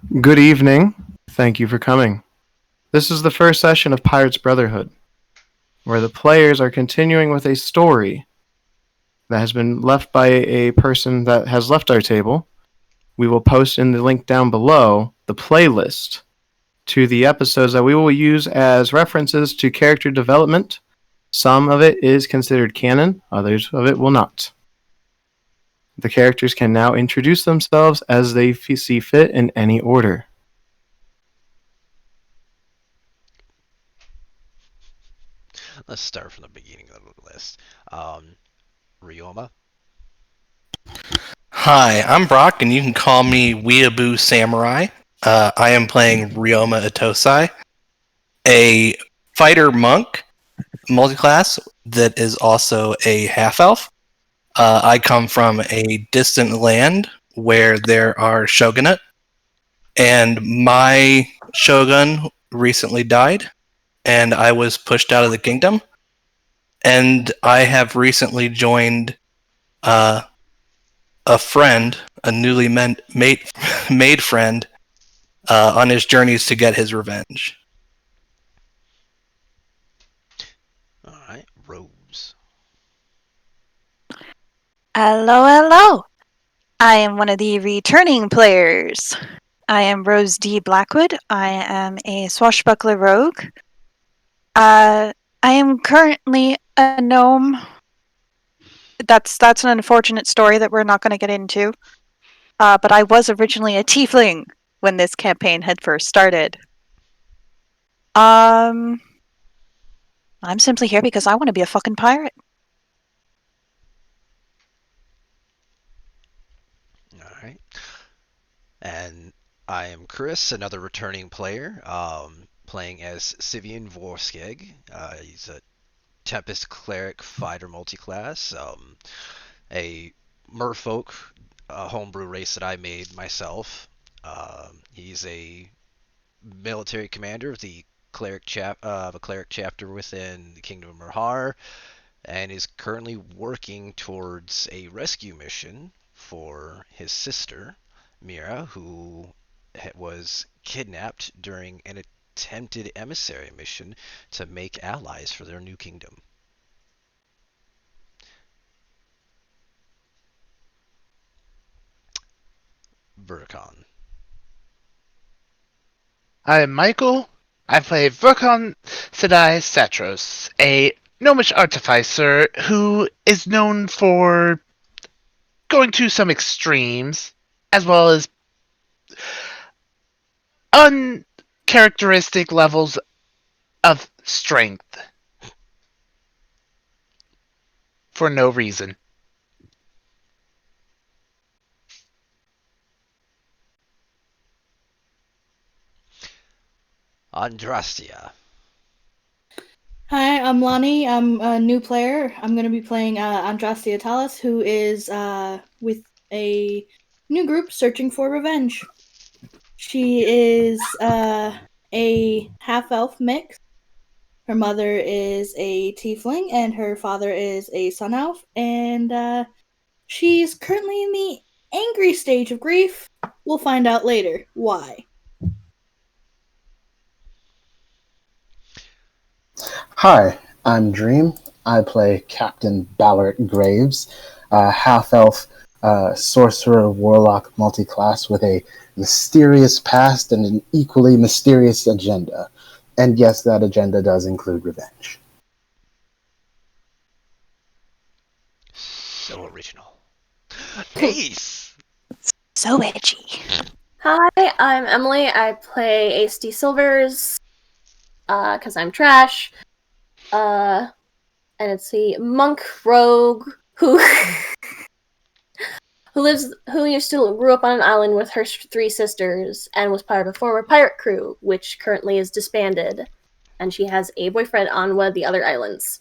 Good evening. Thank you for coming. This is the first session of Pirates Brotherhood, where the players are continuing with a story that has been left by a person that has left our table. We will post in the link down below the playlist to the episodes that we will use as references to character development. Some of it is considered canon, others of it will not. The characters can now introduce themselves as they see fit in any order. Let's start from the beginning of the list. Ryoma. Hi, I'm Brock, and you can call me Weeaboo Samurai. I am playing Ryoma Ittosai, a fighter monk multiclass that is also a half elf. I come from a distant land where there are shogunate, and my shogun recently died, and I was pushed out of the kingdom. And I have recently joined uh, a friend, a newly made friend, on his journeys to get his revenge. All right, Rose. Hello, hello. I am one of the returning players. I am Rose Blackwood. I am a swashbuckler rogue. I am currently a gnome. That's an unfortunate story that we're not going to get into. But I was originally a tiefling when this campaign had first started. I'm simply here because I want to be a fucking pirate. All right. And I am Chris, another returning player, playing as Syvyan Veorskegg. He's a Tempest Cleric fighter multiclass, a merfolk, a homebrew race that I made myself. He's a military commander of the a cleric chapter within the Kingdom of Merhar, and is currently working towards a rescue mission for his sister, Mira, who was kidnapped during an attempted emissary mission to make allies for their new kingdom. Verkon. I am Michael. I play Verkon Satros, a gnomish artificer who is known for going to some extremes, as well as uncharacteristic levels of strength for no reason. Andrastia. Hi, I'm Lonnie. I'm a new player. I'm going to be playing Andrastia Tallis, who is with a new group searching for revenge. She is a half-elf mix. Her mother is a tiefling, and her father is a sun elf, and she's currently in the angry stage of grief. We'll find out later why. Hi, I'm Dream. I play Captain Baleric Graves, a half-elf sorcerer warlock multiclass with a mysterious past and an equally mysterious agenda. And yes, that agenda does include revenge. So original. Ace! So edgy. Hi, I'm Emily. I play Ace D. Silvers, because I'm trash. And it's the monk rogue who who used to grew up on an island with her three sisters and was part of a former pirate crew, which currently is disbanded. And she has a boyfriend on one of the other islands.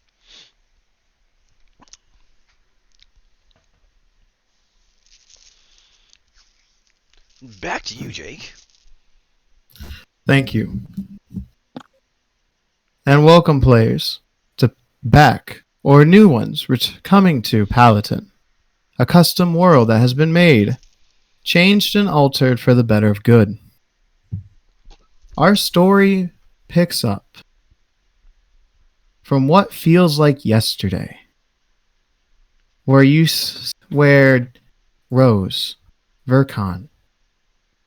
Back to you, Jake. Thank you. And welcome, players, to back, or new ones, coming to Paladin, a custom world that has been made, changed and altered for the better of good. Our story picks up from what feels like yesterday, where Rose, Verkon,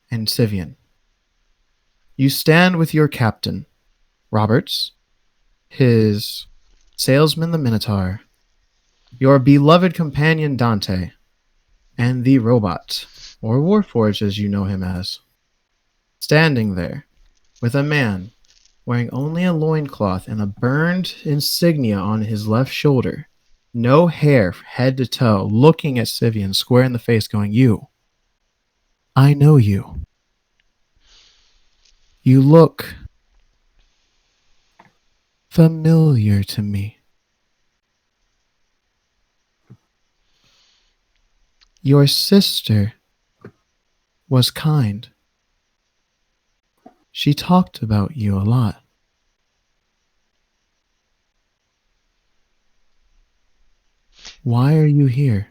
and Syvyan, you stand with your captain, Roberts, his salesman the Minotaur, your beloved companion Dante, and the robot, or Warforged as you know him as, standing there with a man wearing only a loincloth and a burned insignia on his left shoulder, no hair head to toe, looking at Syvyan square in the face, going, "You, I know you. You look familiar to me. Your sister was kind. She talked about you a lot. Why are you here?"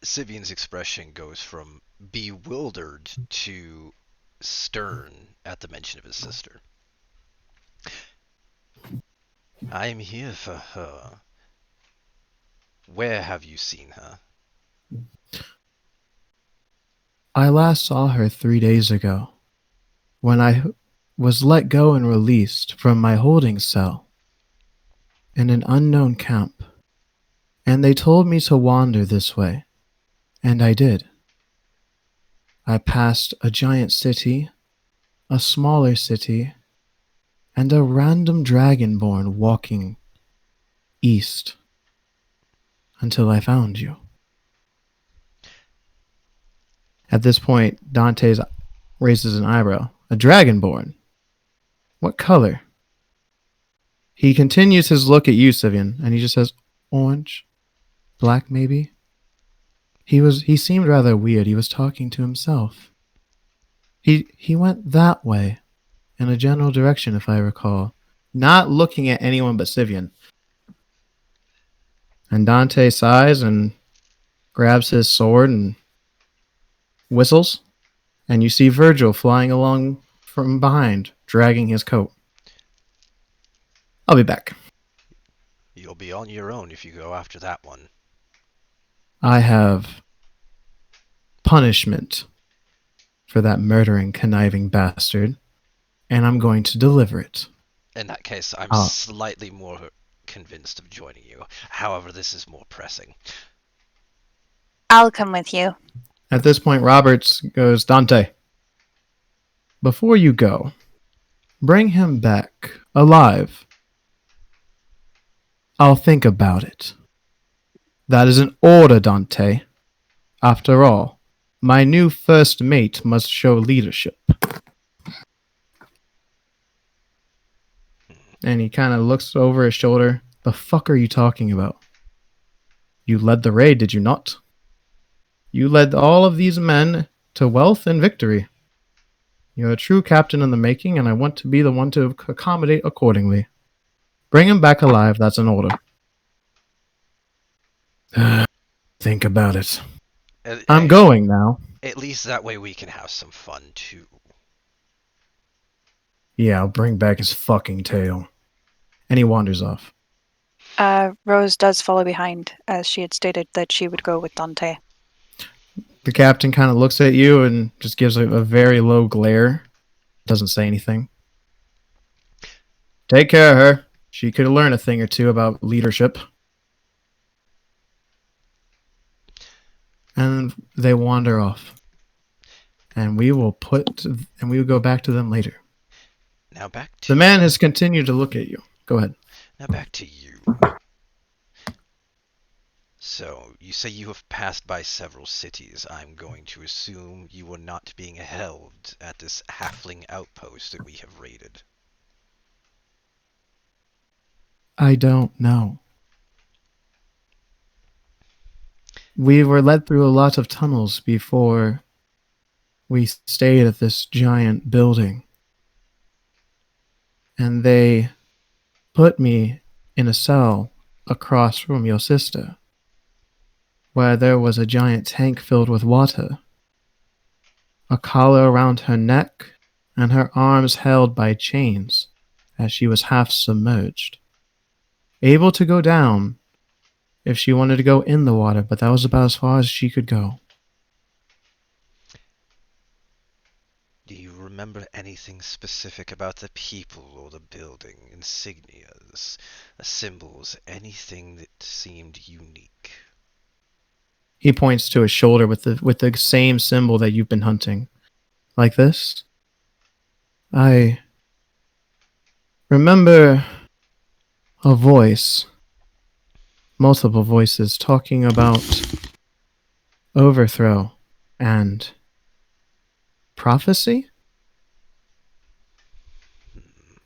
Syvyan's expression goes from bewildered to stern at the mention of his sister. I am here for her. Where have you seen her? I last saw her 3 days ago, when I was let go and released from my holding cell in an unknown camp, and they told me to wander this way, and I did. I passed a giant city, a smaller city, and a random dragonborn walking east until I found you. At this point, Dante raises an eyebrow. A dragonborn? What color? He continues his look at you, Syvyan, and he just says, "Orange? Black, maybe?" He seemed rather weird. He was talking to himself. He went that way, in a general direction, if I recall, not looking at anyone but Syvyan. And Dante sighs and grabs his sword and whistles, and you see Virgil flying along from behind, dragging his coat. I'll be back. You'll be on your own if you go after that one. I have punishment for that murdering, conniving bastard, and I'm going to deliver it. In that case, I'm slightly more convinced of joining you. However, this is more pressing. I'll come with you. At this point, Roberts goes, "Dante, before you go, bring him back alive. I'll think about it. That is an order, Dante. After all, my new first mate must show leadership." And he kind of looks over his shoulder. "The fuck are you talking about? You led the raid, did you not? You led all of these men to wealth and victory. You're a true captain in the making, and I want to be the one to accommodate accordingly. Bring him back alive, that's an order." Think about it. I'm going now. At least that way we can have some fun, too. Yeah, I'll bring back his fucking tail. And he wanders off. Rose does follow behind, as she had stated that she would go with Dante. The captain kind of looks at you and just gives a very low glare. Doesn't say anything. "Take care of her. She could learn a thing or two about leadership." And they wander off. And we will go back to them later. Now back to the man has continued to look at you. Go ahead. Now back to you. So, you say you have passed by several cities. I'm going to assume you were not being held at this halfling outpost that we have raided. I don't know. We were led through a lot of tunnels before we stayed at this giant building. And they put me in a cell across from your sister, where there was a giant tank filled with water. a collar around her neck, and her arms held by chains as she was half submerged. Able to go down if she wanted to go in the water, but that was about as far as she could go. Do you remember anything specific about the people or the building, insignias, symbols, anything that seemed unique? He points to his shoulder with the same symbol that you've been hunting. Like this. I remember a voice, multiple voices, talking about overthrow and prophecy?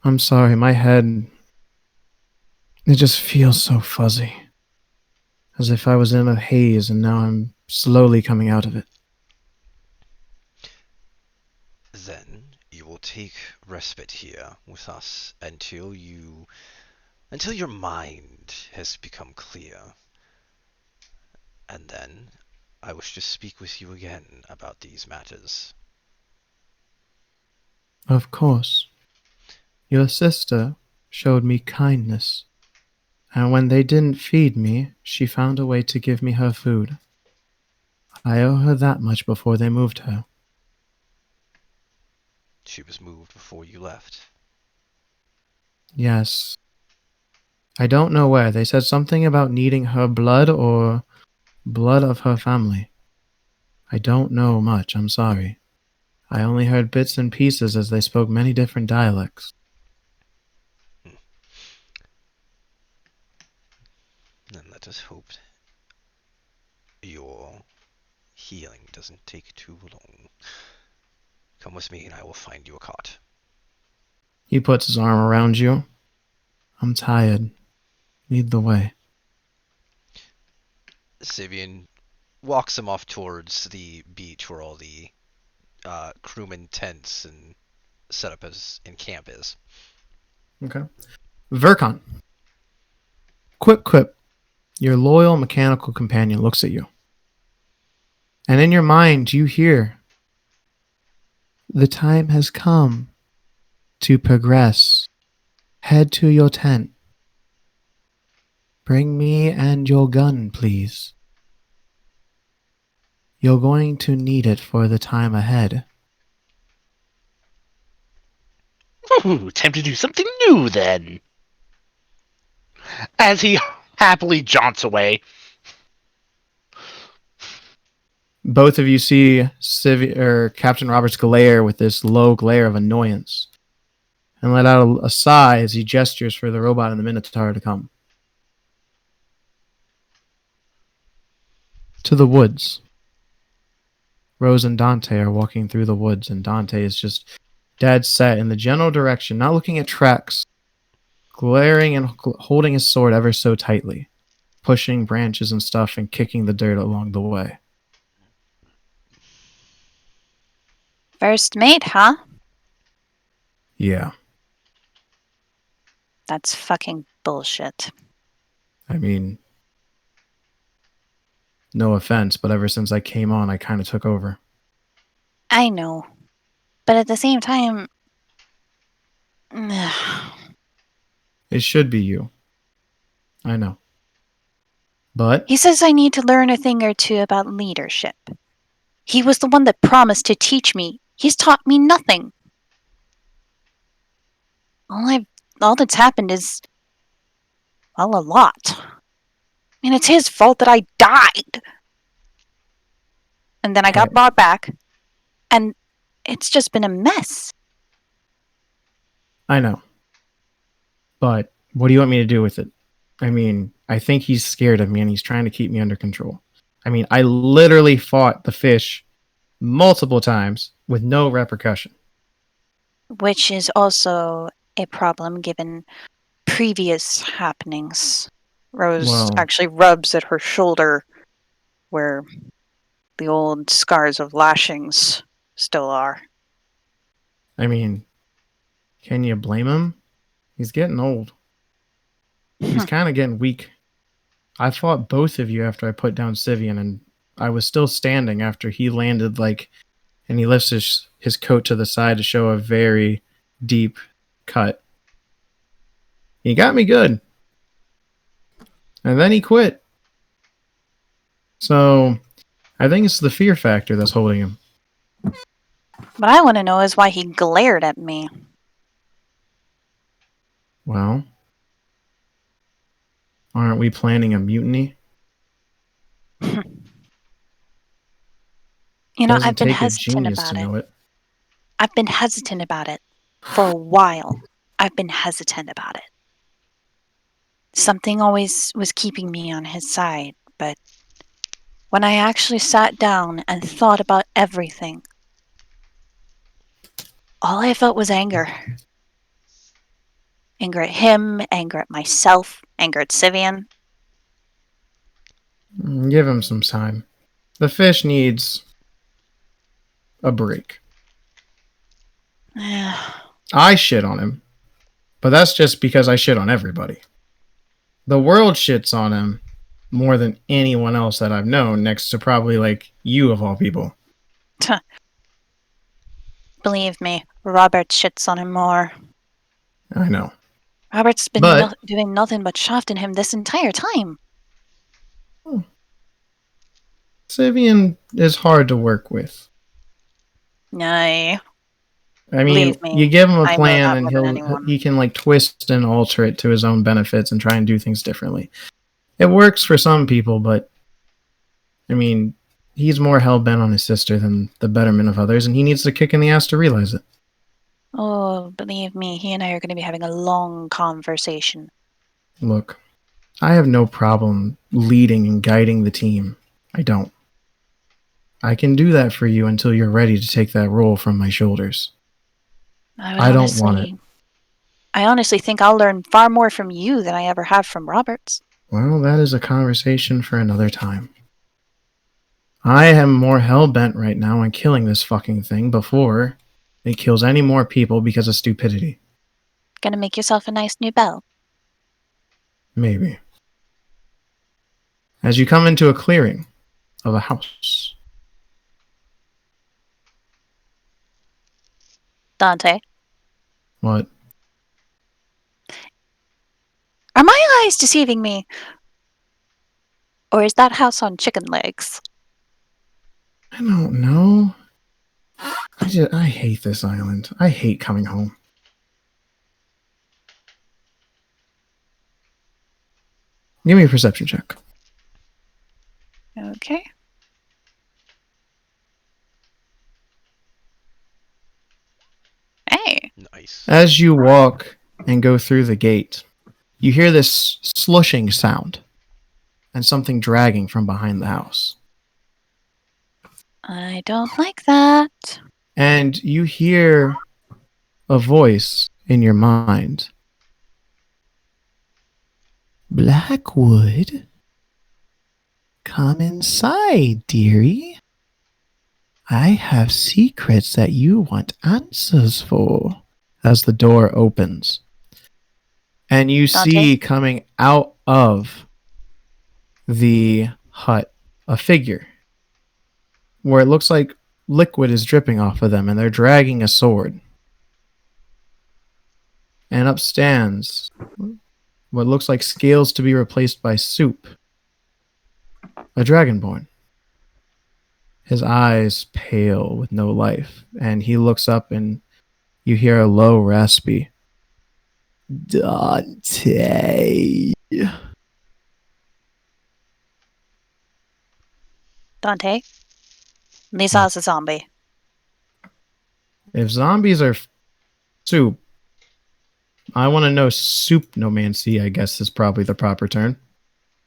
I'm sorry, my head, it just feels so fuzzy. As if I was in a haze and now I'm slowly coming out of it. Then you will take respite here with us until your mind has become clear. And then I wish to speak with you again about these matters. Of course. Your sister showed me kindness, and when they didn't feed me, she found a way to give me her food. I owe her that much before they moved her. She was moved before you left. Yes. I don't know where. They said something about needing her blood or blood of her family. I don't know much, I'm sorry. I only heard bits and pieces as they spoke many different dialects. Then let us hope your healing doesn't take too long. Come with me and I will find you a cot. He puts his arm around you. I'm tired. Lead the way. Syvyan walks him off towards the beach where all the crewman tents and setup in camp is. Okay. Verkon. Quip quip. Your loyal mechanical companion looks at you. And in your mind, you hear, the time has come to progress. Head to your tent. Bring me and your gun, please. You're going to need it for the time ahead. Ooh, time to do something new then. As he happily jaunts away. Both of you see Captain Roberts glare with this low glare of annoyance and let out a sigh as he gestures for the robot and the Minotaur to come. To the woods. Rose and Dante are walking through the woods, and Dante is just dead set in the general direction, not looking at tracks, glaring and holding his sword ever so tightly, pushing branches and stuff and kicking the dirt along the way. First mate, huh? Yeah. That's fucking bullshit. I mean, no offense, but ever since I came on, I kind of took over. I know. But at the same time... It should be you. I know. But He says I need to learn a thing or two about leadership. He was the one that promised to teach me. He's taught me nothing. All that's happened is... well, a lot. I mean, it's his fault that I died. And then I got brought back. And it's just been a mess. I know. But what do you want me to do with it? I mean, I think he's scared of me and he's trying to keep me under control. I mean, I literally fought the fish multiple times with no repercussion. Which is also a problem given previous happenings. Rose actually rubs at her shoulder where the old scars of lashings still are. I mean, can you blame him? He's getting old. He's kind of getting weak. I fought both of you after I put down Syvyan, and I was still standing after he landed like And he lifts his coat to the side to show a very deep cut. He got me good. And then he quit. So I think it's the fear factor that's holding him. What I want to know is why he glared at me. Well, aren't we planning a mutiny? I've been take a hesitant genius about to it. know it. I've been hesitant about it for a while. I've been hesitant about it. Something always was keeping me on his side, but when I actually sat down and thought about everything, all I felt was anger. Anger at him, anger at myself, anger at Syvyan. Give him some time. The fish needs a break. I shit on him, but that's just because I shit on everybody. The world shits on him more than anyone else that I've known, next to probably like you of all people. Believe me, Robert shits on him more. I know. Robert's been But doing nothing but shafting him this entire time. Syvyan is hard to work with. Nay. I mean, Believe me, you give him a I know plan that and more than anyone. he can like twist and alter it to his own benefits and try and do things differently. It works for some people, but I mean, he's more hell-bent on his sister than the betterment of others, and he needs to kick in the ass to realize it. Oh, believe me, he and I are going to be having a long conversation. Look, I have no problem leading and guiding the team. I don't. I can do that for you until you're ready to take that role from my shoulders. I don't want it. I honestly think I'll learn far more from you than I ever have from Roberts. Well, that is a conversation for another time. I am more hell-bent right now on killing this fucking thing before it kills any more people because of stupidity. Gonna make yourself a nice new belt. Maybe. As you come into a clearing of a house. Dante, What? are my eyes deceiving me? Or is that house on chicken legs? I don't know. I hate this island. I hate coming home. Give me a perception check. Okay. Hey. Nice. As you walk and go through the gate, you hear this slushing sound and something dragging from behind the house. I don't like that. And you hear a voice in your mind. Blackwood, come inside, dearie. I have secrets that you want answers for. As the door opens. And you Dante? see coming out of the hut a figure where it looks like liquid is dripping off of them and they're dragging a sword. And up stands what looks like scales to be replaced by soup. A dragonborn. His eyes pale with no life, and he looks up and you hear a low, raspy, Dante. Dante? Lisa's a zombie. If zombies are soup, I want to know soup-nomancy, I guess is probably the proper term.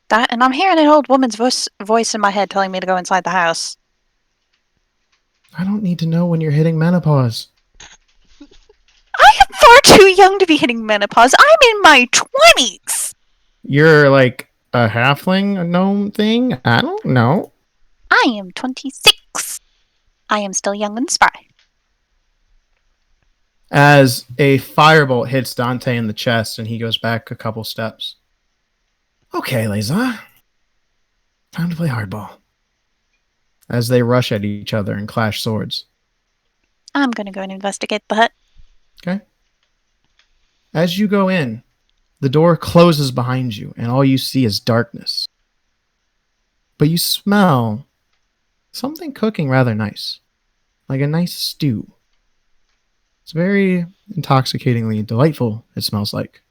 That, and I'm hearing an old woman's voice in my head telling me to go inside the house. I don't need to know when you're hitting menopause. I am far too young to be hitting menopause. I'm in my 20s. You're like a halfling gnome thing? I don't know. I am 26. I am still young and spry. As a firebolt hits Dante in the chest and he goes back a couple steps. Okay, Leza. Time to play hardball. As they rush at each other and clash swords. I'm gonna go and investigate the hut. Okay. As you go in, the door closes behind you, and all you see is darkness. But you smell something cooking rather nice, like a nice stew. It's very intoxicatingly delightful, it smells like.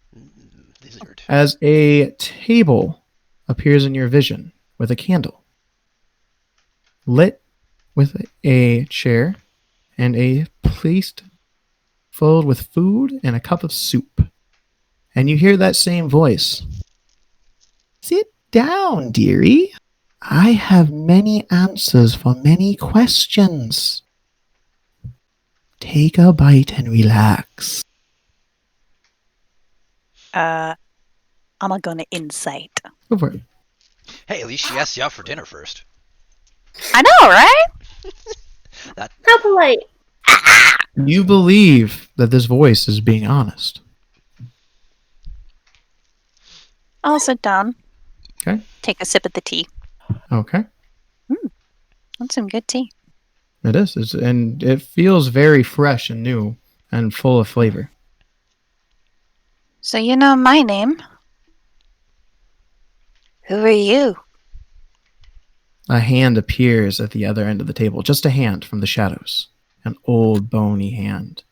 Lizard. As a table appears in your vision with a candle, lit with a chair and a plate filled with food and a cup of soup. And you hear that same voice. Sit down, dearie. I have many answers for many questions. Take a bite and relax. I'm gonna insight. Go for it. Hey, at least she asked you out for dinner first. I know, right? How polite. You believe that this voice is being honest. I'll sit down. Okay. Take a sip of the tea. Okay. That's some good tea. It is. And it feels very fresh and new and full of flavor. So you know my name. Who are you? A hand appears at the other end of the table. Just a hand from the shadows. An old, bony hand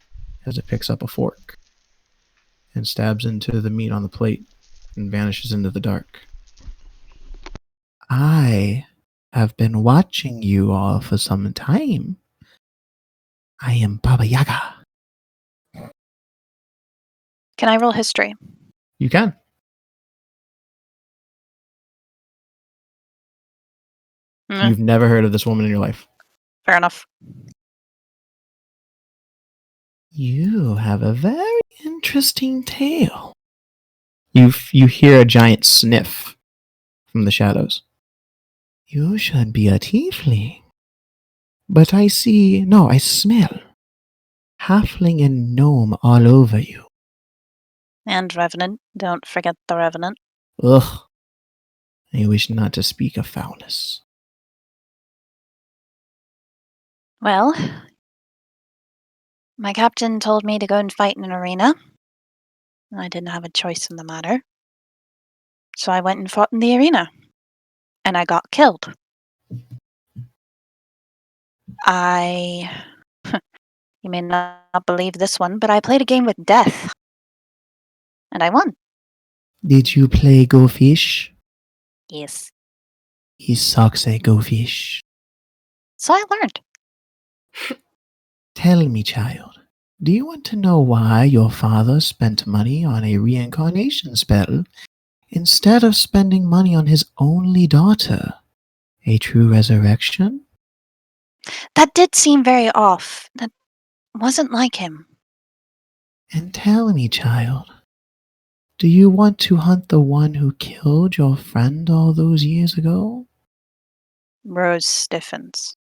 as it picks up a fork and stabs into the meat on the plate and vanishes into the dark. I have been watching you all for some time. I am Baba Yaga. Can I roll history? You can. You've never heard of this woman in your life. Fair enough. You have a very interesting tale. You hear a giant sniff from the shadows. You should be a tiefling. But I smell halfling and gnome all over you. And Revenant. Don't forget the Revenant. Ugh. I wish not to speak of foulness. Well, my captain told me to go and fight in an arena. I didn't have a choice in the matter. So I went and fought in the arena. And I got killed. You may not believe this one, but I played a game with death. And I won. Did you play Go Fish? Yes. He sucks at Go Fish. So I learned. Tell me, child, do you want to know why your father spent money on a reincarnation spell instead of spending money on his only daughter, a true resurrection? That did seem very off. That wasn't like him. And tell me, child, do you want to hunt the one who killed your friend all those years ago? Rose stiffens.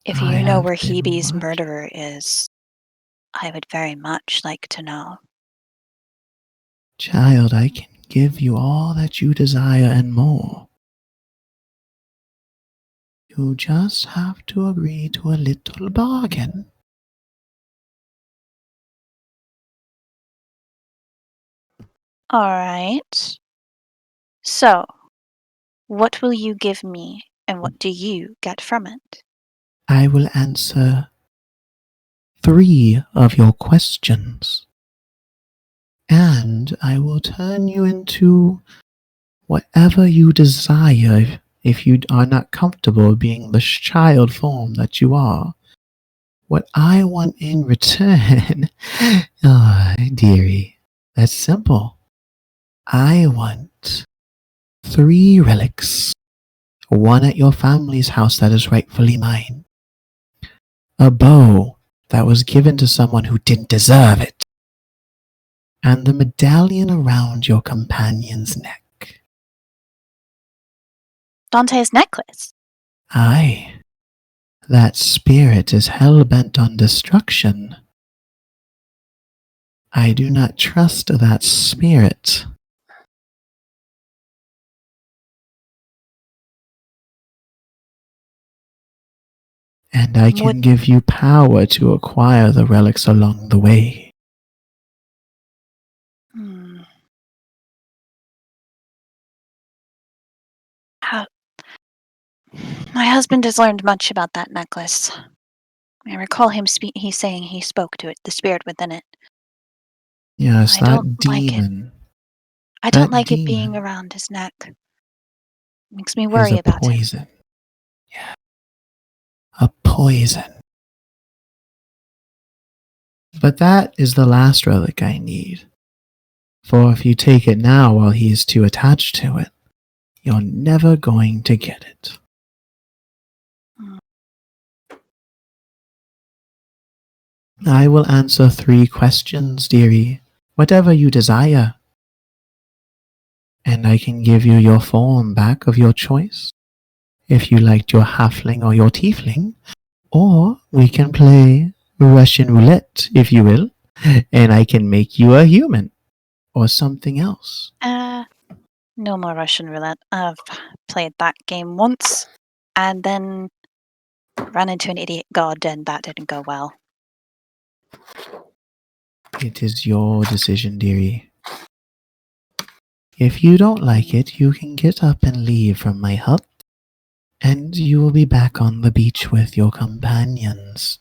If I you know have where been Hebe's watching. murderer is, I would very much like to know. Child, I can give you all that you desire and more. You just have to agree to a little bargain. All right. So, what will you give me, and what do you get from it? I will answer 3 of your questions. And I will turn you into whatever you desire if you are not comfortable being the child form that you are. What I want in return, oh, dearie, that's simple. I want 3 relics. 1 at your family's house that is rightfully mine. A bow that was given to someone who didn't deserve it. And the medallion around your companion's neck. Dante's necklace. Aye. That spirit is hell-bent on destruction. I do not trust that spirit. And And I can give you power to acquire the relics along the way. My husband has learned much about that necklace. I recall him saying he spoke to it, the spirit within it. Yes, I that don't demon. like it. I don't like it being around his neck. It makes me worry about him. Poison. Yeah. A poison. But that is the last relic I need. For if you take it now while he is too attached to it, you're never going to get it. I will answer 3 questions, dearie, whatever you desire. And I can give you your form back of your choice, if you liked your halfling or your tiefling, or we can play Russian roulette, if you will, and I can make you a human, or something else. No more Russian roulette. I've played that game once, and then ran into an idiot god, and that didn't go well. It is your decision, dearie. If you don't like it, you can get up and leave from my hut, and you will be back on the beach with your companions.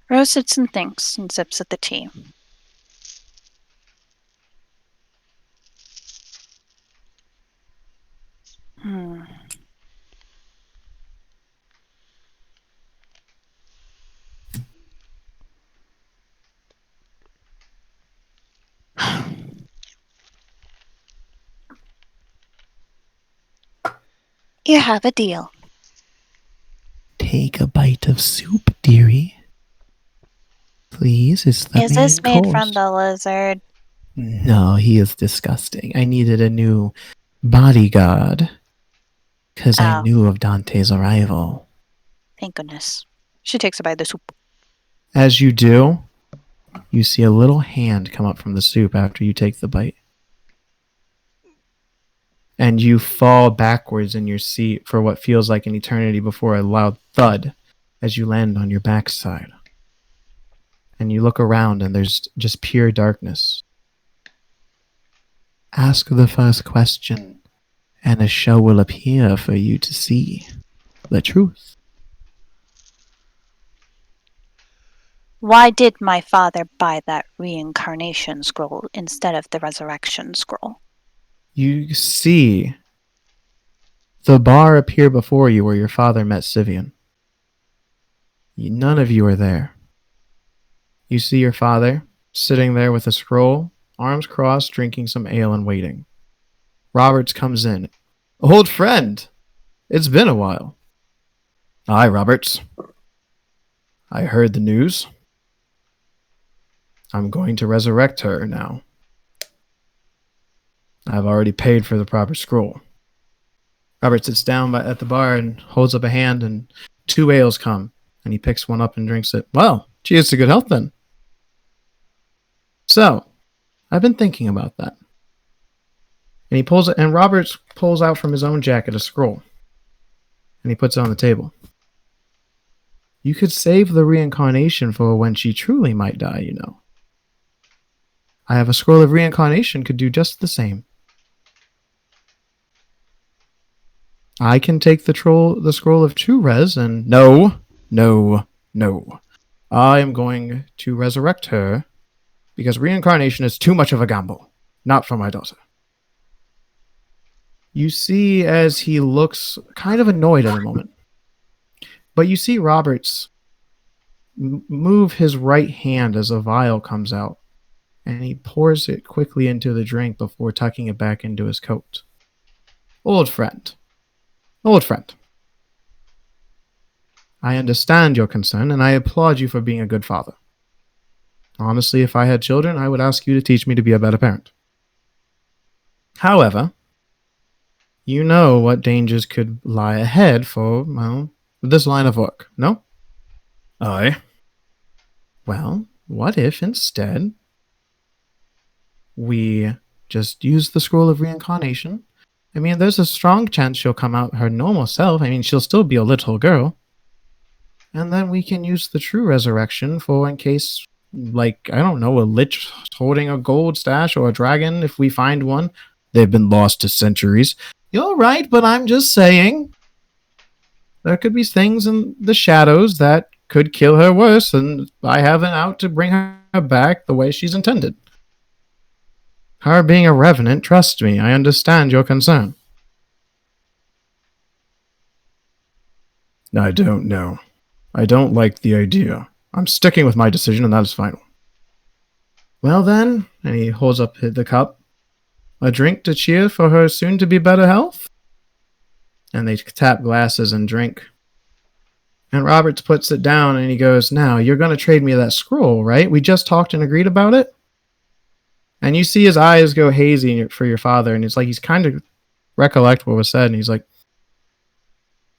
Rose sits and thinks and sips at the tea. You have a deal. Take a bite of soup, dearie. Please, it's the Is this main made from course. the lizard? No, he is disgusting. I needed a new bodyguard, because I knew of Dante's arrival. Thank goodness. She takes a bite of the soup. As you do, you see a little hand come up from the soup after you take the bite. And you fall backwards in your seat for what feels like an eternity before a loud thud as you land on your backside. And you look around and there's just pure darkness. Ask the first question, and a show will appear for you to see the truth. Why did my father buy that reincarnation scroll instead of the resurrection scroll? You see the bar appear before you where your father met Syvyan. None of you are there. You see your father sitting there with a scroll, arms crossed, drinking some ale and waiting. Roberts comes in. Old friend, it's been a while. Aye, Roberts. I heard the news. I'm going to resurrect her now. I've already paid for the proper scroll. Robert sits down at the bar and holds up a hand, and 2 ales come, and he picks one up and drinks it. Well, cheers to good health then. So, I've been thinking about that. And Roberts pulls out from his own jacket a scroll, and he puts it on the table. You could save the reincarnation for when she truly might die, you know. I have a scroll of reincarnation could do just the same. I can take the scroll of true res and no. I am going to resurrect her because reincarnation is too much of a gamble. Not for my daughter. You see as he looks kind of annoyed at the moment. But you see Roberts move his right hand as a vial comes out, and he pours it quickly into the drink before tucking it back into his coat. Old friend. I understand your concern, and I applaud you for being a good father. Honestly, if I had children, I would ask you to teach me to be a better parent. However, you know what dangers could lie ahead for, well, this line of work, no? Aye. Well, what if instead we Just use the scroll of reincarnation. I mean, there's a strong chance she'll come out her normal self. I mean, she'll still be a little girl. And then we can use the true resurrection for in case, like, I don't know, a lich holding a gold stash or a dragon, if we find one. They've been lost to centuries. You're right, but I'm just saying. There could be things in the shadows that could kill her worse, and I have an out to bring her back the way she's intended. Her being a revenant, trust me, I understand your concern. I don't know. I don't like the idea. I'm sticking with my decision, and that is final. Well then, and he holds up the cup, a drink to cheer for her soon-to-be better health? And they tap glasses and drink. And Roberts puts it down, and he goes, now, you're going to trade me that scroll, right? We just talked and agreed about it? And you see his eyes go hazy for your father, and it's like he's kind of recollect what was said, and he's like,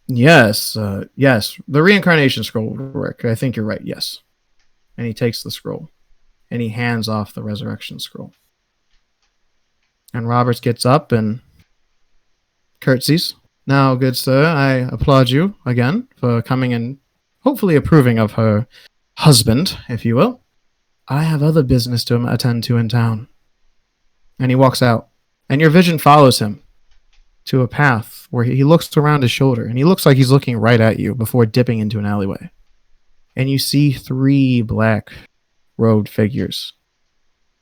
yes, yes, the reincarnation scroll would work. I think you're right, yes. And he takes the scroll, and he hands off the resurrection scroll. And Roberts gets up and curtsies. Now, good sir, I applaud you again for coming and hopefully approving of her husband, if you will. I have other business to attend to in town. And he walks out, and your vision follows him to a path where he looks around his shoulder, and he looks like he's looking right at you before dipping into an alleyway. And you see 3 black-robed figures,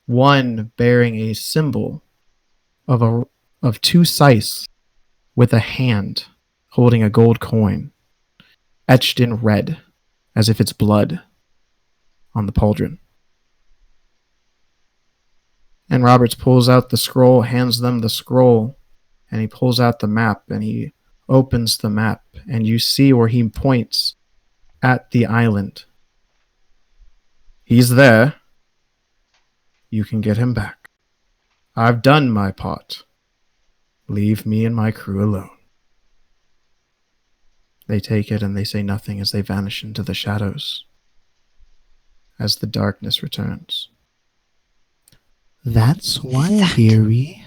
one bearing a symbol of 2 scythes with a hand holding a gold coin, etched in red, as if it's blood, on the pauldron. And Roberts pulls out the scroll, hands them the scroll, and he pulls out the map, and he opens the map, and you see where he points at the island. He's there. You can get him back. I've done my part. Leave me and my crew alone. They take it and they say nothing as they vanish into the shadows, as the darkness returns. That's one theory.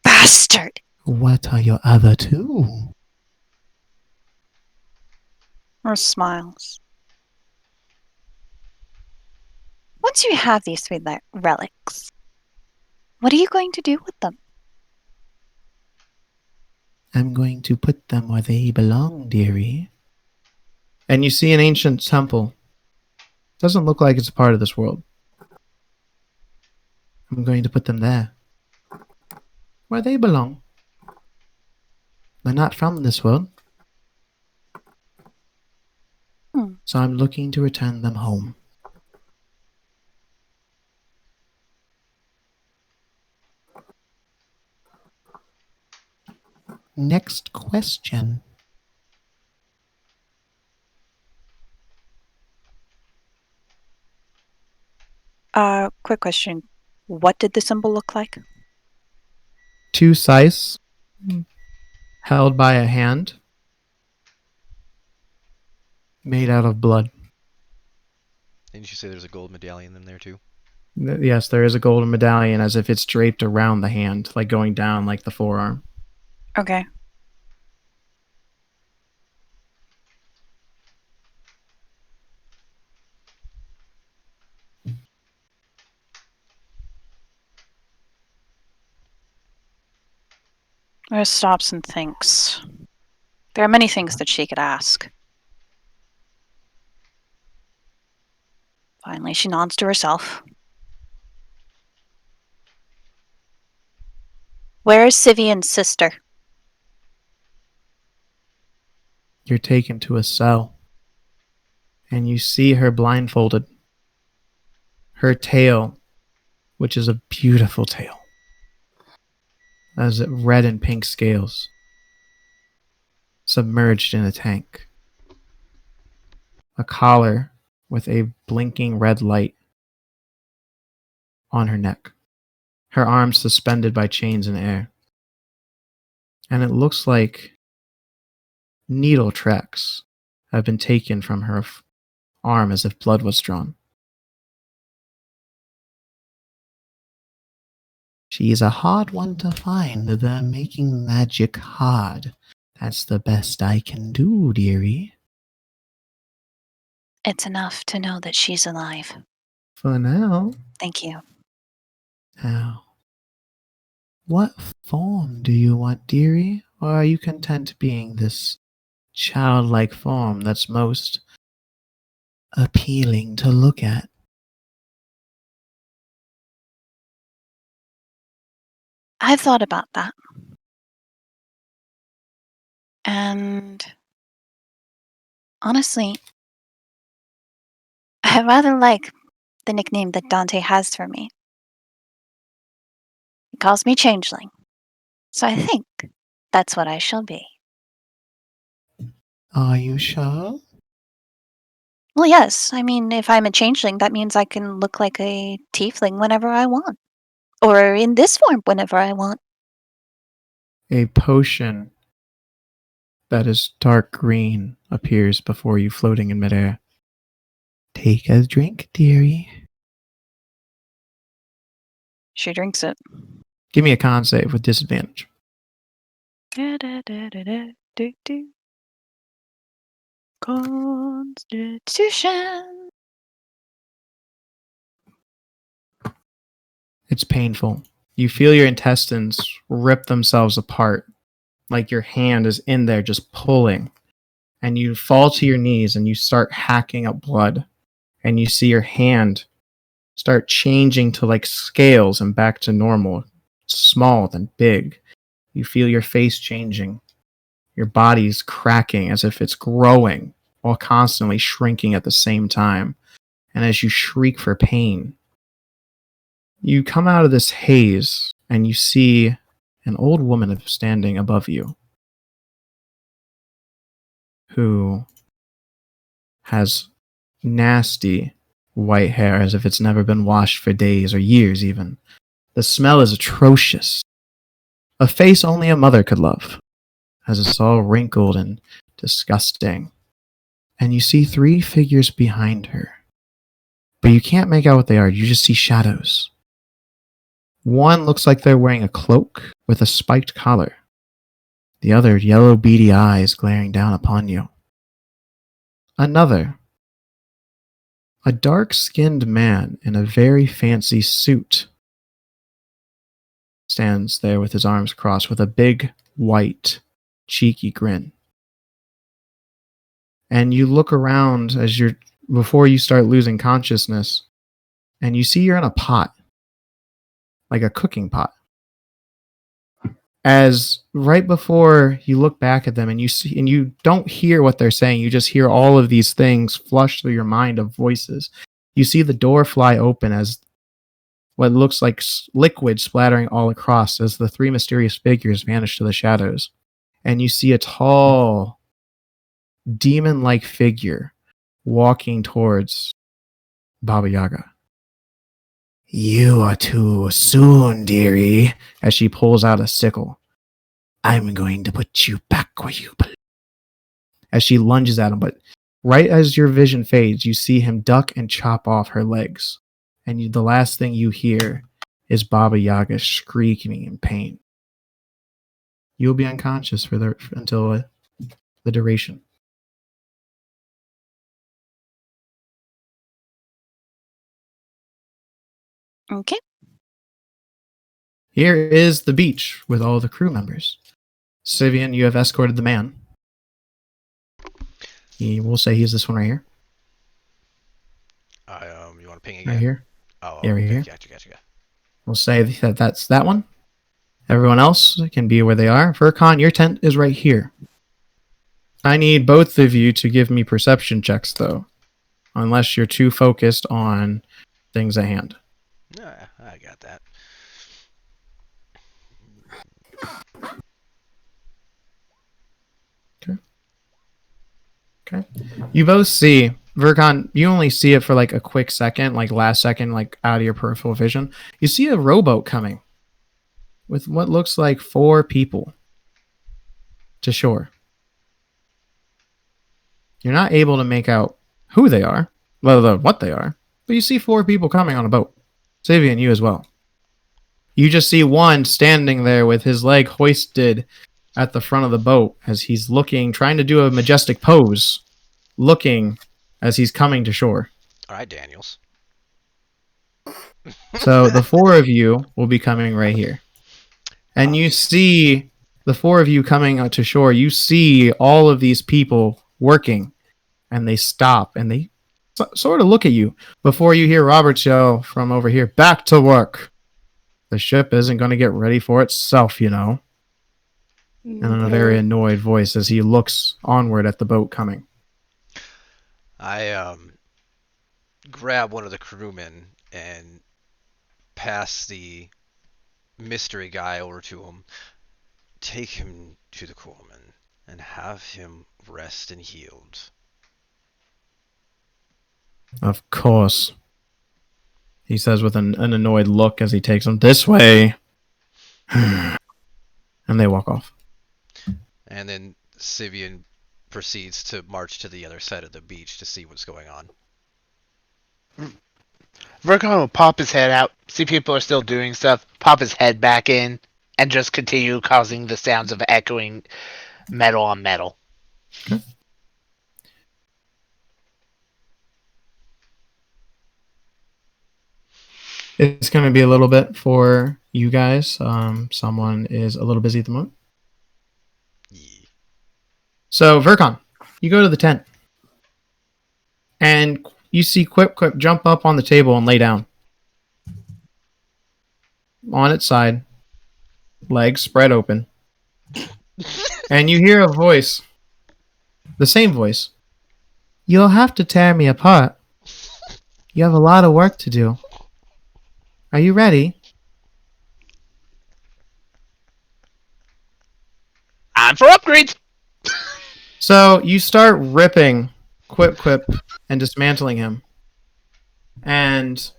Bastard! What are your other 2? Or smiles. Once you have these 3 relics, what are you going to do with them? I'm going to put them where they belong, dearie. And you see an ancient temple. Doesn't look like it's a part of this world. I'm going to put them there. Where they belong. They're not from this world. So I'm looking to return them home. Next question. Quick question. What did the symbol look like? 2 scythes held by a hand made out of blood. Didn't you say there's a gold medallion in there too? Yes, there is a golden medallion as if it's draped around the hand, like going down like the forearm. Okay. Or stops and thinks. There are many things that she could ask. Finally, she nods to herself. Where is Syvyan's sister? You're taken to a cell, and you see her blindfolded. Her tail, which is a beautiful tail, has red and pink scales, submerged in a tank. A collar with a blinking red light on her neck. Her arms suspended by chains in air. And it looks like needle tracks have been taken from her arm as if blood was drawn. She's a hard one to find. They're making magic hard. That's the best I can do, dearie. It's enough to know that she's alive. For now. Thank you. Now, what form do you want, dearie? Or are you content being this childlike form that's most appealing to look at? I've thought about that. And honestly, I rather like the nickname that Dante has for me. He calls me Changeling. So I think that's what I shall be. Are you sure? Well, yes. I mean, if I'm a changeling, that means I can look like a tiefling whenever I want. Or in this form whenever I want. A potion that is dark green appears before you, floating in midair. Take a drink, dearie. She drinks it. Give me a con save with disadvantage. Constitution. It's painful. You feel your intestines rip themselves apart, like your hand is in there just pulling. And you fall to your knees and you start hacking up blood. And you see your hand start changing to like scales and back to normal, small then big. You feel your face changing. Your body's cracking as if it's growing while constantly shrinking at the same time. And as you shriek for pain, you come out of this haze and you see an old woman standing above you who has nasty white hair as if it's never been washed for days or years even. The smell is atrocious. A face only a mother could love, as it's all wrinkled and disgusting. And you see 3 figures behind her. But you can't make out what they are, you just see shadows. One looks like they're wearing a cloak with a spiked collar. The other, yellow beady eyes glaring down upon you. Another, a dark-skinned man in a very fancy suit, stands there with his arms crossed with a big, white, cheeky grin. And you look around before you start losing consciousness, and you see you're in a pot, like a cooking pot. As right before you look back at them and you don't hear what they're saying, you just hear all of these things flush through your mind of voices. You see the door fly open as what looks like liquid splattering all across as the 3 mysterious figures vanish to the shadows. And you see a tall, demon-like figure walking towards Baba Yaga. You are too soon, dearie, as she pulls out a sickle. I'm going to put you back where you belong. As she lunges at him, but right as your vision fades, you see him duck and chop off her legs. And the last thing you hear is Baba Yaga screaming in pain. You'll be unconscious until the duration. Okay. Here is the beach with all the crew members. Syvyan, you have escorted the man. We'll say he's this one right here. You want to ping again? Right here. Oh, Yeah, right okay, here. Gotcha. We'll say that that's that one. Everyone else can be where they are. Verkon, your tent is right here. I need both of you to give me perception checks, though. Unless you're too focused on things at hand. Yeah, I got that. Okay. You both see, Verkon, you only see it for like a quick second, like last second, like out of your peripheral vision. You see a rowboat coming with what looks like 4 people to shore. You're not able to make out who they are, let alone what they are, but you see 4 people coming on a boat. Syvyan, you as well. You just see one standing there with his leg hoisted at the front of the boat as he's looking, trying to do a majestic pose, looking as he's coming to shore. All right, Daniels. So the four of you will be coming right here. And you see the four of you coming to shore. You see all of these people working, and they stop and they sort of look at you before you hear Robert yell from over here, "Back to work. The ship isn't going to get ready for itself, you know." And in a very annoyed voice as he looks onward at the boat coming. I grab one of the crewmen and pass the mystery guy over to him. Take him to the Coleman and have him rest and healed. Of course, he says with an annoyed look as he takes him this way. And they walk off. And then Syvyan proceeds to march to the other side of the beach to see what's going on. Verkon will pop his head out, see people are still doing stuff, pop his head back in, and just continue causing the sounds of echoing metal on metal. Okay. It's going to be a little bit for you guys. Someone is a little busy at the moment. Yeah. So, Verkon, you go to the tent. And you see Quip jump up on the table and lay down. On its side, legs spread open. And you hear a voice. The same voice. "You'll have to tear me apart. You have a lot of work to do. Are you ready?" I'm for upgrades! So you start ripping Quip and dismantling him. And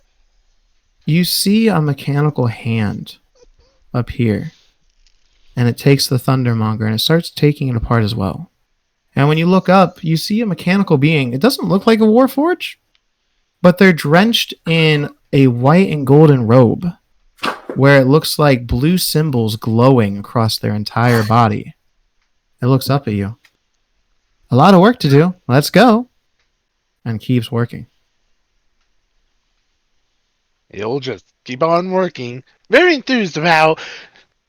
you see a mechanical hand up here. And it takes the Thundermonger and it starts taking it apart as well. And when you look up, you see a mechanical being. It doesn't look like a Warforged, but they're drenched in a white and golden robe where it looks like blue symbols glowing across their entire body. It looks up at you. "A lot of work to do. Let's go." And keeps working. He'll just keep on working. Very enthused about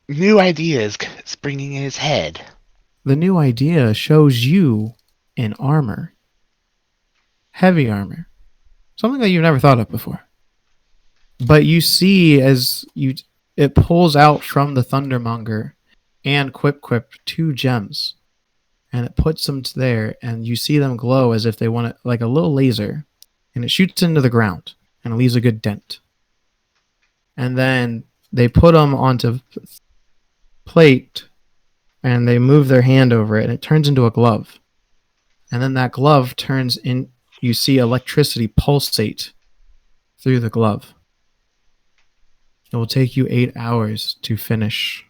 new ideas springing in his head. The new idea shows you in armor. Heavy armor. Something that you've never thought of before. But you see as it pulls out from the Thundermonger and Quip 2 gems. And it puts them there, and you see them glow as if they want it, like a little laser. And it shoots into the ground, and it leaves a good dent. And then they put them onto plate, and they move their hand over it, and it turns into a glove. And then that glove turns in, you see electricity pulsate through the glove. It will take you 8 hours to finish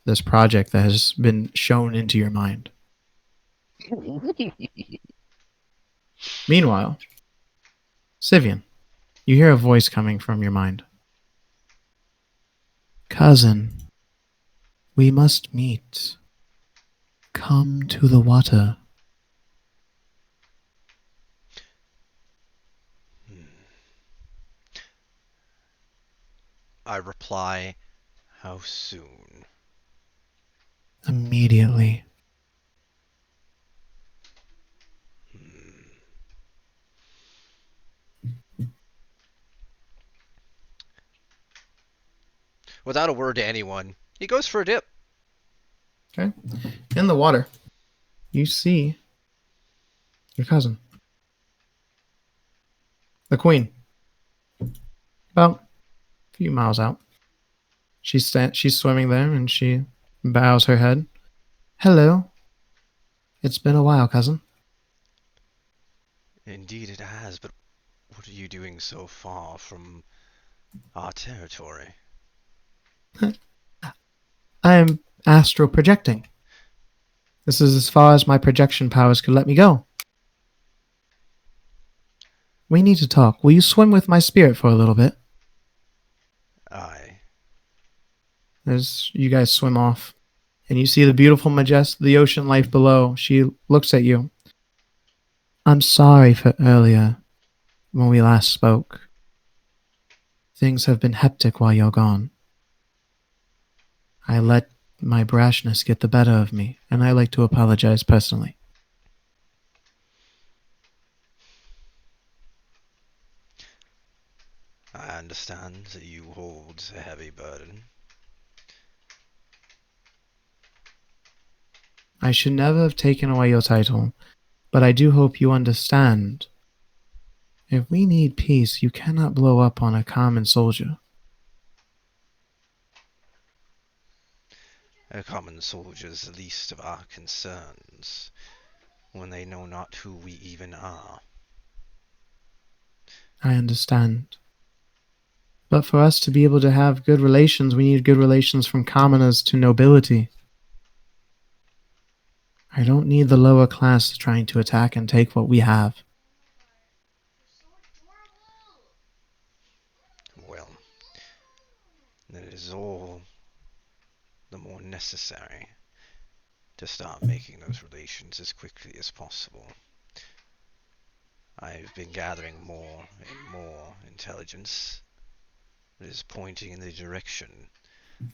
this project that has been shown into your mind. Meanwhile, Syvyan, you hear a voice coming from your mind. "Cousin, we must meet. Come to the water." I reply, "How soon?" Immediately. Without a word to anyone, he goes for a dip. Okay. In the water, you see your cousin. The queen. About a few miles out. She's swimming there and she bows her head. "Hello. It's been a while, cousin." Indeed it has, but what are you doing so far from our territory? I am astral projecting. This is as far as my projection powers could let me go. We need to talk. Will you swim with my spirit for a little bit? As you guys swim off, and you see the beautiful the ocean life below. She looks at you. I'm sorry for earlier, when we last spoke. Things have been hectic while you're gone. I let my brashness get the better of me, and I like to apologize personally. I understand that you hold a heavy burden. I should never have taken away your title, but I do hope you understand. If we need peace, you cannot blow up on a common soldier. A common soldier's the least of our concerns, when they know not who we even are. I understand. But for us to be able to have good relations, we need good relations from commoners to nobility. I don't need the lower class trying to attack and take what we have. Well, then it is all the more necessary to start making those relations as quickly as possible. I've been gathering more and more intelligence that is pointing in the direction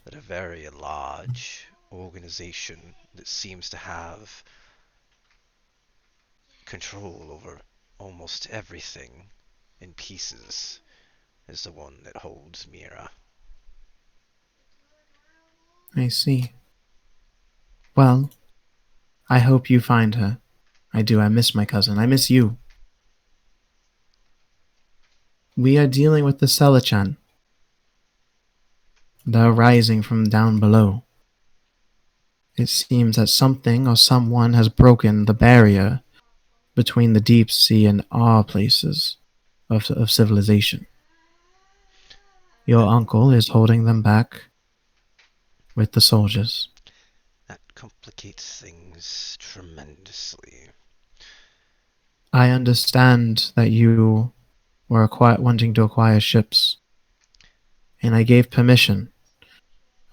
that a very large organization that seems to have control over almost everything in pieces is the one that holds Mira. I see. Well, I hope you find her. I do. I miss my cousin. I miss you. We are dealing with the Selichan. They're rising from down below. It seems that something or someone has broken the barrier between the deep sea and our places of civilization. Your uncle is holding them back with the soldiers. That complicates things tremendously. I understand that you were wanting to acquire ships, and I gave permission,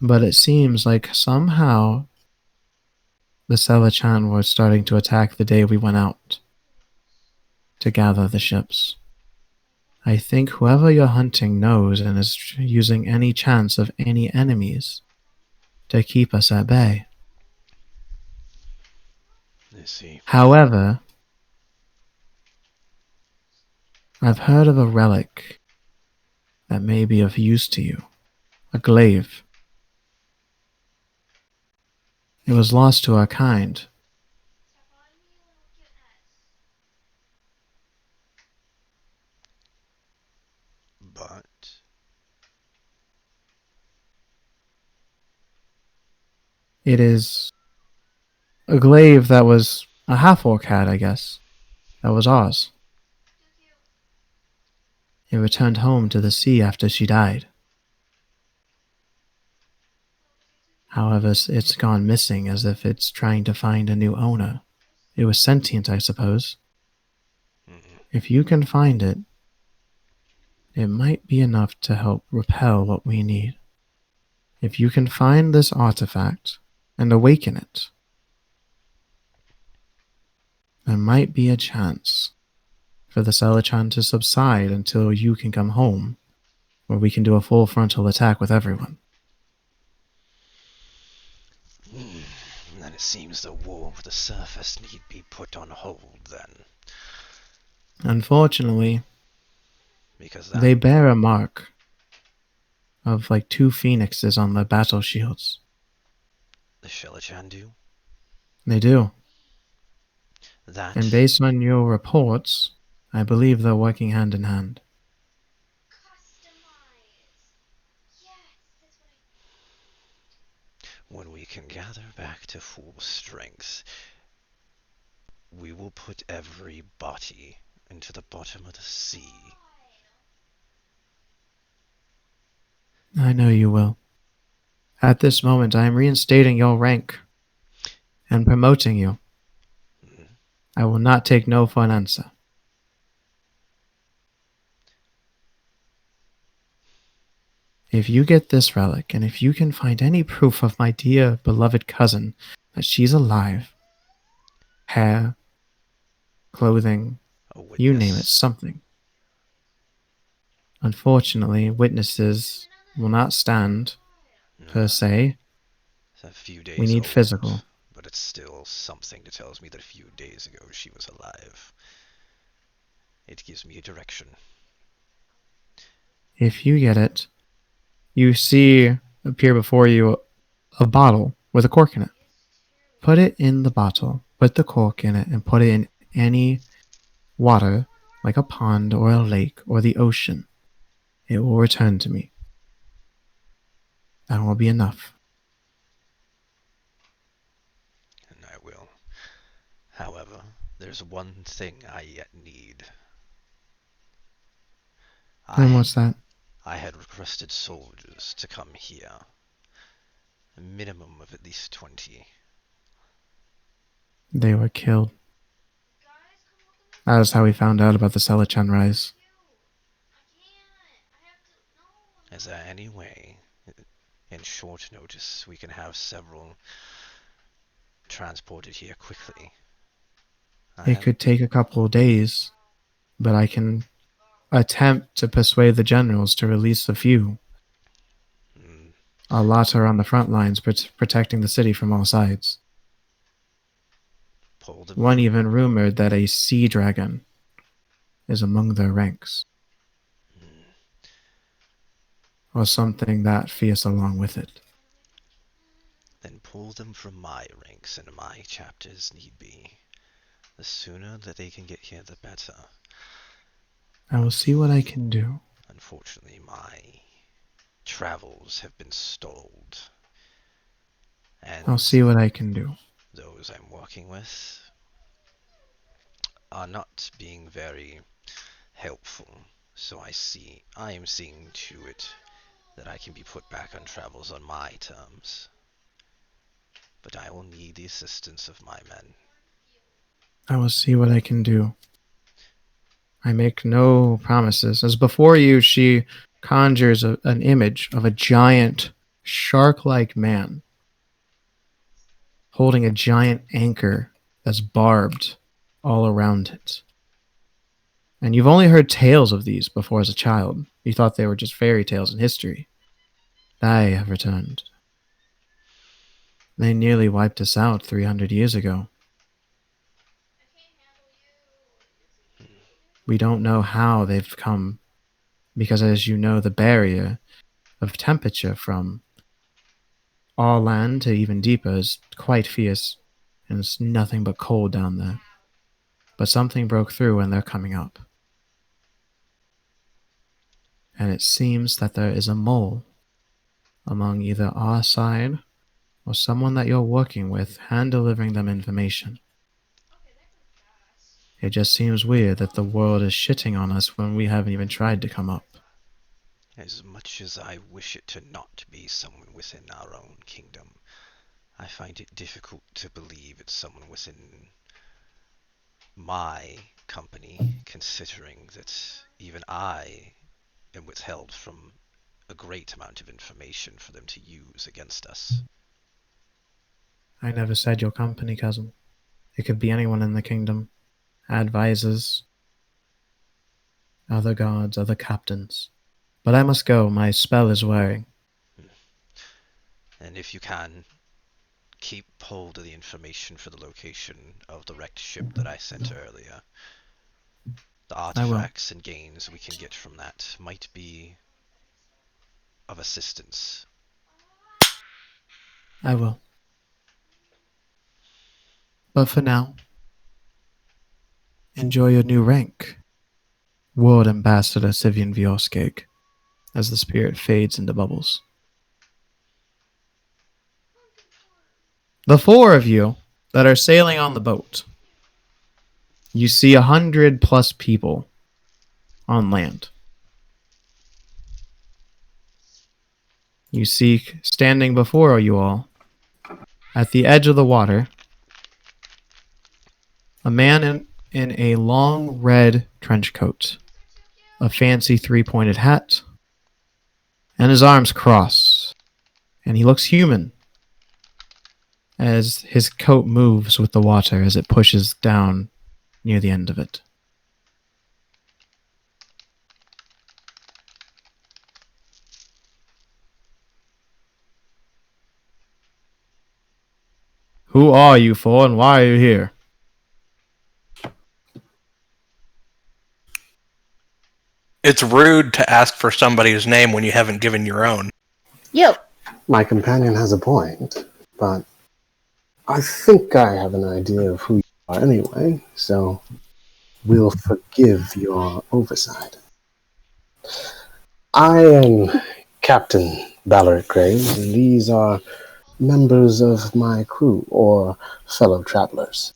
but it seems like somehow the Selichan were starting to attack the day we went out to gather the ships. I think whoever you're hunting knows and is using any chance of any enemies to keep us at bay. I see. However, I've heard of a relic that may be of use to you. A glaive. It was lost to our kind. But It is a glaive that was a half-orc had, I guess. That was ours. It returned home to the sea after she died. However, it's gone missing as if it's trying to find a new owner. It was sentient, I suppose. If you can find it, it might be enough to help repel what we need. If you can find this artifact and awaken it, there might be a chance for the Selichan to subside until you can come home, where we can do a full frontal attack with everyone. then it seems the war with the surface need be put on hold then. Unfortunately, Because they bear a mark of like 2 phoenixes on the battle shields. the Shelichan do? They do. That And based on your reports, I believe they're working hand in hand. when we can gather back to full strength, we will put every body into the bottom of the sea. I know you will. At this moment, I am reinstating your rank and promoting you. I will not take no for an answer. If you get this relic, and if you can find any proof of my dear beloved cousin that she's alive, hair, clothing, A witness? you name it, something. Unfortunately, witnesses will not stand, per se. It's a few days We need old, physical. but it's still something that tells me that a few days ago she was alive. It gives me a direction. If you get it, you see appear before you a bottle with a cork in it. Put it in the bottle, put the cork in it, and put it in any water, like a pond or a lake or the ocean. It will return to me. That will be enough. And I will. However, there's one thing I yet need. And what's that? I had requested soldiers to come here. A minimum of at least 20. They were killed. That is how we found out about the Selichan rise. Is there any way, in short notice, we can have several transported here quickly? It could take a couple of days, but I can attempt to persuade the generals to release a few. A lot are on the front lines protecting the city from all sides. One even rumored that a sea dragon is among their ranks. Or something that fierce along with it. Then pull them from my ranks and my chapters need be. The sooner that they can get here, the better. I will see what I can do. Unfortunately, my travels have been stalled. And I'll see what I can do. those I'm working with are not being very helpful. So I am seeing to it that I can be put back on travels on my terms. But I will need the assistance of my men. I will see what I can do. I make no promises. As before you, she conjures an image of a giant, shark-like man holding a giant anchor that's barbed all around it. And you've only heard tales of these before as a child. You thought they were just fairy tales in history. They have returned. They nearly wiped us out 300 years ago. We don't know how they've come, because as you know, the barrier of temperature from all land to even deeper is quite fierce, and it's nothing but cold down there. But something broke through and they're coming up. And it seems that there is a mole among either our side or someone that you're working with hand-delivering them information. It just seems weird that the world is shitting on us when we haven't even tried to come up. As much as I wish it to not be someone within our own kingdom, I find it difficult to believe it's someone within my company, considering that even I am withheld from a great amount of information for them to use against us. I never said your company, cousin. It could be anyone in the kingdom. Advisors, other guards, other captains. But I must go. My spell is wearing. And if you can, keep hold of the information for the location of the wrecked ship that I sent earlier. The artifacts and gains we can get from that might be of assistance. I will. But for now, enjoy your new rank, World Ambassador Syvyan Veorskegg, as the spirit fades into bubbles. The four of you that are sailing on the boat, you see 100+ people on land. You see, standing before you all, at the edge of the water, a man in a long red trench coat, a fancy 3-pointed hat, and his arms crossed, and he looks human as his coat moves with the water as it pushes down near the end of it. Who are you for, and why are you here? It's rude to ask for somebody's name when you haven't given your own. Yo. My companion has a point, but I think I have an idea of who you are anyway, so we'll forgive your oversight. I am Captain Baleric Graves, and these are members of my crew, or fellow travelers.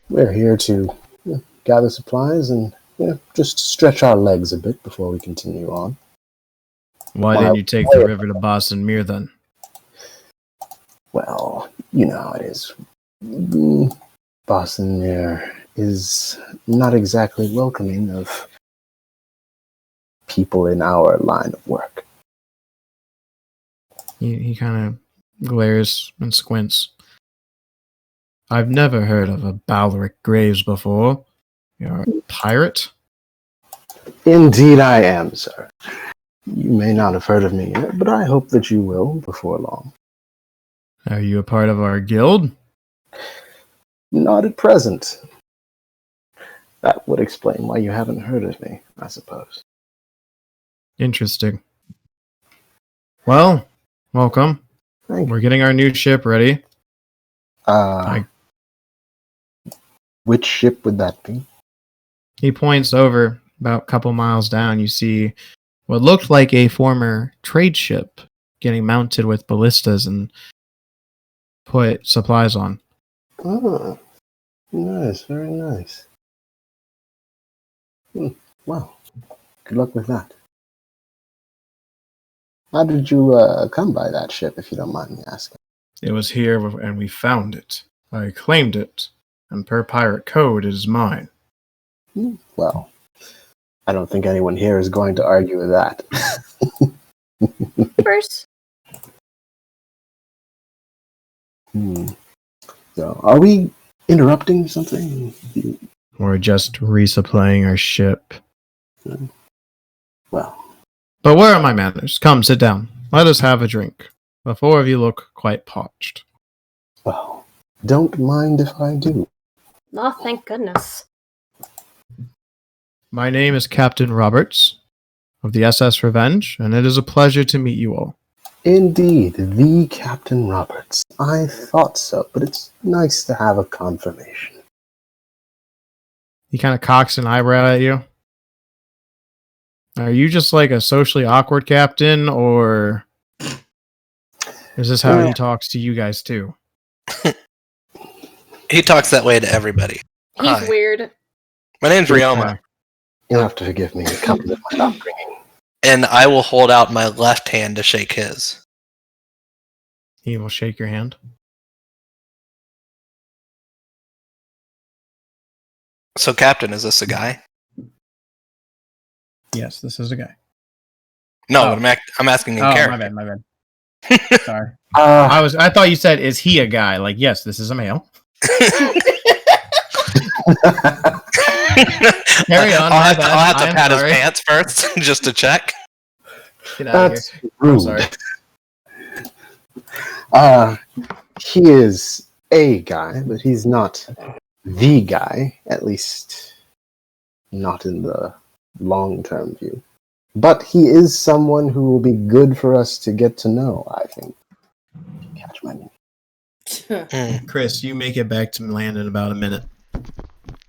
We're here to gather supplies and just stretch our legs a bit before we continue on. Why didn't you take the river to Boston Mere then? Well, you know how it is. Boston Mere is not exactly welcoming of people in our line of work. He kind of glares and squints. I've never heard of a Baleric Graves before. You're a pirate? Indeed I am, sir. You may not have heard of me yet, but I hope that you will before long. Are you a part of our guild? Not at present. That would explain why you haven't heard of me, I suppose. Interesting. Well, welcome. Thank you. We're getting our new ship ready. Which ship would that be? He points over about a couple miles down. You see what looked like a former trade ship getting mounted with ballistas and put supplies on. Ah, nice, very nice. Well, good luck with that. How did you come by that ship, if you don't mind me asking? It was here and we found it. I claimed it, and per pirate code it is mine. Well, I don't think anyone here is going to argue with that. First. So, are we interrupting something? We're just resupplying our ship. Well, But where are my manners? Come, sit down. Let us have a drink. The four of you look quite parched. well, don't mind if I do. Oh, thank goodness. My name is Captain Roberts of the SS Revenge, and it is a pleasure to meet you all. Indeed, the Captain Roberts. I thought so, but it's nice to have a confirmation. He kind of cocks an eyebrow at you. Are you just like a socially awkward captain, or is this how he talks to you guys too? He talks that way to everybody. He's Hi. weird. My name's Ryoma, You'll have to forgive me. It comes with my upbringing. and I will hold out my left hand to shake his. He will shake your hand. So, Captain, is this a guy? Yes, this is a guy. No, Oh. but I'm asking in Oh, character. my bad. Sorry. I thought you said, is he a guy? Like, yes, this is a male. Carry on. I'll my have bad. to I'm pat sorry. his pants first just to check. Get out That's of here. rude. I'm sorry. He is a guy, but he's not the guy, at least not in the long-term view. But he is someone who will be good for us to get to know, I think. Catch my name. Chris, you make it back to land in about a minute.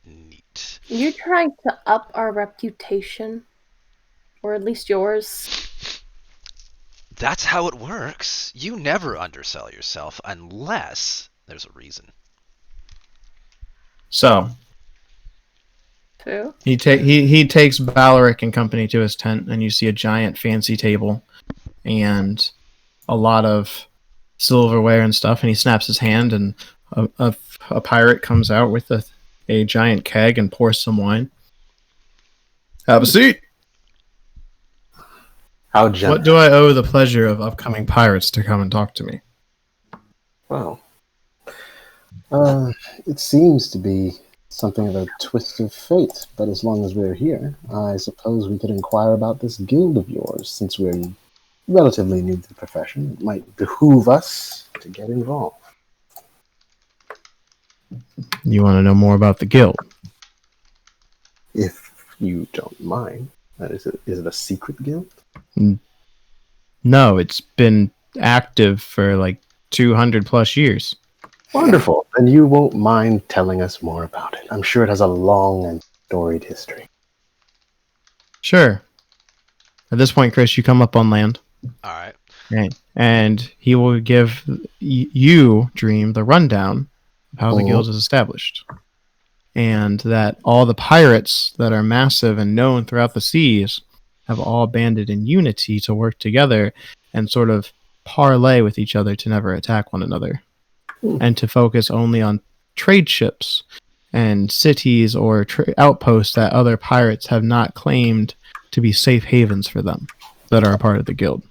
Neat. You're trying to up our reputation. Or at least yours. That's how it works. You never undersell yourself unless there's a reason. So, True. he takes Baleric and company to his tent, and you see a giant fancy table and a lot of silverware and stuff, and he snaps his hand, and a pirate comes out with a giant keg and pours some wine. Have a seat. How generous. What do I owe the pleasure of upcoming pirates to come and talk to me? Well, it seems to be something of a twist of fate, but as long as we're here, I suppose we could inquire about this guild of yours. Since we're relatively new to the profession, it might behoove us to get involved. You want to know more about the guild? If you don't mind. Is it a secret guild? No, it's been active for like 200 plus years. Wonderful. And you won't mind telling us more about it. I'm sure it has a long and storied history. Sure. At this point, Chris, you come up on land. All right. Right. And he will give you, Dream, the rundown of how the guild is established. And that all the pirates that are massive and known throughout the seas have all banded in unity to work together and sort of parlay with each other to never attack one another. And to focus only on trade ships and cities or outposts that other pirates have not claimed to be safe havens for them that are a part of the guild.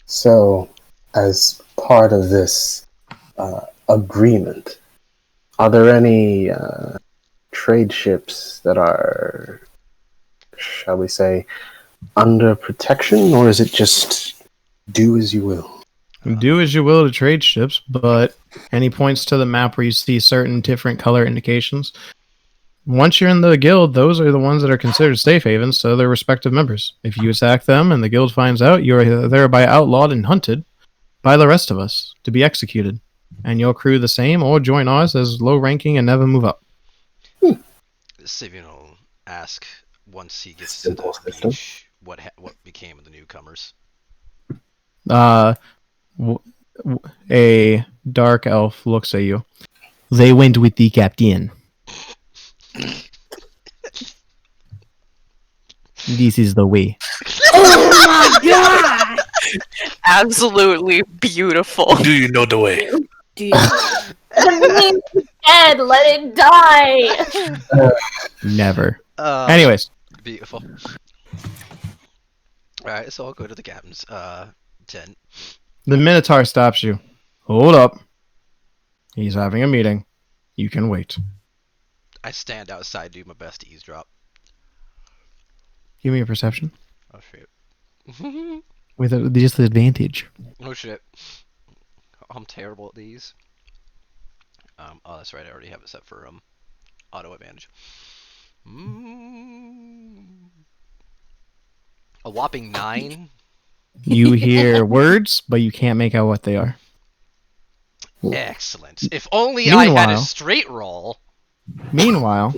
So, as part of this agreement, are there any trade ships that are, shall we say, under protection, or is it just do as you will? Do as you will to trade ships, but any points to the map where you see certain different color indications, once you're in the guild, those are the ones that are considered safe havens to their respective members. If you attack them and the guild finds out, you are thereby outlawed and hunted by the rest of us to be executed. And you'll accrue the same or join us as low ranking and never move up. Syvyan will ask once he gets to the beach what became of the newcomers. A dark elf looks at you. They went with the captain. This is the way. Oh my god! Absolutely beautiful. Do you know the way? Dude. The meme's dead. Let it die. Never. Anyways. Beautiful. Alright, so I'll go to the captain's tent. The Minotaur stops you. Hold up. He's having a meeting. You can wait. I stand outside, do my best to eavesdrop. Give me a perception. Oh shit. With just the advantage. Oh shit. I'm terrible at these. Oh, that's right. I already have it set for auto advantage. A whopping 9. You hear words, but you can't make out what they are. Excellent. If only I had a Meanwhile- straight roll. Meanwhile,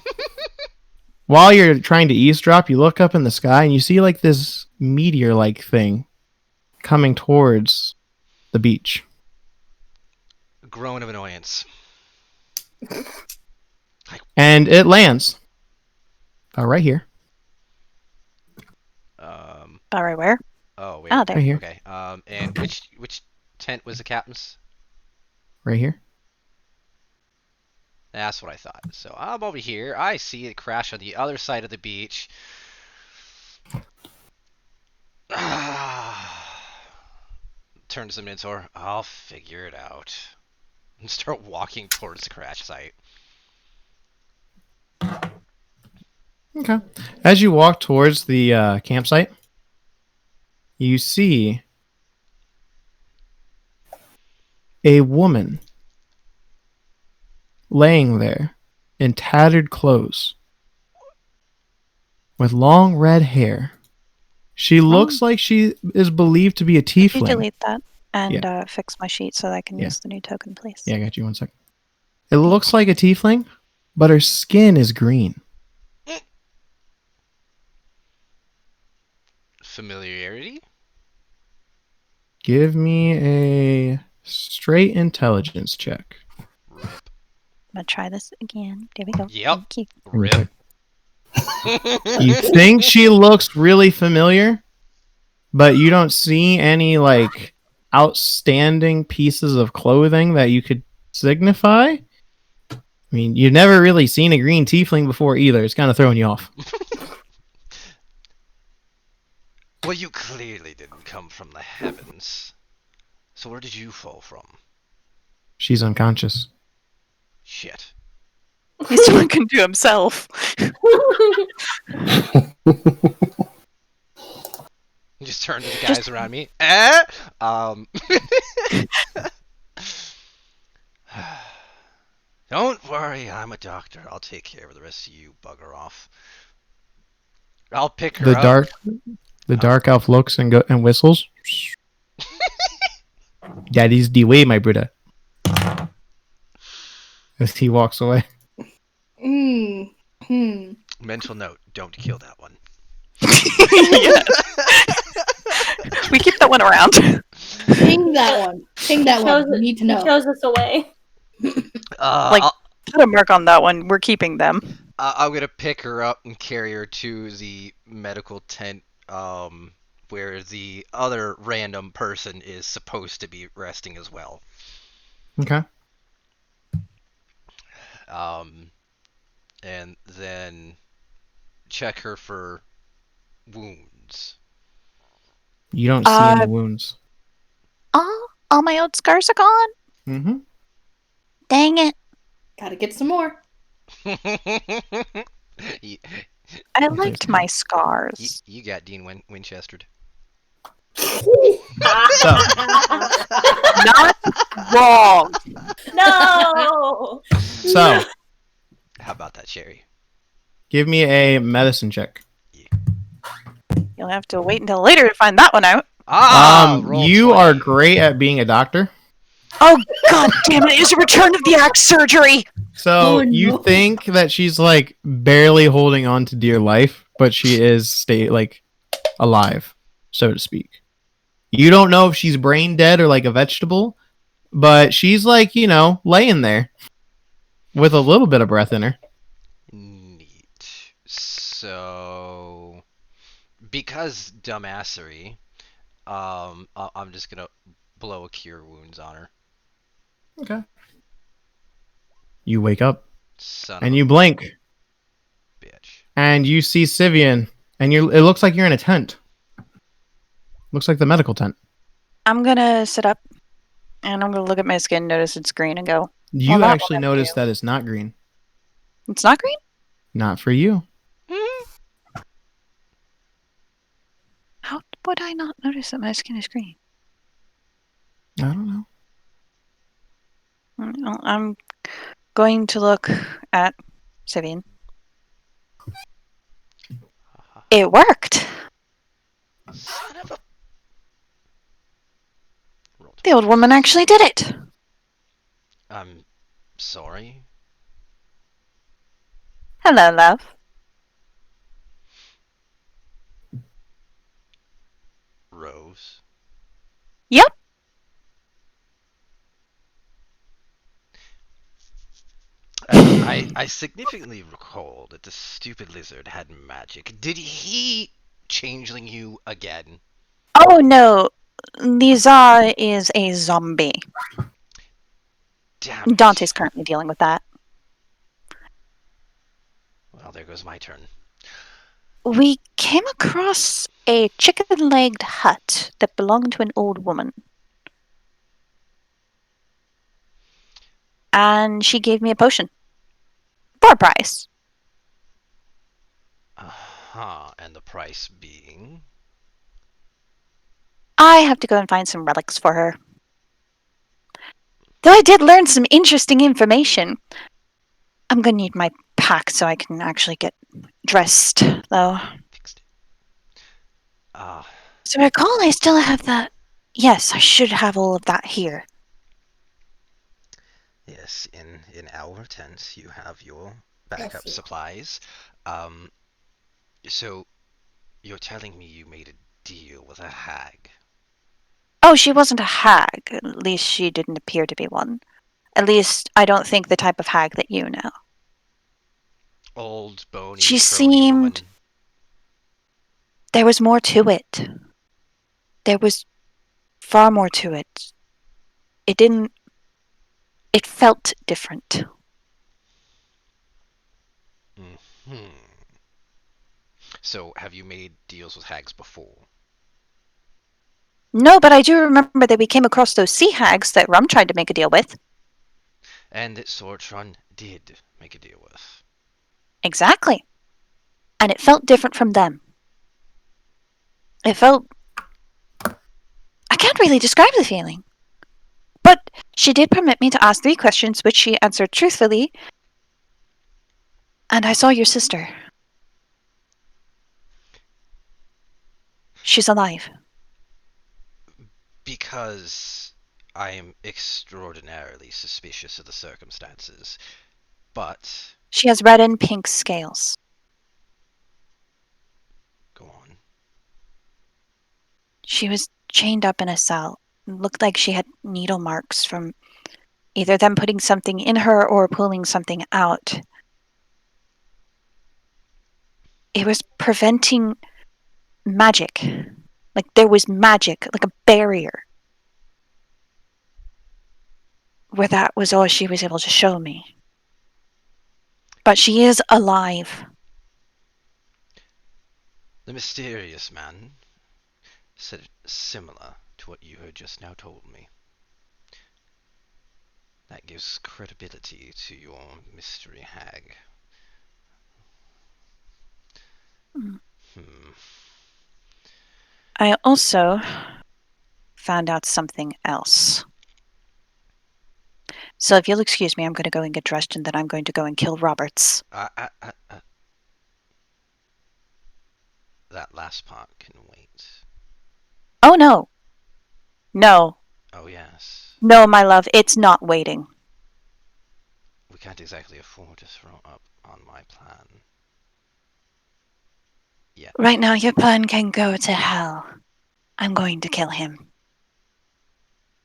while you're trying to eavesdrop, you look up in the sky and you see like this meteor-like thing coming towards the beach. A groan of annoyance. And it lands. Right here. All right, where? Oh wait. Oh, there. Right here. Okay. And which tent was the captain's? Right here. That's what I thought. So I'm over here. I see it crash on the other side of the beach. Turn to the Minotaur. I'll figure it out. And start walking towards the crash site. Okay. As you walk towards the campsite, you see a woman laying there in tattered clothes with long red hair. She looks like she is believed to be a Could you tiefling. delete that and fix my sheet so that I can use the new token, please? Yeah, I got you 1 second. It looks like a tiefling, but her skin is green. Familiarity? Give me a straight intelligence check. Rip. I'm gonna try this again. There we go. Yep. Thank you. Rip. You think she looks really familiar, but you don't see any like outstanding pieces of clothing that you could signify. I mean, you've never really seen a green tiefling before either. It's kind of throwing you off. Well, you clearly didn't come from the heavens. So where did you fall from? She's unconscious. Shit. He's talking to himself. Just turn to the guys around me. Eh? Don't worry, I'm a doctor. I'll take care of the rest of you. Bugger off. I'll pick her up. The dark elf looks and whistles. That is the way, my brother. As he walks away. Mental note: don't kill that one. We keep that one around. Ping that one. Ping that one. We need to know. He shows us away. Put a mark on that one. We're keeping them. I'm gonna pick her up and carry her to the medical tent, where the other random person is supposed to be resting as well. Okay. And then check her for wounds. You don't see any wounds. Oh, all my old scars are gone. Mm-hmm. Dang it. Gotta get some more. I liked my scars. You got Dean Winchester'd. Not wrong. No. So, how about that, Sherry? Give me a medicine check. You'll have to wait until later to find that one out. You 20. are great at being a doctor. Oh, god damn it. It's a return of the axe surgery. So you think that she's like barely holding on to dear life, but she is alive, so to speak. You don't know if she's brain dead or like a vegetable, but she's like, laying there with a little bit of breath in her. Neat. So, because dumbassery, I'm just gonna blow a cure wounds on her. Okay. You wake up Son and of you a blink, bitch. and you see Syvyan, and it looks like you're in a tent. Looks like the medical tent. I'm gonna sit up and I'm gonna look at my skin, notice it's green, and go. You Well, that actually one notice too. that it's not green. It's not green? Not for you. How would I not notice that my skin is green? I don't know. Well, I'm going to look at Syvyan. It worked. Son of a... The old woman actually did it. I'm sorry. Hello, love. Rose. Yep. I significantly recall that the stupid lizard had magic. Did he changeling you again? Oh no, Liza is a zombie. Damn it. Dante's currently dealing with that. Well, there goes my turn. We came across a chicken-legged hut that belonged to an old woman. And she gave me a potion. For a price. And the price being? I have to go and find some relics for her. Though I did learn some interesting information. I'm gonna need my pack so I can actually get dressed, though. Fixed it. So I recall I still have that. Yes, I should have all of that here. Yes, in our tent you have your backup Yes. supplies. So you're telling me you made a deal with a hag? Oh, she wasn't a hag. At least she didn't appear to be one. At least I don't think the type of hag that you know. Old, bony, She crony seemed... woman. There was more to it. There was far more to it. It didn't... It felt different. So, have you made deals with hags before? No, but I do remember that we came across those sea hags that Rum tried to make a deal with. And that Sortron did make a deal with. Exactly. And it felt different from them. It felt... I can't really describe the feeling. But she did permit me to ask 3 questions, which she answered truthfully. And I saw your sister. She's alive. Because I am extraordinarily suspicious of the circumstances. But, She has red and pink scales. go on. She was chained up in a cell. It looked like she had needle marks from either them putting something in her or pulling something out. It was preventing magic. Like there was magic, like a barrier. Where that was all she was able to show me. But she is alive. The mysterious man said similar to what you had just now told me. That gives credibility to your mystery hag. I also found out something else. So if you'll excuse me, I'm going to go and get dressed and then I'm going to go and kill Roberts. That last part can wait. Oh no. No. Oh yes. No, my love, it's not waiting. We can't exactly afford to throw up on my plan. Yeah. Right now, your plan can go to hell. I'm going to kill him.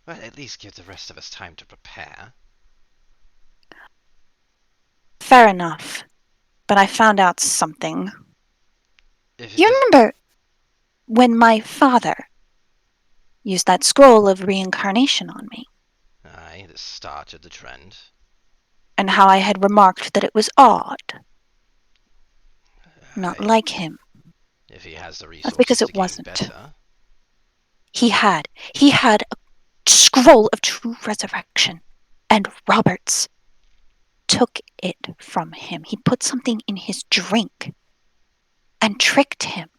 But at least give the rest of us time to prepare. Fair enough. But I found out something. If You remember when my father used that scroll of reincarnation on me? Aye, the started the trend. And how I had remarked that it was odd. Not Aye. like him. If he has the That's resources because to it gain wasn't. better. He had a scroll of true resurrection. And Roberts took it from him. He put something in his drink and tricked him.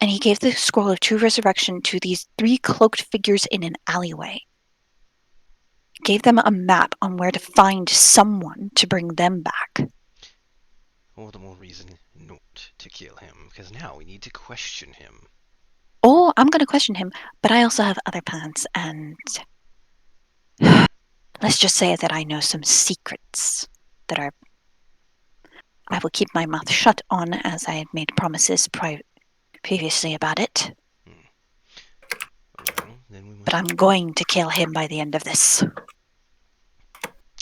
And he gave the scroll of true resurrection to these 3 cloaked figures in an alleyway. Gave them a map on where to find someone to bring them back. All the more reason not to kill him, because now we need to question him. Oh, I'm going to question him, but I also have other plans, and let's just say that I know some secrets that are... I will keep my mouth shut on, as I had made promises previously about it. Well, then we must... But I'm going to kill him by the end of this.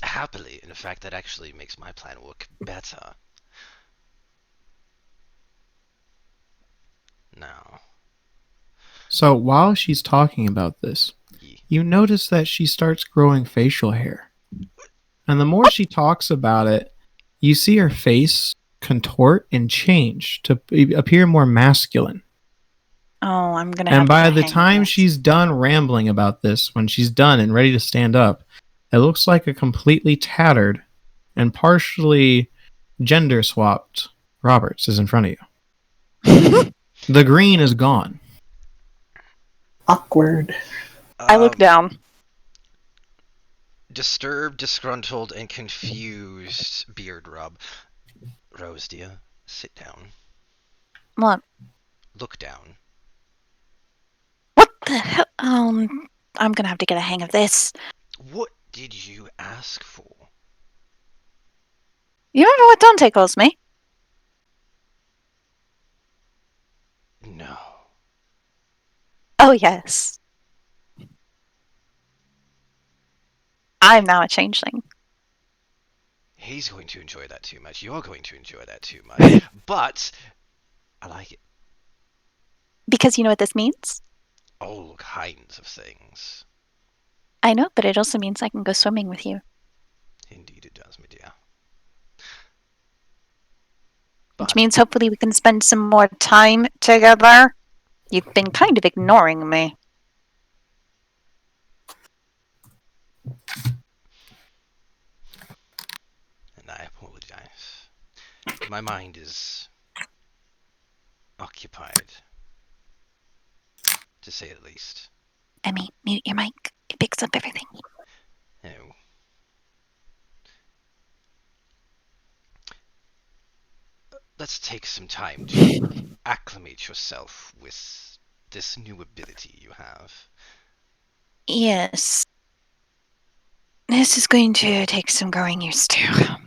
Happily, in fact, that actually makes my plan work better. Now. So while she's talking about this, you notice that she starts growing facial hair. And the more she talks about it, you see her face contort and change to appear more masculine. Oh, I'm going to have And to by get a the hang of time this. she's done rambling about this, when she's done and ready to stand up, it looks like a completely tattered and partially gender swapped Roberts is in front of you. The green is gone. Awkward. I look down. Disturbed, disgruntled, and confused beard rub. Rose, dear, sit down. What? Look down. What the hell? I'm going to have to get a hang of this. What did you ask for? You remember what Dante calls me? No. Oh, yes. I'm now a changeling. He's going to enjoy that too much. You're going to enjoy that too much. But I like it. Because you know what this means? All kinds of things. I know, but it also means I can go swimming with you. Indeed it does, my dear. Which means hopefully we can spend some more time together. You've been kind of ignoring me. My mind is occupied, to say the least. Emmy, mute your mic. It picks up everything. Oh. Let's take some time to acclimate yourself with this new ability you have. Yes. This is going to take some growing used to.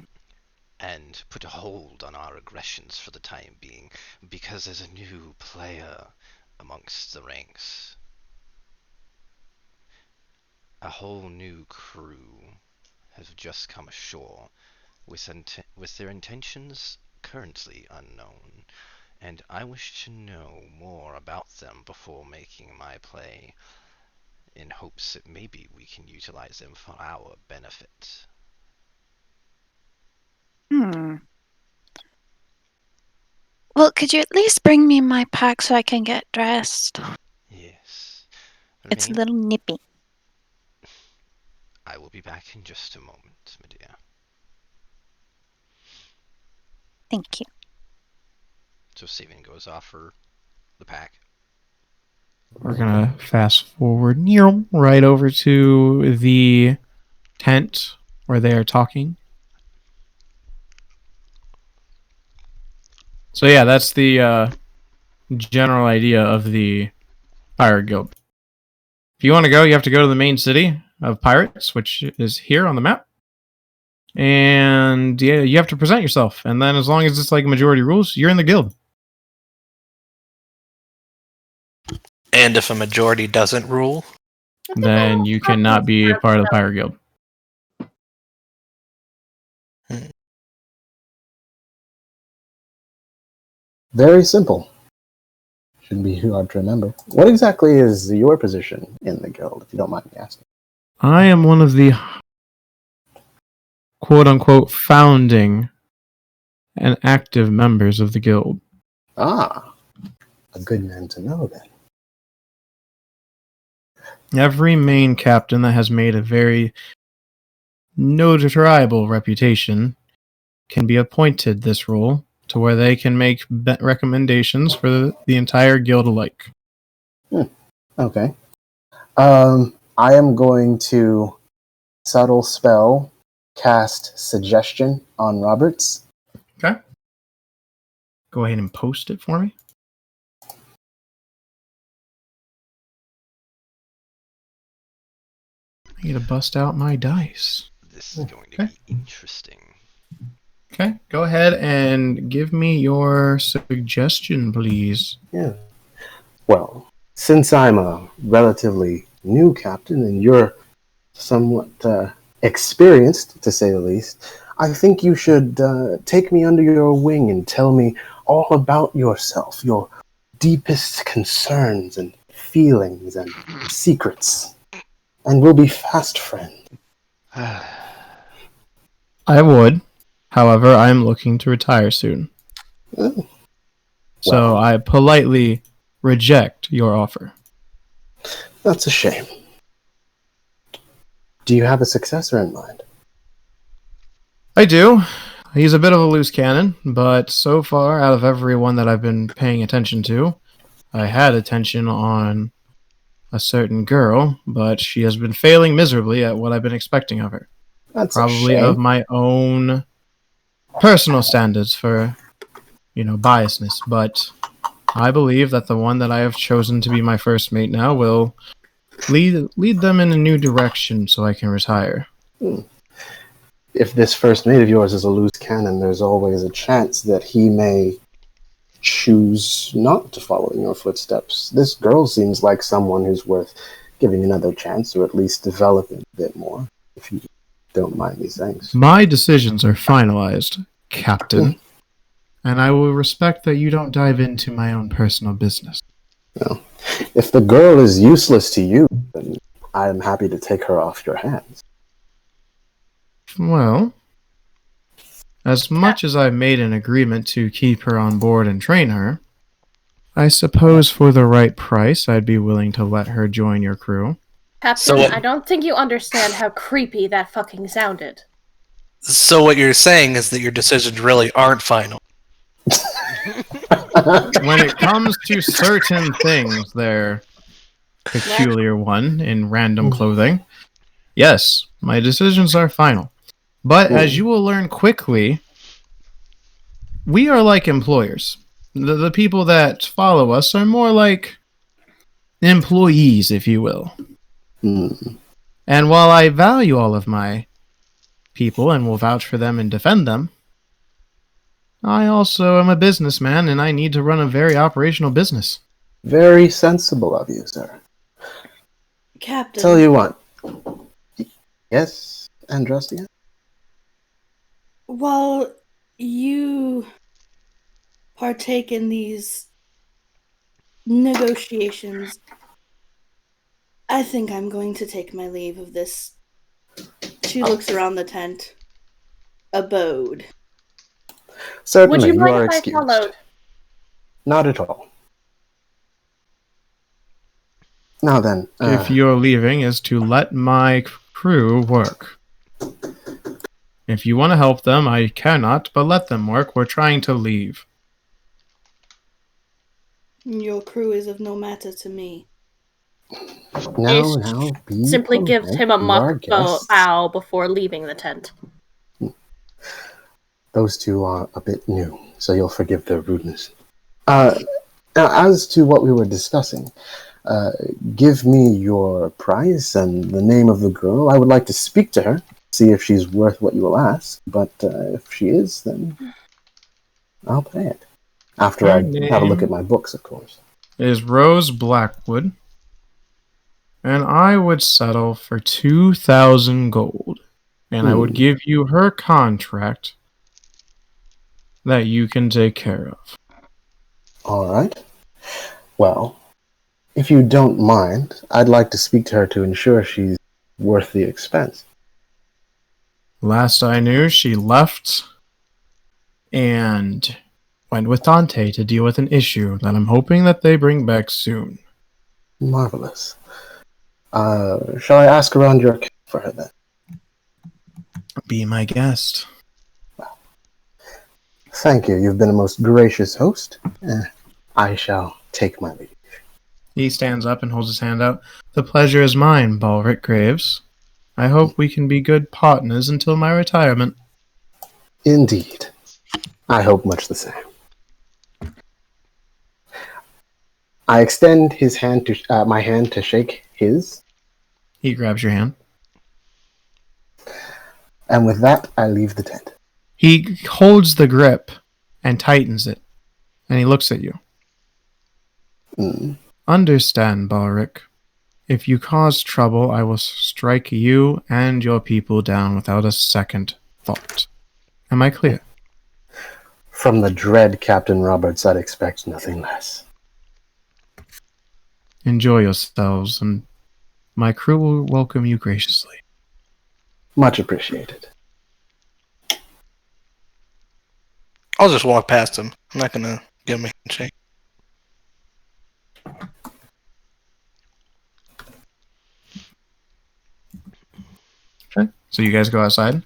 And put a hold on our aggressions for the time being, because there's a new player amongst the ranks. A whole new crew have just come ashore with their intentions currently unknown, and I wish to know more about them before making my play, in hopes that maybe we can utilize them for our benefit. Well, could you at least bring me my pack so I can get dressed? Yes. It's a Remain. little nippy. I will be back in just a moment, my dear. Thank you. So Syvyan goes off for the pack. We're gonna fast forward right over to the tent where they are talking. So yeah, that's the general idea of the Pirate Guild. If you want to go, you have to go to the main city of pirates, which is here on the map. And yeah, you have to present yourself. And then as long as it's like majority rules, you're in the guild. And if a majority doesn't rule, Then you cannot be a part of the Pirate Guild. Very simple. Shouldn't be too hard to remember. What exactly is your position in the guild, if you don't mind me asking? I am one of the quote-unquote founding and active members of the guild. Ah, a good man to know then. Every main captain that has made a very notoriable reputation can be appointed this role to where they can make recommendations for the entire guild alike. Okay. I am going to subtle spell cast suggestion on Roberts. Okay. Go ahead and post it for me. I need to bust out my dice. This is going to be interesting. Okay, go ahead and give me your suggestion, please. Yeah. Well, since I'm a relatively new captain and you're somewhat experienced, to say the least, I think you should take me under your wing and tell me all about yourself, your deepest concerns and feelings and secrets, and we'll be fast friends. I would. However, I am looking to retire soon. Oh, So well. I politely reject your offer. That's a shame. Do you have a successor in mind? I do. He's a bit of a loose cannon, but so far, out of everyone that I've been paying attention to, I had attention on a certain girl, but she has been failing miserably at what I've been expecting of her. That's Probably a shame. of my own personal standards for, biasness, but I believe that the one that I have chosen to be my first mate now will lead them in a new direction so I can retire. If this first mate of yours is a loose cannon, there's always a chance that he may choose not to follow in your footsteps. This girl seems like someone who's worth giving another chance, or at least developing a bit more, if you don't mind me saying so. My decisions are finalized, Captain, and I will respect that you don't dive into my own personal business. Well, if the girl is useless to you, then I'm happy to take her off your hands. Well, as much as I've made an agreement to keep her on board and train her, I suppose for the right price, I'd be willing to let her join your crew. Captain, So what- I don't think you understand how creepy that fucking sounded. So what you're saying is that your decisions really aren't final. When it comes to certain things, they're peculiar one in random clothing. Yes, my decisions are final. But as you will learn quickly, we are like employers. The people that follow us are more like employees, if you will. And while I value all of my people and will vouch for them and defend them, I also am a businessman and I need to run a very operational business. Very sensible of you, sir. Captain. Tell you what. Yes, Andrastia? While you partake in these negotiations, I think I'm going to take my leave of this. She looks around the tent. Abode. Certainly, Would you mind are if I excused. followed? Not at all. Now then, If you're leaving, is to let my crew work. If you want to help them, I cannot, but let them work. We're trying to leave. Your crew is of no matter to me. now, be Simply polite. gives him a You are mock guests. bow before leaving the tent. Those two are a bit new, so you'll forgive their rudeness. Now, as to what we were discussing, give me your price and the name of the girl. I would like to speak to her, see if she's worth what you will ask, but if she is, then I'll pay it. After I have a look at my books, of course. Is Rose Blackwood, and I would settle for 2,000 gold, and I would give you her contract that you can take care of. All right. Well, if you don't mind, I'd like to speak to her to ensure she's worth the expense. Last I knew, she left and went with Dante to deal with an issue that I'm hoping that they bring back soon. Marvelous. Shall I ask around your account for her then? Be my guest. Thank you. You've been a most gracious host. I shall take my leave. He stands up and holds his hand out. The pleasure is mine, Baleric Graves. I hope we can be good partners until my retirement. Indeed. I hope much the same. I extend his hand to my hand to shake his. He grabs your hand. And with that, I leave the tent. He holds the grip and tightens it, and he looks at you. Understand, Baleric. If you cause trouble, I will strike you and your people down without a second thought. Am I clear? From the dread Captain Roberts, I'd expect nothing less. Enjoy yourselves, and my crew will welcome you graciously. Much appreciated. I'll just walk past him. I'm not gonna give him a handshake. Okay. So you guys go outside?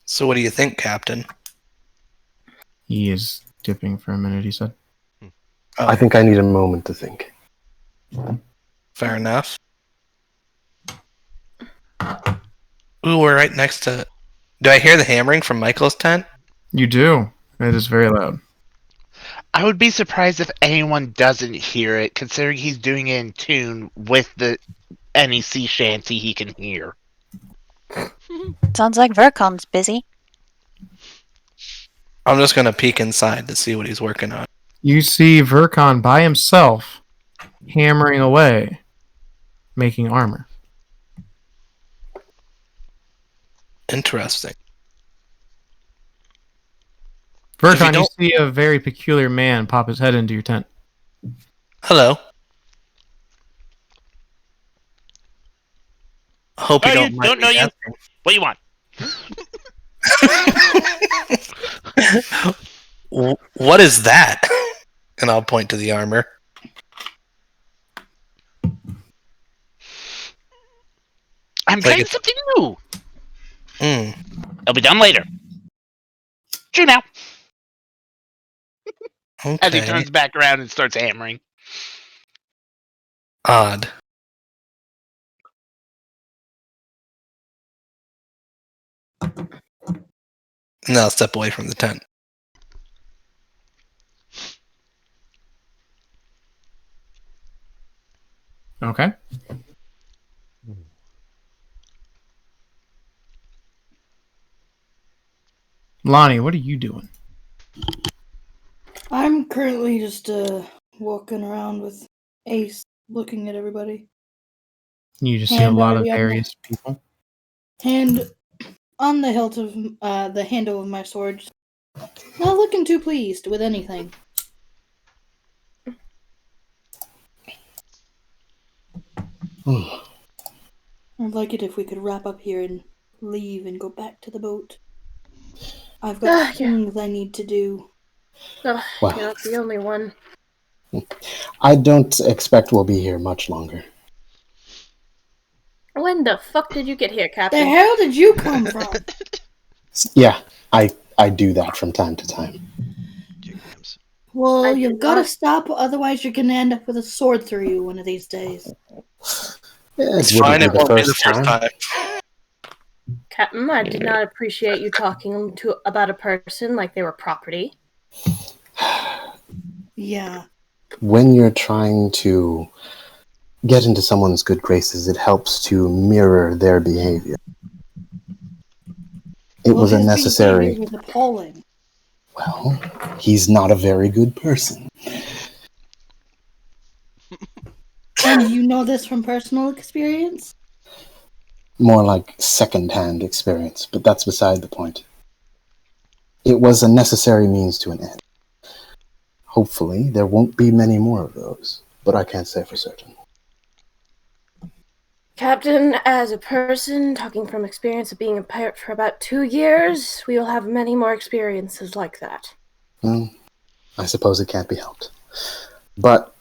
So what do you think, Captain? He is dipping for a minute, he said. I think I need a moment to think. Fair enough. Ooh, we're right next to... Do I hear the hammering from Michael's tent? You do. It is very loud. I would be surprised if anyone doesn't hear it, considering he's doing it in tune with the NEC shanty he can hear. Sounds like Verkon's busy. I'm just gonna peek inside to see what he's working on. You see Verkon by himself hammering away, making armor. Interesting. Verkon, you you see a very peculiar man pop his head into your tent. Hello. Hope you don't mind me asking. What do you want? What is that? And I'll point to the armor. I'm Like trying it's- something new. It'll be done later. True now. As he Okay. turns back around and starts hammering. Odd. Now I'll step away from the tent. Okay. Lonnie, what are you doing? I'm currently just walking around with Ace, looking at everybody. You just see a Hand lot of already on the- various people. Hand on the hilt of the handle of my sword. Not looking too pleased with anything. I'd like it if we could wrap up here and leave and go back to the boat. I've got things I need to do. Ugh, Wow. you're not the only one. I don't expect we'll be here much longer. When the fuck did you get here, The Captain? hell did you come from? Yeah, I do that from time to time. Jams. Well, I you've did got to not- stop, otherwise you're gonna end up with a sword through you one of these days. Yeah, It's it wouldn't fine. be It the won't be the first first time. time. Captain, I did not appreciate you talking to about a person like they were property. Yeah. When you're trying to get into someone's good graces, it helps to mirror their behavior. It was a his necessary. behavior was appalling. Well, he's not a very good person. And you know this from personal experience? More like second-hand experience, but that's beside the point. It was a necessary means to an end. Hopefully, there won't be many more of those, but I can't say for certain. Captain, as a person, talking from experience of being a pirate for about 2 years, we will have many more experiences like that. Well, I suppose it can't be helped. But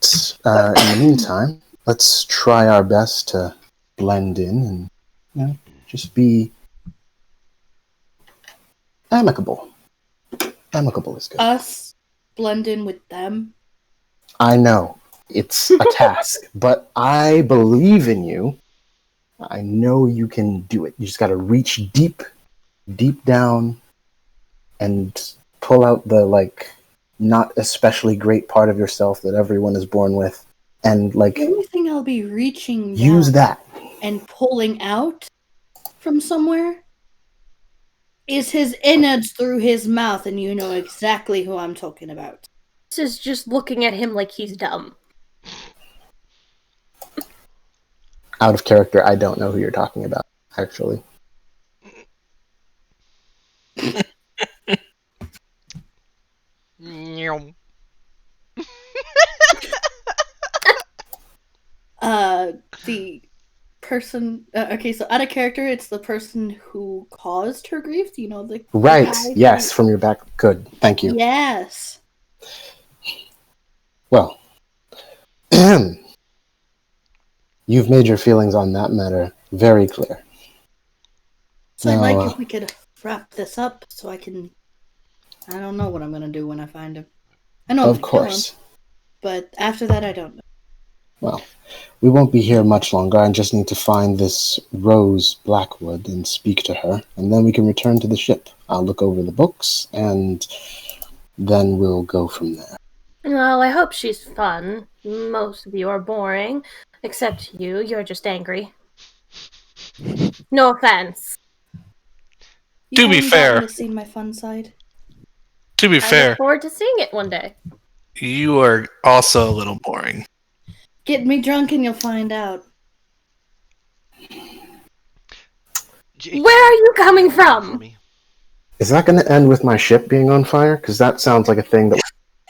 in the meantime, let's try our best to blend in and, just be amicable. Amicable is good. Us blend in with them. I know it's a task, but I believe in you. I know you can do it. You just got to reach deep, deep down and pull out the, not especially great part of yourself that everyone is born with and, The only thing I'll be reaching use down that. and pulling out from somewhere is his innards through his mouth, and you know exactly who I'm talking about. This is just looking at him like he's dumb. Out of character, I don't know who you're talking about, actually. The person. Okay, so out of character, it's the person who caused her grief. You know the Right, guy yes, who- from your back. Good, thank you. Yes. Well, you've made your feelings on that matter very clear. So I'd Now, like if we could wrap this up, so I can. I don't know what I'm gonna do when I find him. I know I'm of gonna kill him, course. but after that, I don't know. Well, we won't be here much longer. I just need to find this Rose Blackwood and speak to her, and then we can return to the ship. I'll look over the books, and then we'll go from there. Well, I hope she's fun. Most of you are boring. Except you. You're just angry. No offense. You To be haven't fair- gotten to see my fun side. To be I fair, look forward to seeing it one day. you are also a little boring. Get me drunk and you'll find out. Where are you coming from? Is that going to end with my ship being on fire? Because that sounds like a thing that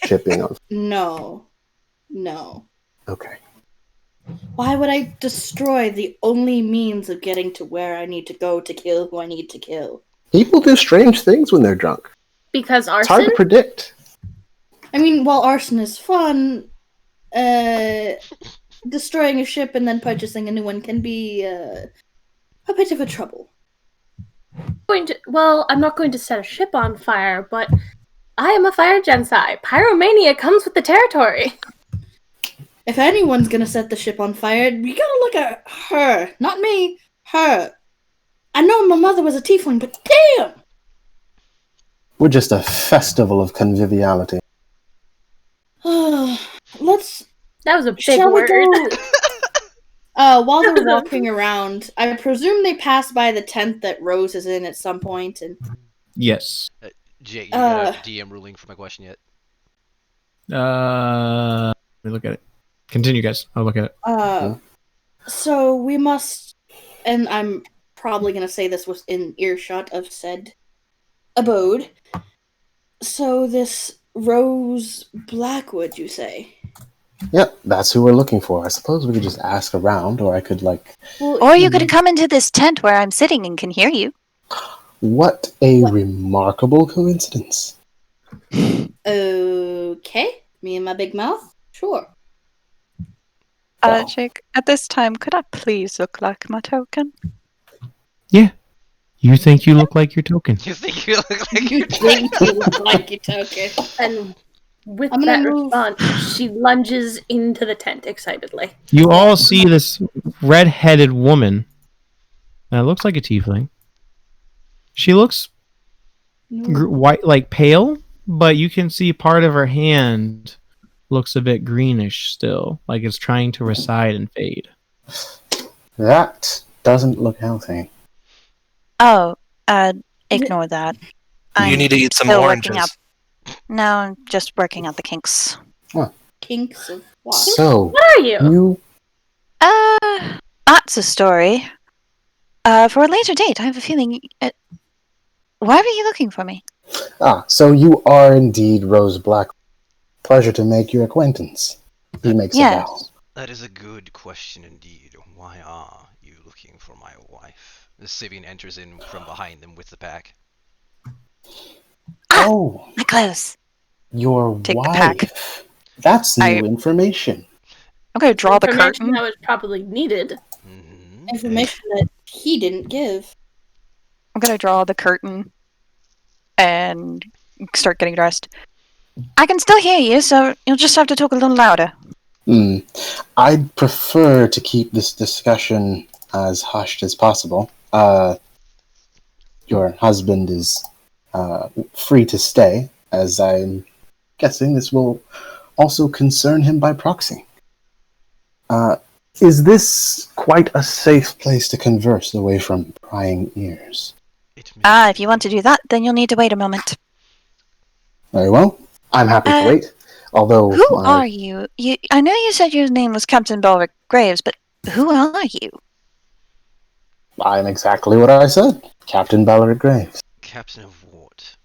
ship being on fire. No. Okay. Why would I destroy the only means of getting to where I need to go to kill who I need to kill? People do strange things when they're drunk. Because It's hard arson? to predict. I mean, while arson is fun, destroying a ship and then purchasing a new one can be a bit of a trouble. Well, I'm not going to set a ship on fire, but I am a fire gensai. Pyromania comes with the territory. If anyone's gonna set the ship on fire, you gotta look at her, not me. Her. I know my mother was a tiefling, but damn! We're just a festival of conviviality. Let's. That was a big Shall word. we go? While they're walking around, I presume they pass by the tent that Rose is in at some point, and Yes. Jay, you got a DM ruling for my question yet? Let me look at it. Continue, guys. I'll look at it. so we must, and I'm probably gonna say this was in earshot of said abode. So this Rose Blackwood, you say? Yep, that's who we're looking for. I suppose we could just ask around, or I could, Well, Or you could come into this tent where I'm sitting and can hear you. What a remarkable coincidence. Okay, me and my big mouth? Sure. Wow. Jake, at this time, could I please look like my token? Yeah. You think you look like your token. You think you look like You you're think you look like your token. And with I'm gonna that move- response, she lunges into the tent excitedly. You all see this red-headed woman. That looks like a tiefling. She looks white, like pale, but you can see part of her hand looks a bit greenish still, like it's trying to recede and fade. That doesn't look healthy. Oh, ignore that. You need to eat some still oranges. working out. No, I'm just working out the kinks. Kinks of what? So, What are you? That's a story. For a later date, I have a feeling. Why were you looking for me? So you are indeed Rose Black. Pleasure to make your acquaintance. He makes Yes. a bow. That is a good question indeed. Why are you looking for my wife? The Syvyan enters in from behind them with the pack. Oh, My clothes. your Take the wife. pack. That's new I- information. I'm going to draw the Information curtain. that was probably needed. Mm-hmm. Information that he didn't give. I'm going to draw the curtain and start getting dressed. I can still hear you, so you'll just have to talk a little louder. I'd prefer to keep this discussion as hushed as possible. Your husband is free to stay, as I'm guessing this will also concern him by proxy. Is this quite a safe place to converse away from prying ears? If you want to do that, then you'll need to wait a moment. Very well. I'm happy to wait. Although Who are you? I know you said your name was Captain Baleric Graves, but who are you? I'm exactly what I said. Captain Baleric Graves. Captain of what?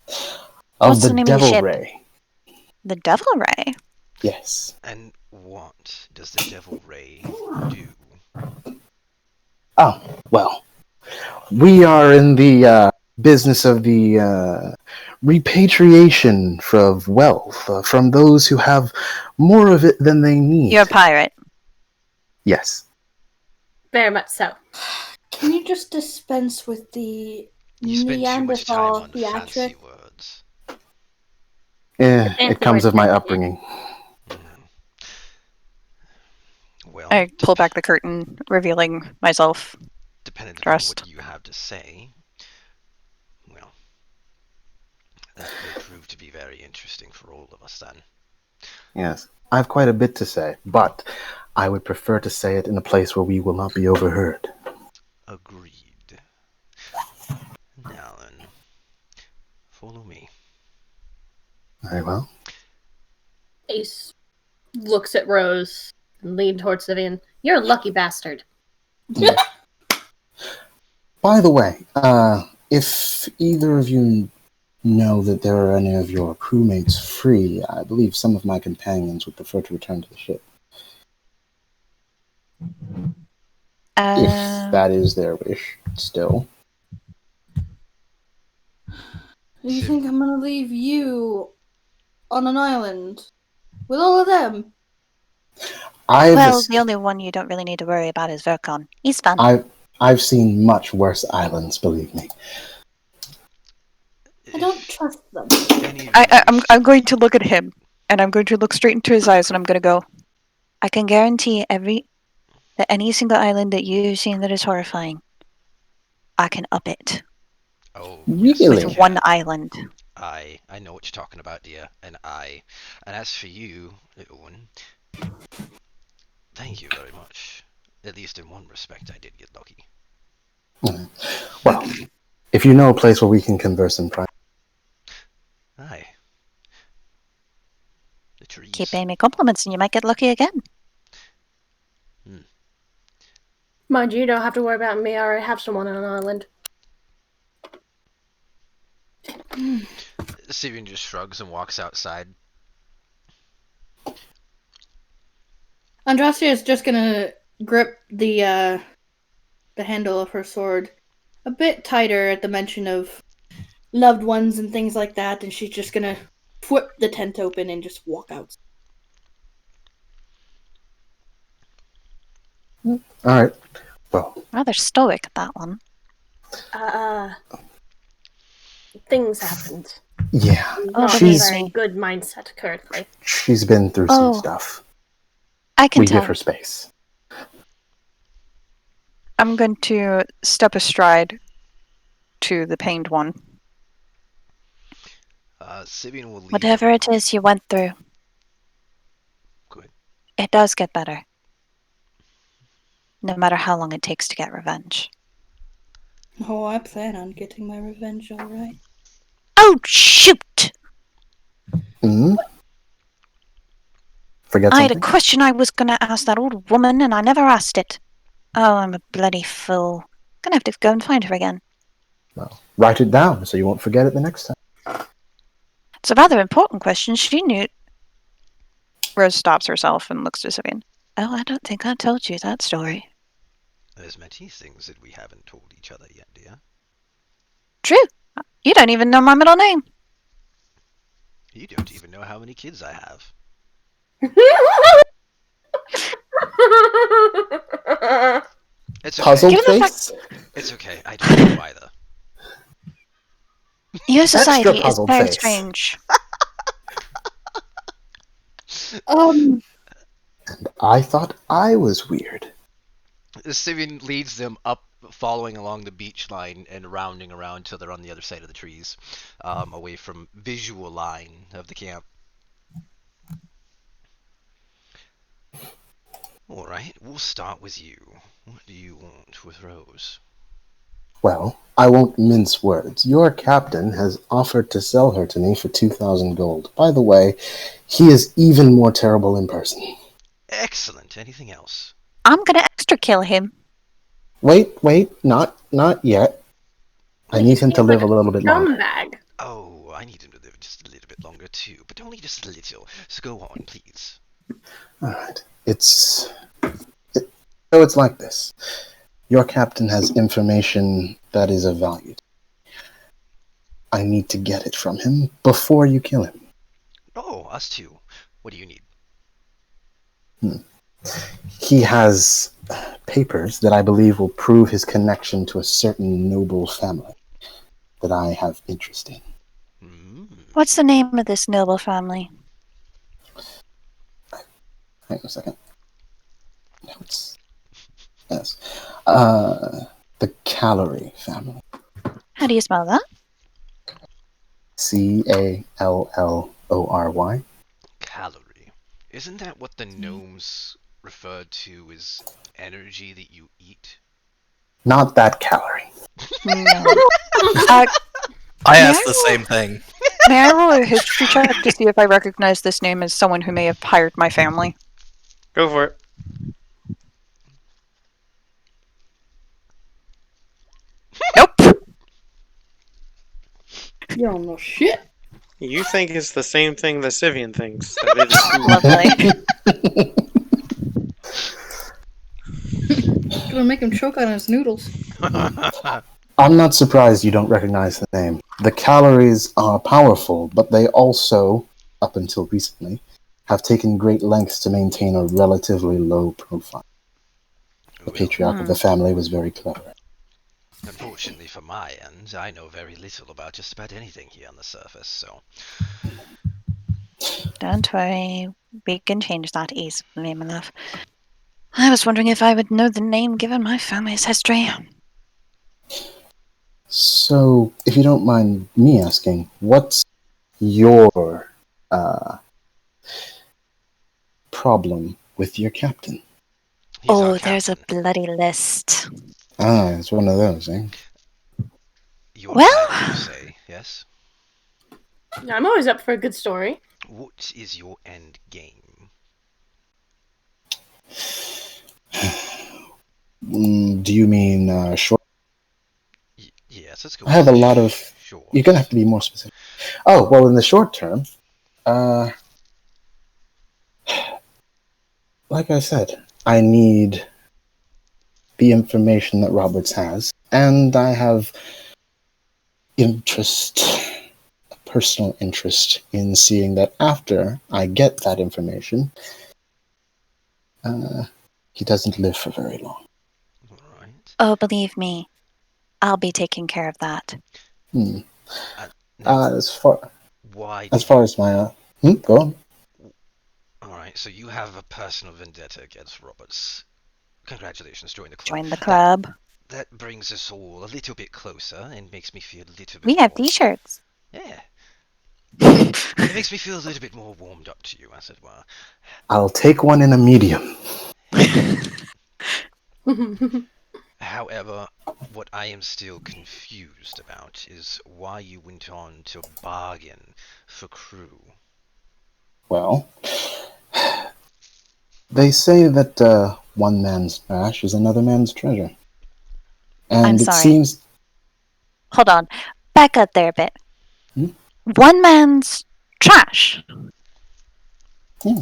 Of What's the the name of your Devil ship? Ray. The Devil Ray? Yes. And what does the Devil Ray do? Oh, well. We are in the business of the repatriation of wealth from those who have more of it than they need. You're a pirate. Yes. Very much so. Can you just dispense with the You spend too much time Neanderthal on the fancy theatric? words. It comes of my upbringing. Well, I pull back the curtain, revealing myself. depending dressed. on what you have to say, well, that may prove to be very interesting for all of us then. Yes. I have quite a bit to say, but I would prefer to say it in a place where we will not be overheard. Agreed. Now then, follow me. Very well. Ace looks at Rose and leans towards Syvyan. You're a lucky bastard. By the way, if either of you know that there are any of your crewmates free, I believe some of my companions would prefer to return to the ship. If that is their wish, still. You think I'm gonna leave you on an island with all of them? Well, the only one you don't really need to worry about is Verkon. He's fun. I've seen much worse islands, believe me. I don't trust them. I'm going to look at him, and I'm going to look straight into his eyes, and I'm going to go, I can guarantee that any single island that you've seen that is horrifying, I can up it. Oh, Really? yes, With you one can. island. I know what you're talking about, dear. And as for you, little one, thank you very much. At least in one respect, I did get lucky. Well, if you know a place where we can converse in private. Aye. The trees. Keep paying me compliments, and you might get lucky again. Mind you, you don't have to worry about me. I already have someone on an island. Syvyan just shrugs and walks outside. Andrastia is just gonna grip the handle of her sword a bit tighter at the mention of loved ones and things like that, and she's just gonna flip the tent open and just walk out. All right. Well, Rather stoic, that one. Things happened. yeah. Not a believe very me. good mindset currently. She's been through some stuff. I can We tell. give her space. I'm going to step astride to the pained one. Syvyan will lead Whatever them. it is you went through, Good. it does get better. No matter how long it takes to get revenge. Oh, I plan on getting my revenge, all right. Oh, shoot! Hmm? Forget I had a something? question I was going to ask that old woman, and I never asked it. Oh, I'm a bloody fool. Gonna have to go and find her again. Well, write it down so you won't forget it the next time. It's a rather important question. She knew. Rose stops herself and looks to Syvyan. Oh, I don't think I told you that story. There's many things that we haven't told each other yet, dear. True. You don't even know my middle name. You don't even know how many kids I have. It's okay. Puzzled Given the face? It's okay. I don't know either. Your society is puzzled very face. strange. I thought I was weird. Syvyan leads them up, following along the beach line and rounding around till they're on the other side of the trees, away from visual line of the camp. All right, we'll start with you. What do you want with Rose? Well, I won't mince words. Your captain has offered to sell her to me for 2,000 gold. By the way, he is even more terrible in person. Excellent. Anything else? I'm gonna extra kill him. Wait, not yet. I need him to live a little bit longer. Scumbag. Oh, I need him to live just a little bit longer too, but only just a little. So go on, please. Alright. So it's like this. Your captain has information that is of value. I need to get it from him before you kill him. Oh, us too. What do you need? He has papers that I believe will prove his connection to a certain noble family that I have interest in. What's the name of this noble family? Hang on a second. Yes. The Calamity family. How do you spell that? Callory. Calorie. Isn't that what the gnomes referred to as energy that you eat? Not that calorie. No. I asked the same thing. May I roll a history check to see if I recognize this name as someone who may have hired my family? Go for it. Nope. You don't know shit. You think it's the same thing the Syvyan thinks. That it is. Gonna make him choke on his noodles. I'm not surprised you don't recognize the name. The calories are powerful, but they also, up until recently, have taken great lengths to maintain a relatively low profile. The patriarch of the family was very clever. Unfortunately for my end, I know very little about just about anything here on the surface, so... Don't worry. We can change that easily, my love. I was wondering if I would know the name given my family's history. So, if you don't mind me asking, what's your problem with your captain? He's our There's a captain. bloody list. Ah, it's one of those, eh? Your Well- title, you say, yes? I'm always up for a good story. What is your end game? Do you mean short? Yes, let's go I have a lot of... short. You're gonna have to be more specific. Oh, well, in the short term, like I said, I need the information that Roberts has, and I have personal interest in seeing that after I get that information, he doesn't live for very long. Alright. Oh, believe me, I'll be taking care of that. Now, As far why as do my go on. Alright, so you have a personal vendetta against Roberts. Congratulations, join the club. Join the club. That brings us all a little bit closer and makes me feel a little bit We have more... t-shirts. Yeah. It makes me feel a little bit more warmed up to you, as it were. I'll take one in a medium. However, what I am still confused about is why you went on to bargain for crew. Well, they say that one man's trash is another man's treasure. And I'm it sorry. seems... Hold on. Back up there a bit. Hmm? One man's trash. Yeah.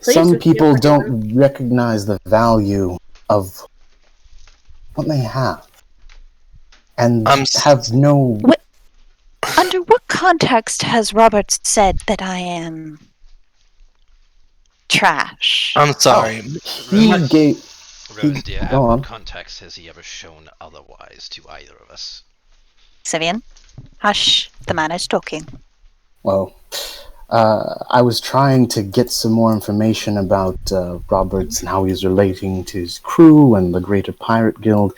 Please, Some with your people working don't recognize the value of what they have. And have no... Under what context has Roberts said that I am trash? I'm sorry. He gave... Rose, dear, at Go what on. context has he ever shown otherwise to either of us? Syvyan, hush. The man is talking. Well, I was trying to get some more information about Roberts and how he's relating to his crew and the Greater Pirate Guild,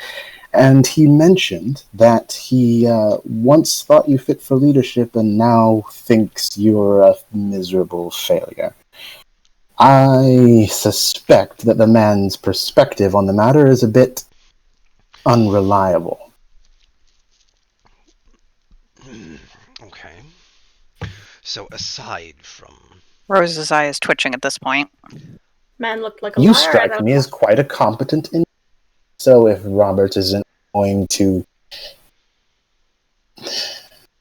and he mentioned that he once thought you fit for leadership and now thinks you're a miserable failure. I suspect that the man's perspective on the matter is a bit unreliable. Okay. So aside from... Rose's eye is twitching at this point. Man looked like a You liar. strike me as quite a competent individual. So if Robert isn't going to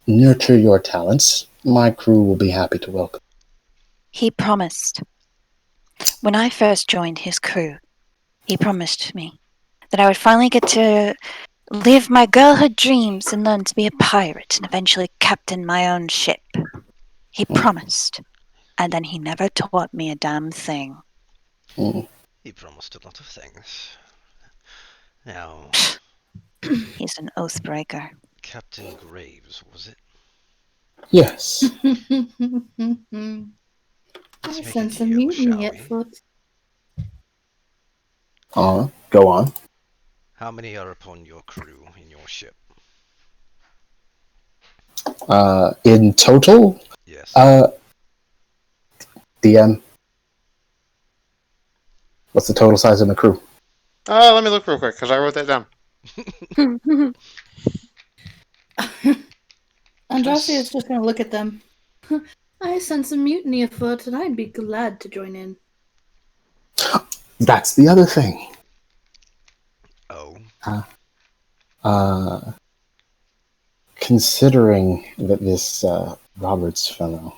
nurture your talents, my crew will be happy to welcome. He promised. When I first joined his crew, he promised me that I would finally get to live my girlhood dreams and learn to be a pirate and eventually captain my own ship. He promised, and then he never taught me a damn thing. He promised a lot of things. Now... He's an oath breaker. Captain Graves, was it? Yes. Let's I make a sense a deal, mutiny shall we? afoot. Go on. How many are upon your crew in your ship? In total, Yes. DM, what's the total size of the crew? Let me look real quick, because I wrote that down. Andrastia is just going to look at them. I sense a mutiny afoot, and I'd be glad to join in. That's the other thing. Oh. Considering that this Roberts fellow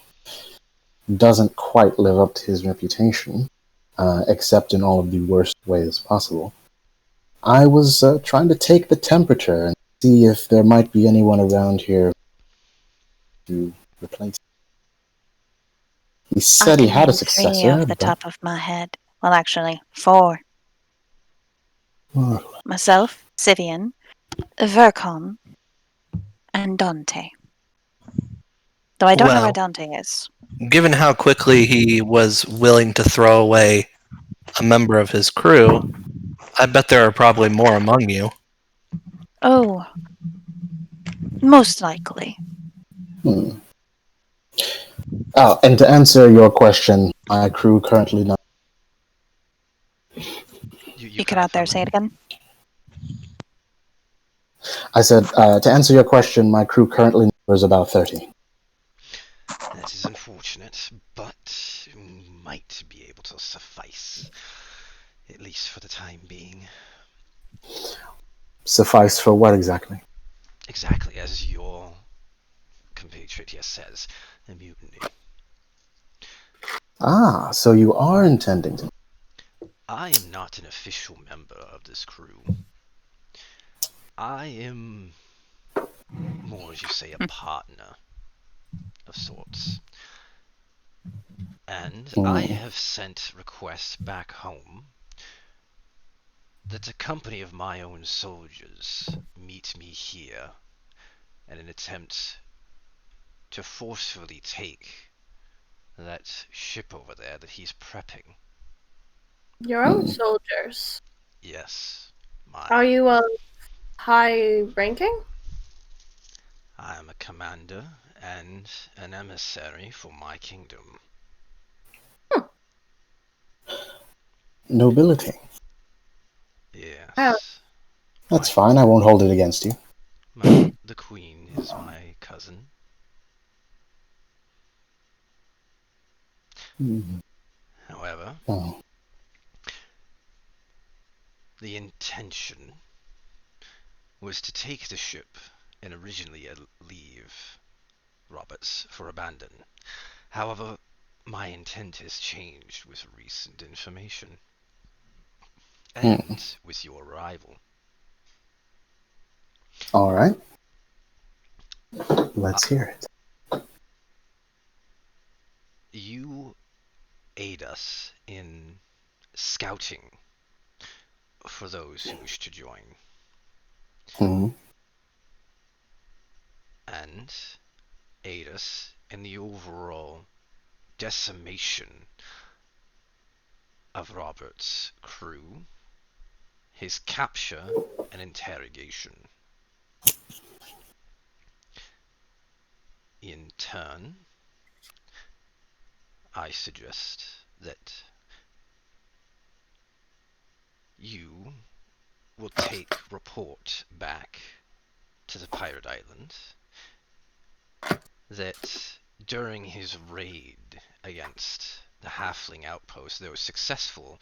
doesn't quite live up to his reputation, except in all of the worst ways possible, I was trying to take the temperature and see if there might be anyone around here to replace him. He said he had a Three successor, off the top of my head. Well, actually, 4. Myself, Syvyan, Verkon, and Dante. Though I don't know where Well, Dante is. given how quickly he was willing to throw away a member of his crew, I bet there are probably more among you. Oh, most likely. Hmm. Oh, and to answer your question, my crew currently not. You cut out there, say it again. I said, to answer your question, my crew currently numbers about 30. That is unfortunate, but might be able to suffice, at least for the time being. Suffice for what exactly? Exactly as your compatriot here says, a mutiny. Ah, so you are intending to. I am not an official member of this crew. I am more, as you say, a partner of sorts. And I have sent requests back home that a company of my own soldiers meet me here in an attempt to forcefully take that ship over there that he's prepping. Your own soldiers. Yes, Are mine. you high ranking? I am a commander and an emissary for my kingdom. Nobility. Yes. That's fine, I won't hold it against you. The queen is my cousin. However, Oh. the intention was to take the ship and originally leave Roberts for abandon. However, my intent has changed with recent information and with your arrival. All right. Let's hear it. You aid us in scouting for those who wish to join, Hmm. and aid us in the overall decimation of Robert's crew, his capture and interrogation. In turn, I suggest that you will take report back to the pirate island that during his raid against the Halfling outpost, though successful,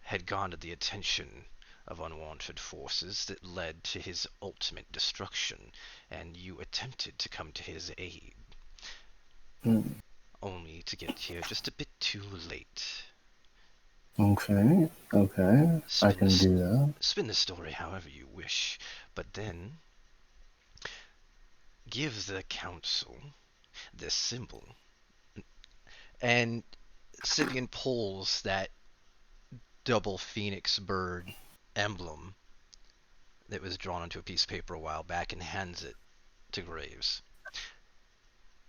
had garnered the attention of unwanted forces that led to his ultimate destruction, and you attempted to come to his aid, only to get here just a bit too late. Okay, I can do that. Spin the story however you wish, but then give the council this symbol. And Syvyan pulls that double phoenix bird emblem that was drawn onto a piece of paper a while back and hands it to Graves.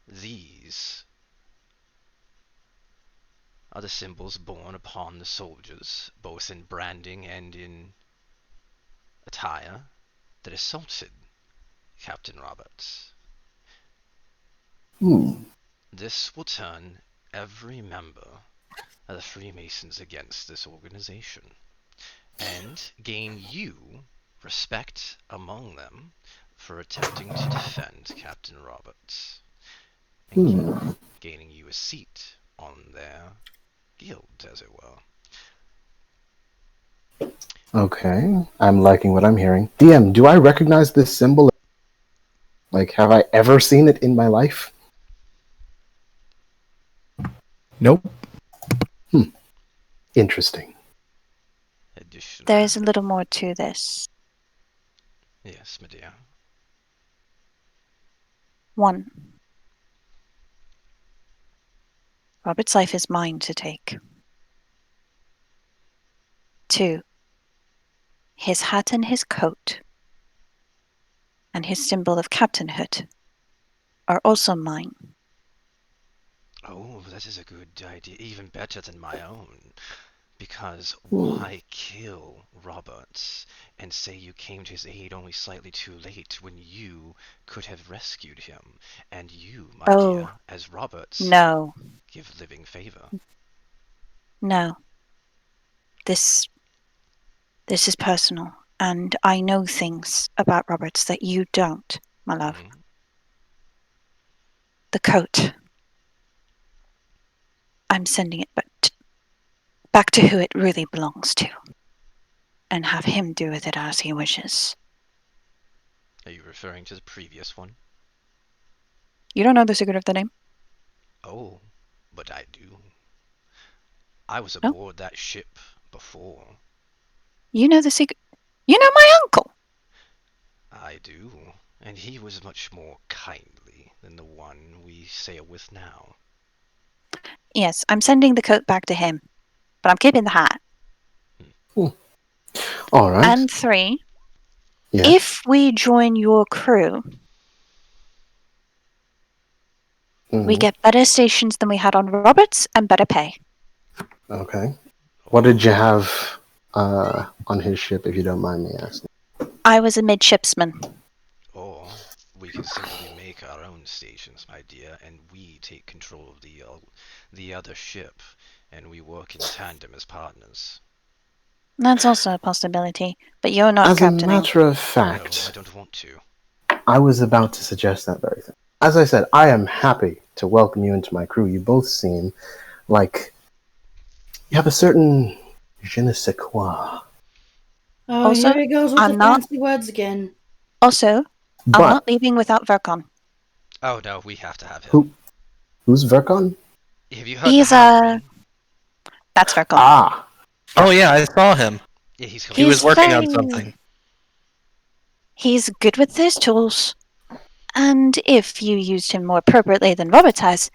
These are the symbols borne upon the soldiers, both in branding and in attire, that assaulted Captain Roberts. This will turn every member of the Freemasons against this organization, and gain you respect among them for attempting to defend Captain Roberts, and gaining you a seat on their guild, as it were. Okay, I'm liking what I'm hearing. DM, do I recognize this symbol? Like, have I ever seen it in my life? Nope. Interesting. Additionally, There is a little more to this. yes, Medea. 1. Robert's life is mine to take. 2. his hat and his coat, and his symbol of captainhood are also mine. Oh, that is a good idea. Even better than my own. Because why kill Roberts and say you came to his aid only slightly too late when you could have rescued him? And you, my dear, as Roberts, No, give living favor. no. This is personal, and I know things about Roberts that you don't, my love. Mhm. The coat. I'm sending it back to who it really belongs to, and have him do with it as he wishes. Are you referring to the previous one? You don't know the secret of the name? Oh, but I do. I was No? aboard that ship before. You know the secret. You know my uncle! I do, and he was much more kindly than the one we sail with now. Yes, I'm sending the coat back to him, but I'm keeping the hat. All right. And 3, Yes. if we join your crew, we Mhm. get better stations than we had on Roberts and better pay. Okay. What did you have on his ship, if you don't mind me asking? I was a midshipsman. Or we can simply make our own stations, my dear, and we take control of the other ship, and we work in tandem as partners. That's also a possibility, but you're not As a captaining. matter of No, I fact, don't want to. I was about to suggest that very thing. As I said, I am happy to welcome you into my crew. You both seem like you have a certain je ne sais quoi. Oh, Also, here he goes with I'm the not. fancy words again. Also, I'm But not leaving without Verkon. Oh no, we have to have him. who's Verkon? Have you heard He's the Halfling? That's Verkon. Ah, Oh yeah, I saw him. Yeah, he's coming. He was He's working on very- something. He's good with his tools. And if you used him more appropriately than Roberts has,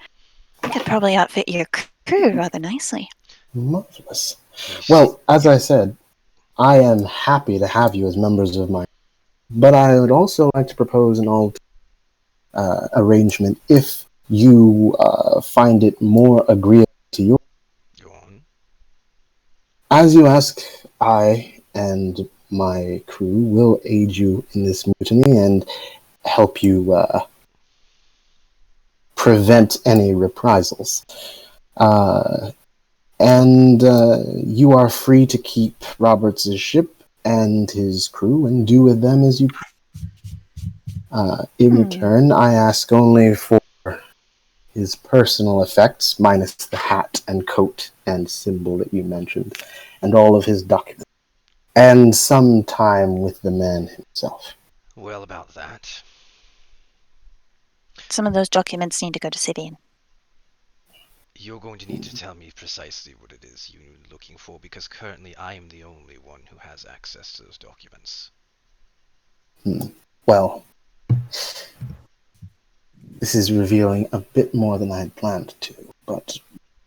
he could probably outfit your crew rather nicely. marvelous. He's, Well, as I said, I am happy to have you as members of my. But I would also like to propose an arrangement if you find it more agreeable to you. go on. As you ask, I and my crew will aid you in this mutiny and help you prevent any reprisals. And you are free to keep Roberts' ship and his crew and do with them as you please. In return, I ask only for his personal effects, minus the hat and coat and symbol that you mentioned, and all of his documents, and some time with the man himself. Well, about that. Some of those documents need to go to Syvyan. You're going to need to tell me precisely what it is you're looking for, because currently I am the only one who has access to those documents. Well, this is revealing a bit more than I had planned to, but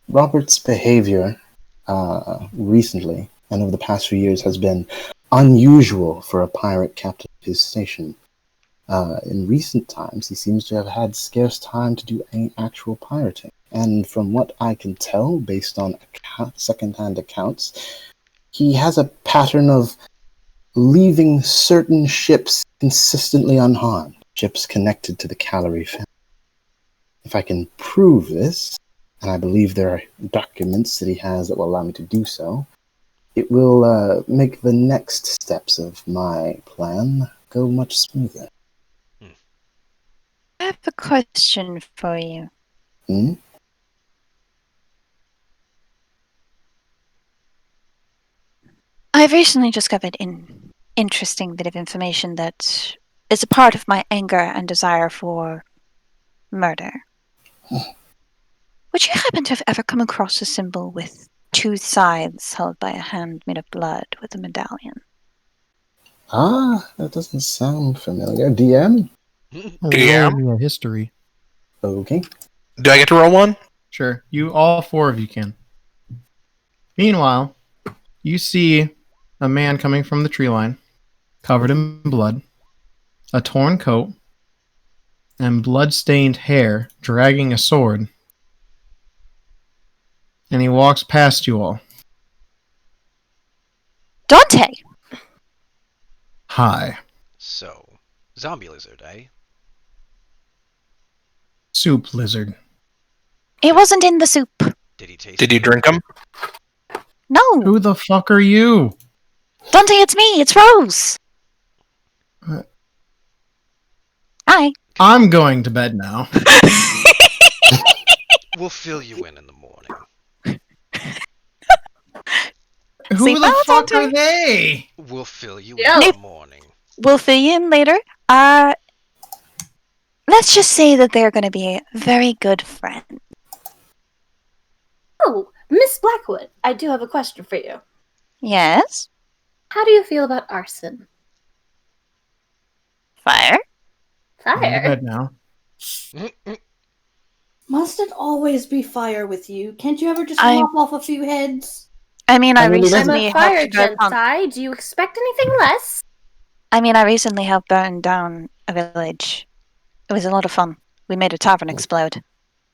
Robert's behavior recently and over the past few years has been unusual for a pirate captain of his station. In recent times, he seems to have had scarce time to do any actual pirating, and from what I can tell, based on second-hand accounts, he has a pattern of leaving certain ships consistently unharmed, ships connected to the Calamity family. If I can prove this, and I believe there are documents that he has that will allow me to do so, it will make the next steps of my plan go much smoother. I have a question for you. Hmm? I've recently discovered an interesting bit of information that is a part of my anger and desire for murder. Would you happen to have ever come across a symbol with 2 scythes held by a hand made of blood with a medallion? Ah, that doesn't sound familiar. DM? Roll me a history. Okay. Do I get to roll one? Sure. All 4 of you can. Meanwhile, you see a man coming from the tree line, covered in blood, a torn coat, and blood-stained hair, dragging a sword. And he walks past you all. Dante! Hi. So, zombie lizard, eh? Soup lizard. It wasn't in the soup. Did he taste Did you it? drink them? No! Who the fuck are you? Dante, it's me! It's Rose! What? Hi. I'm going to bed now. We'll fill you in the morning. Who Sleep the well, fuck Dante. are they? We'll fill you Yeah. in the morning. We'll fill you in later. Let's just say that they're going to be very good friends. Oh, Miss Blackwood, I do have a question for you. Yes? How do you feel about arson? Fire? I'm going to Fire? bed now. Must it always be fire with you? Can't you ever just I- lop off a few heads? I mean, I I really I'm recently a fire helped Verkon. gentai. Do you expect anything less? I mean, I recently helped burn down a village. It was a lot of fun. We made a tavern explode.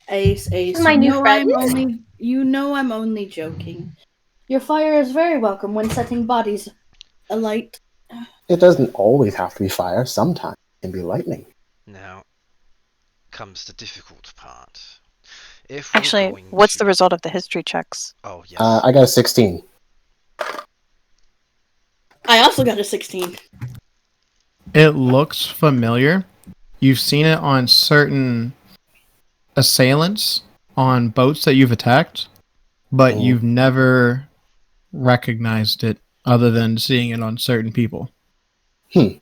Ace, My new friend? You know I'm only joking. Your fire is very welcome when setting bodies alight. It doesn't always have to be fire. Sometimes it can be lightning. Now comes the difficult part. If we're Actually, going what's to... the result of the history checks? Oh, yes. I got a 16. I also got a 16. It looks familiar. You've seen it on certain assailants on boats that you've attacked, but Mm. you've never recognized it other than seeing it on certain people. I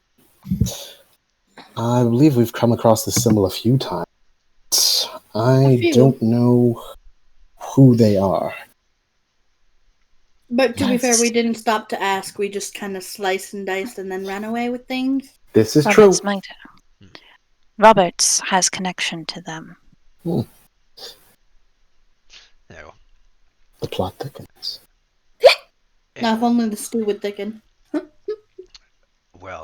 believe we've come across this symbol a few times. I few. don't know who they are. But to be fair, Yes. we didn't stop to ask. We just kind of sliced and diced and then ran away with things. This is true. Roberts might. Roberts has connection to them. No. The plot thickens. Now, if only the stew would thicken. Well,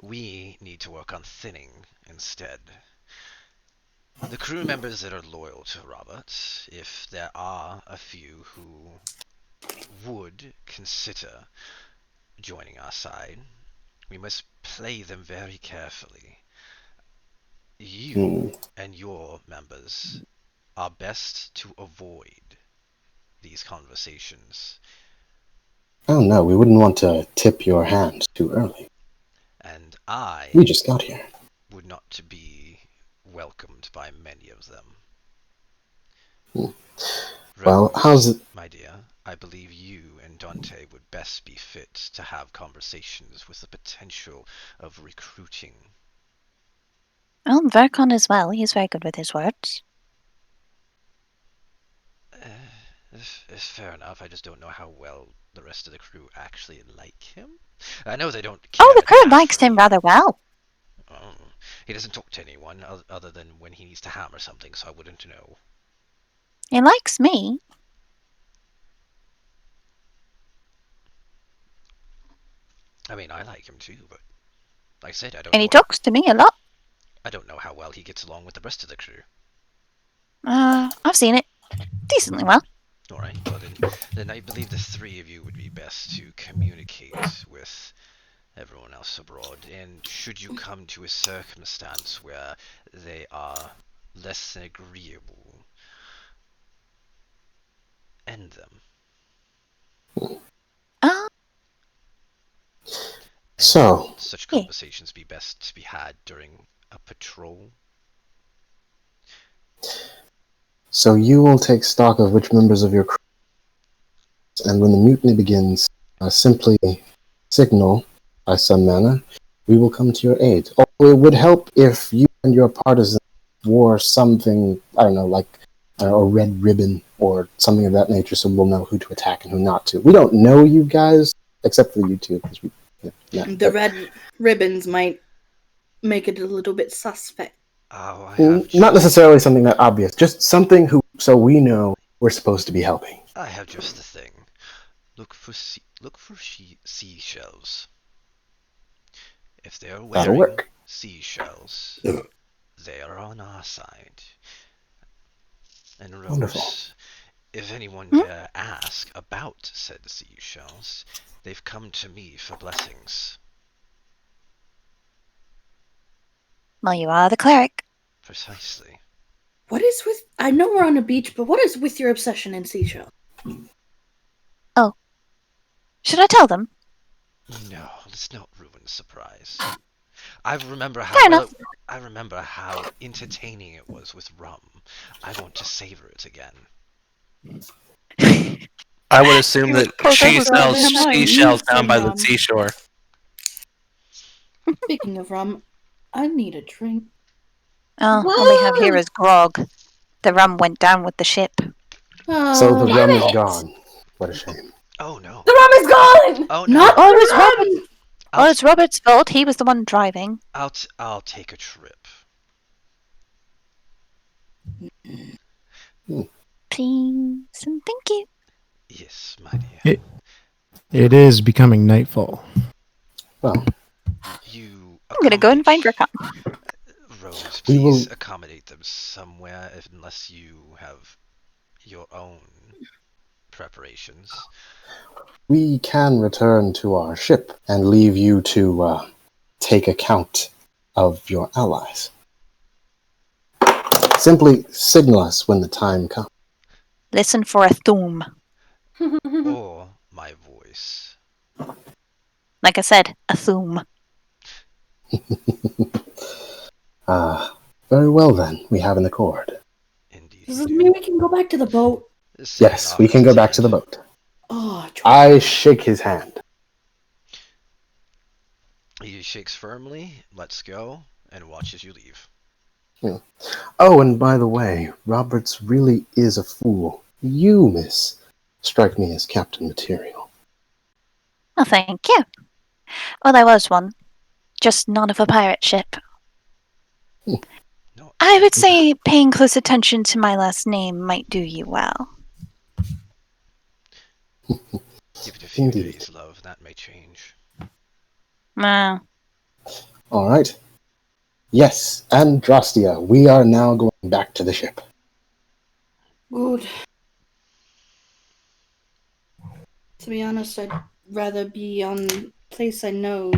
we need to work on thinning instead. The crew members that are loyal to Roberts, if there are a few who would consider joining our side, we must play them very carefully. You and your members are best to avoid these conversations, Oh no, we wouldn't want to tip your hand too early. and I We just got here. would not to be welcomed by many of them. Well, Rose, how's it? my dear, I believe you and Dante would best be fit to have conversations with the potential of recruiting. Well, Verkon as well. He's very good with his words. It's fair enough. I just don't know how well the rest of the crew actually like him. I know they don't care. Oh, the crew naturally. likes him rather well. Oh, he doesn't talk to anyone other than when he needs to hammer something, so I wouldn't know. He likes me. I mean, I like him too, but like I said, And he talks to me a lot. I don't know how well he gets along with the rest of the crew. I've seen it. Decently well. All right, well then I believe the three of you would be best to communicate with everyone else abroad. And should you come to a circumstance where they are less than agreeable, end them. Uh, And So, such Yeah. conversations be best to be had during a patrol. so you will take stock of which members of your crew, and when the mutiny begins, simply signal by some manner. We will come to your aid. Although it would help if you and your partisans wore something, I don't know, like a red ribbon or something of that nature, so we'll know who to attack and who not to. We don't know you guys, except for you two, because we. Yeah, The red ribbons might make it a little bit suspect. Oh, I have not necessarily something that obvious, just something so we know we're supposed to be helping. I have just the thing. Look for seashells. If they're That'll wearing work. seashells, they are on our side. And Rose, Wonderful. if anyone dare ask about said seashells, they've come to me for blessings. Well, you are the cleric. Precisely. What is with? I know we're on a beach, but what is with your obsession in seashell? Should I tell them? No, let's not ruin the surprise. I remember Fair enough. I remember how entertaining it was with rum. I want to savor it again. I would assume You that would poke she up sells her mind. seashells Some down by the rum. seashore. Speaking of rum, I need a drink. Oh, all they have here is grog. The rum went down with the ship. So the Damn rum is it. gone. What a shame. Oh no. The rum is gone! Oh no. Not Oh, the it's rum! Robert. Well, it's Robert's fault. He was the one driving. I'll take a trip. Please and thank you. Yes, my dear. It is becoming nightfall. Well, You I'm gonna go and find accommodate- Verkon. Rose, We will- please accommodate them somewhere unless you have your own preparations. we can return to our ship and leave you to take account of your allies. Simply signal us when the time comes. Listen for a thum. Or my voice. Like I said, a thum. Very well then, we have an accord. Indeed. Does you this do. mean we can go back to the boat? Sign Yes, off we can on go his back to the hand. boat. Oh, I shake his hand. He shakes firmly, lets go, and watches you leave. Oh, and by the way, Roberts really is a fool. You, miss, strike me as captain material. Oh, thank you. Well, there was one. Just not of a pirate ship. No, I would say paying close attention to my last name might do you well. give it a few Indeed. days, love. That may change. All right. Yes, Andrastia, we are now going back to the ship. good. To be honest, I'd rather be on a place I know,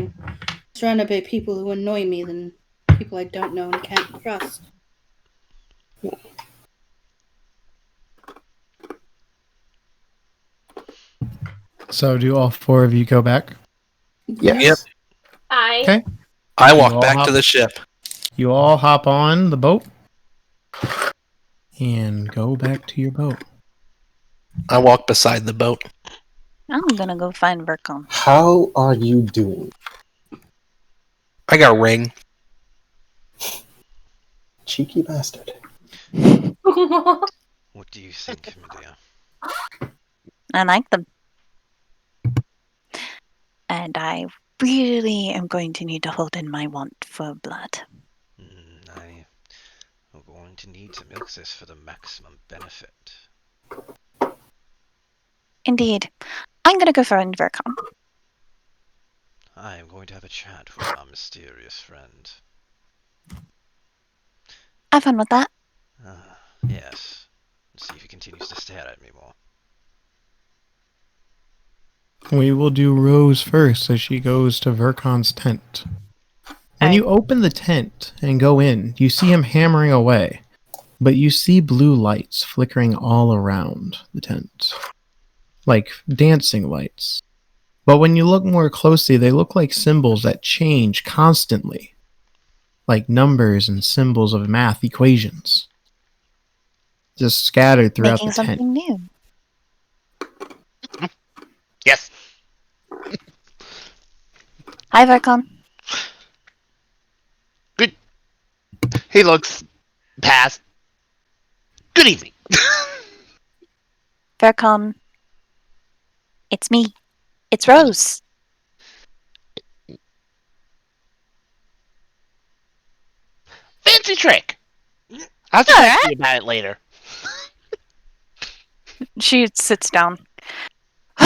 surrounded by people who annoy me than people I don't know and can't trust. So do all four of you go back? Yes. Yep. Okay. I You walk all back hop- to the ship. You all hop on the boat and go back to your boat. I walk beside the boat. I'm gonna go find Verkon. How are you doing? I got a ring. Cheeky bastard. What do you think, Medea? I like them. And I really am going to need to hold in my want for blood. I am going to need to milk this for the maximum benefit. Indeed. I'm gonna go find Verkon. I am going to have a chat with our mysterious friend. Have fun with that. Yes. Let's see if he continues to stare at me more. We will do Rose first as she goes to Verkon's tent. When you open the tent and go in, you see him hammering away, but you see blue lights flickering all around the tent, like dancing lights. But when you look more closely, they look like symbols that change constantly, like numbers and symbols of math equations, just scattered throughout Making the tent. something new. Yes. Hi, Verkon. Good. He looks past. Good evening. Verkon. It's me. It's Rose. Fancy trick. I'll talk to you about it later. She sits down.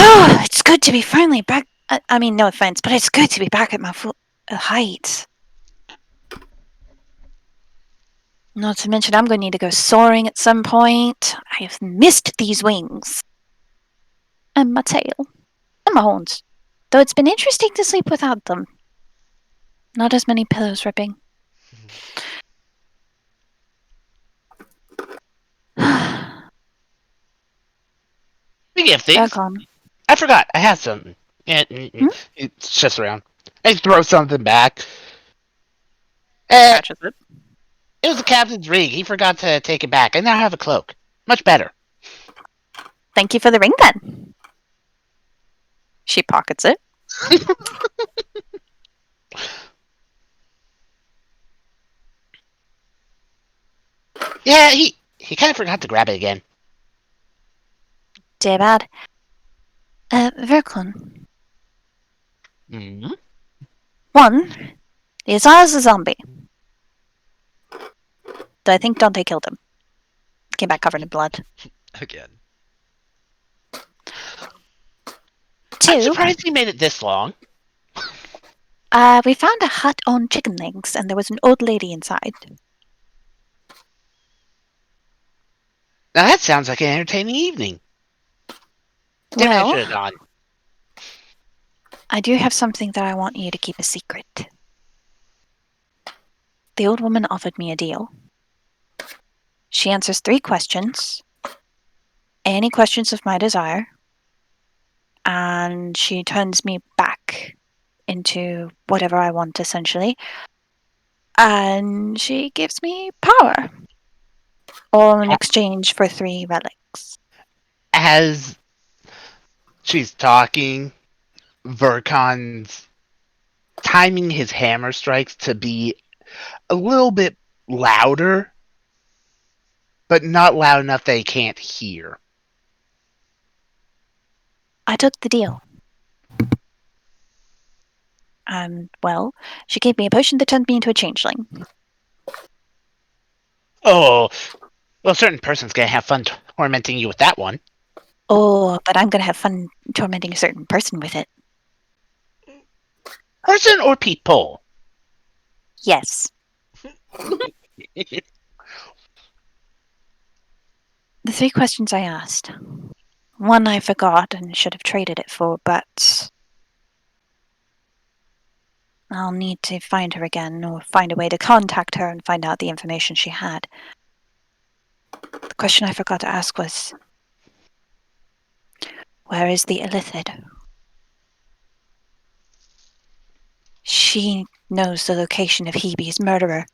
Oh, it's good to be finally back. I mean, no offense, but it's good to be back at my full height. Not to mention, I'm going to need to go soaring at some point. I have missed these wings. And my tail. And my horns. Though it's been interesting to sleep without them. Not as many pillows ripping. Speaking of things, Verkon. I forgot. I had something. Hmm? It's just around. I throw something back. Scratches it. It was the captain's ring. He forgot to take it back. I now have a cloak. Much better. Thank you for the ring, then. She pockets it. Yeah, he kind of forgot to grab it again. Dear bad. Verkon. Mm-hmm. One, the Isaiah's a zombie. Though I think Dante killed him. Came back covered in blood. Again. I'm Two, surprised he made it this long. we found a hut on chicken legs and there was an old lady inside. Now that sounds like an entertaining evening. Damn it, I should have Well, gone. I do have something that I want you to keep a secret. The old woman offered me a deal. She answers 3 questions. Any questions of my desire. And she turns me back into whatever I want, essentially. And she gives me power. All in exchange for 3 relics. As she's talking, Verkon's timing his hammer strikes to be a little bit louder, but not loud enough they can't hear. I took the deal. And, well, she gave me a potion that turned me into a changeling. Oh, well, a certain person's gonna have fun tormenting you with that one. Oh, but I'm gonna have fun tormenting a certain person with it. Person or people? Yes. The 3 questions I asked. One I forgot and should have traded it for, but I'll need to find her again or find a way to contact her and find out the information she had. The question I forgot to ask was, where is the Illithid? She knows the location of Hebe's murderer.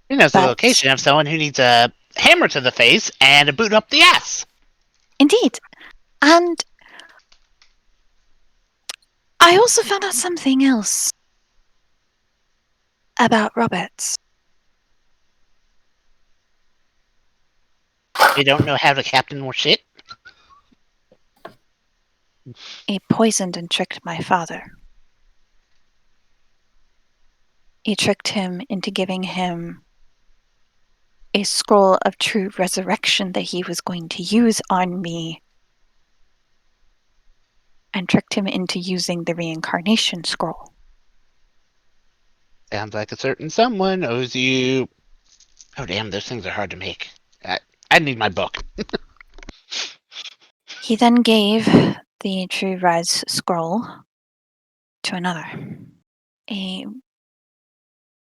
He knows the But location of someone who needs a hammer to the face and a boot up the ass. indeed. And I also found out something else about Roberts. They don't know how to captain or shit. He poisoned and tricked my father. He tricked him into giving him a scroll of true resurrection that he was going to use on me, and tricked him into using the reincarnation scroll. Sounds like a certain someone owes you. Oh damn, those things are hard to make. I need my book. He then gave the true res scroll to another, a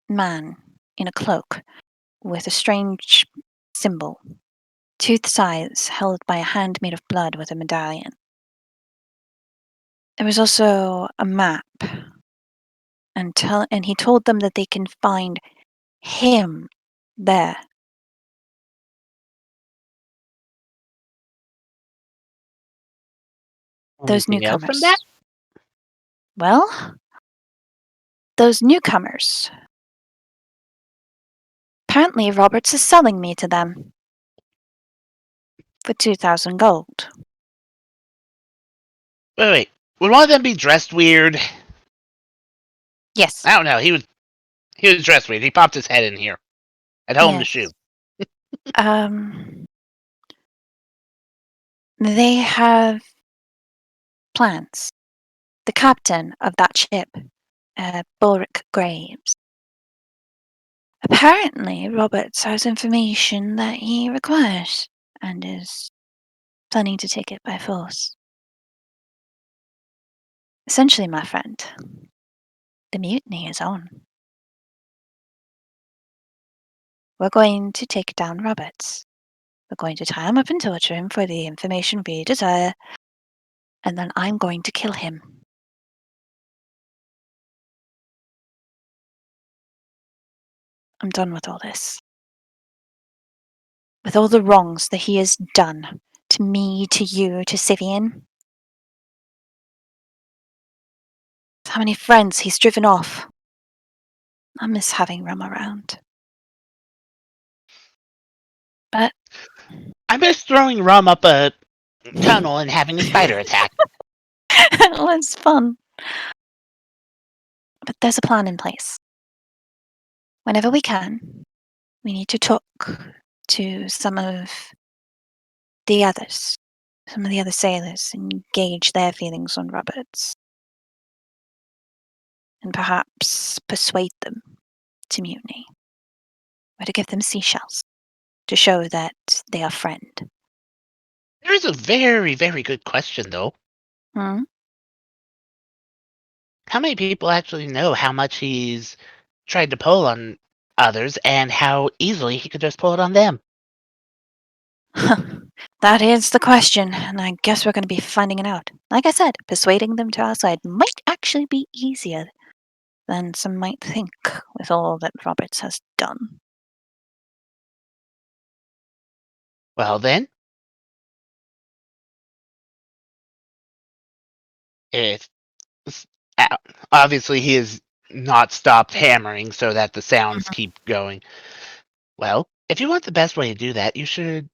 man in a cloak with a strange symbol, tooth size, held by a hand made of blood with a medallion. There was also a map, and he told them that they can find him there. Those Anything else newcomers. from that? Well, those newcomers. Apparently, Roberts is selling me to them for 2,000 gold. Wait. Would one of them be dressed weird? Yes. I don't know. He was dressed weird. He popped his head in here. I'd tell him to Yes. shoot. They have plans. The captain of that ship, Baleric Graves. Apparently, Roberts has information that he requires and is planning to take it by force. Essentially, my friend, the mutiny is on. We're going to take down Roberts. We're going to tie him up and torture him for the information we desire, and then I'm going to kill him. I'm done with all this. With all the wrongs that he has done to me, to you, to Syvyan. How many friends he's driven off. I miss having Rum around. But I miss throwing Rum up a tunnel and having a spider attack. it was fun. But there's a plan in place. Whenever we can, we need to talk to some of the others, some of the other sailors, and gauge their feelings on Roberts. And perhaps persuade them to mutiny. Or to give them seashells to show that they are friend. There is a very, very good question, though. Hmm? How many people actually know how much he's tried to pull on others and how easily he could just pull it on them? That is the question, and I guess we're going to be finding it out. Like I said, persuading them to our side might actually be easier than some might think with all that Roberts has done. Well, then, if uh, obviously he has not stopped hammering so that the sounds keep going. Well, if you want the best way to do that, we should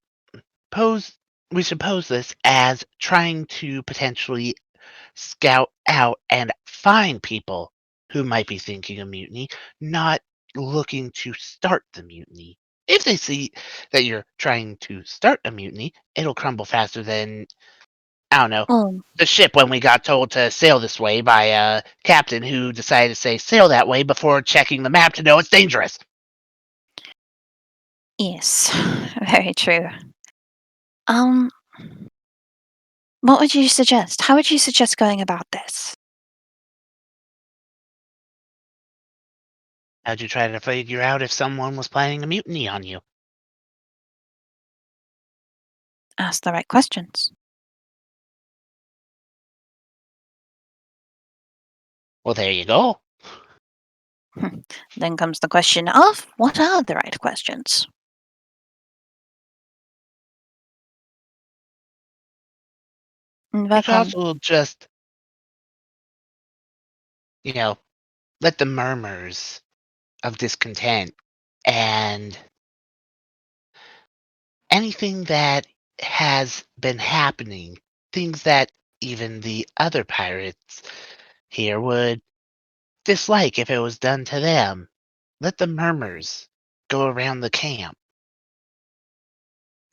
pose this as trying to potentially scout out and find people who might be thinking of mutiny, not looking to start the mutiny. If they see that you're trying to start a mutiny, it'll crumble faster than, I don't know, Oh, the ship when we got told to sail this way by a captain who decided to say sail that way before checking the map to know it's dangerous. yes, very true. What would you suggest? How would you suggest going about this? How'd you try to figure out if someone was planning a mutiny on you? Ask the right questions. Well, there you go. Then comes the question of what are the right questions? You could Verkon. also just, you know, let the murmurs of discontent and anything that has been happening, things that even the other pirates here would dislike if it was done to them. Let the murmurs go around the camp.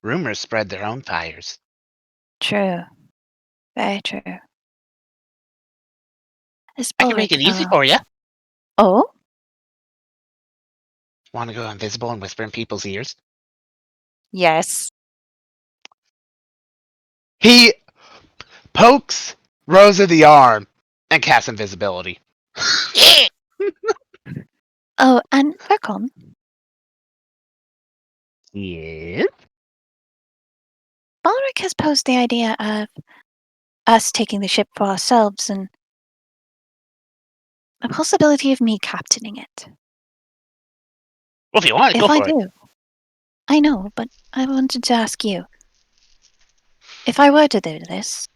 Rumors spread their own fires. True. Very true. Is I can make it Baleric easy for you. Oh? Want to go invisible and whisper in people's ears? Yes. He pokes Rose in the arm and casts invisibility. Oh, and Verkon. Yes? Baleric has posed the idea of us taking the ship for ourselves and a possibility of me captaining it. Well, if you want it, go If I for it. do. I know, but I wanted to ask you. If I were to do this,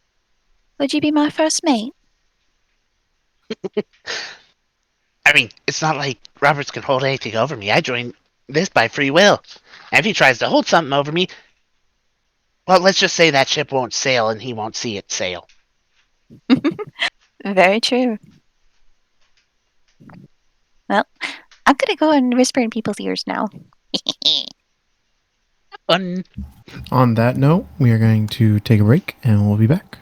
would you be my first mate? I mean, it's not like Roberts can hold anything over me. I joined this by free will. And if he tries to hold something over me, well, let's just say that ship won't sail and he won't see it sail. Very true. Well, I'm gonna go and whisper in people's ears now. fun. On that note, we are going to take a break, and we'll be back.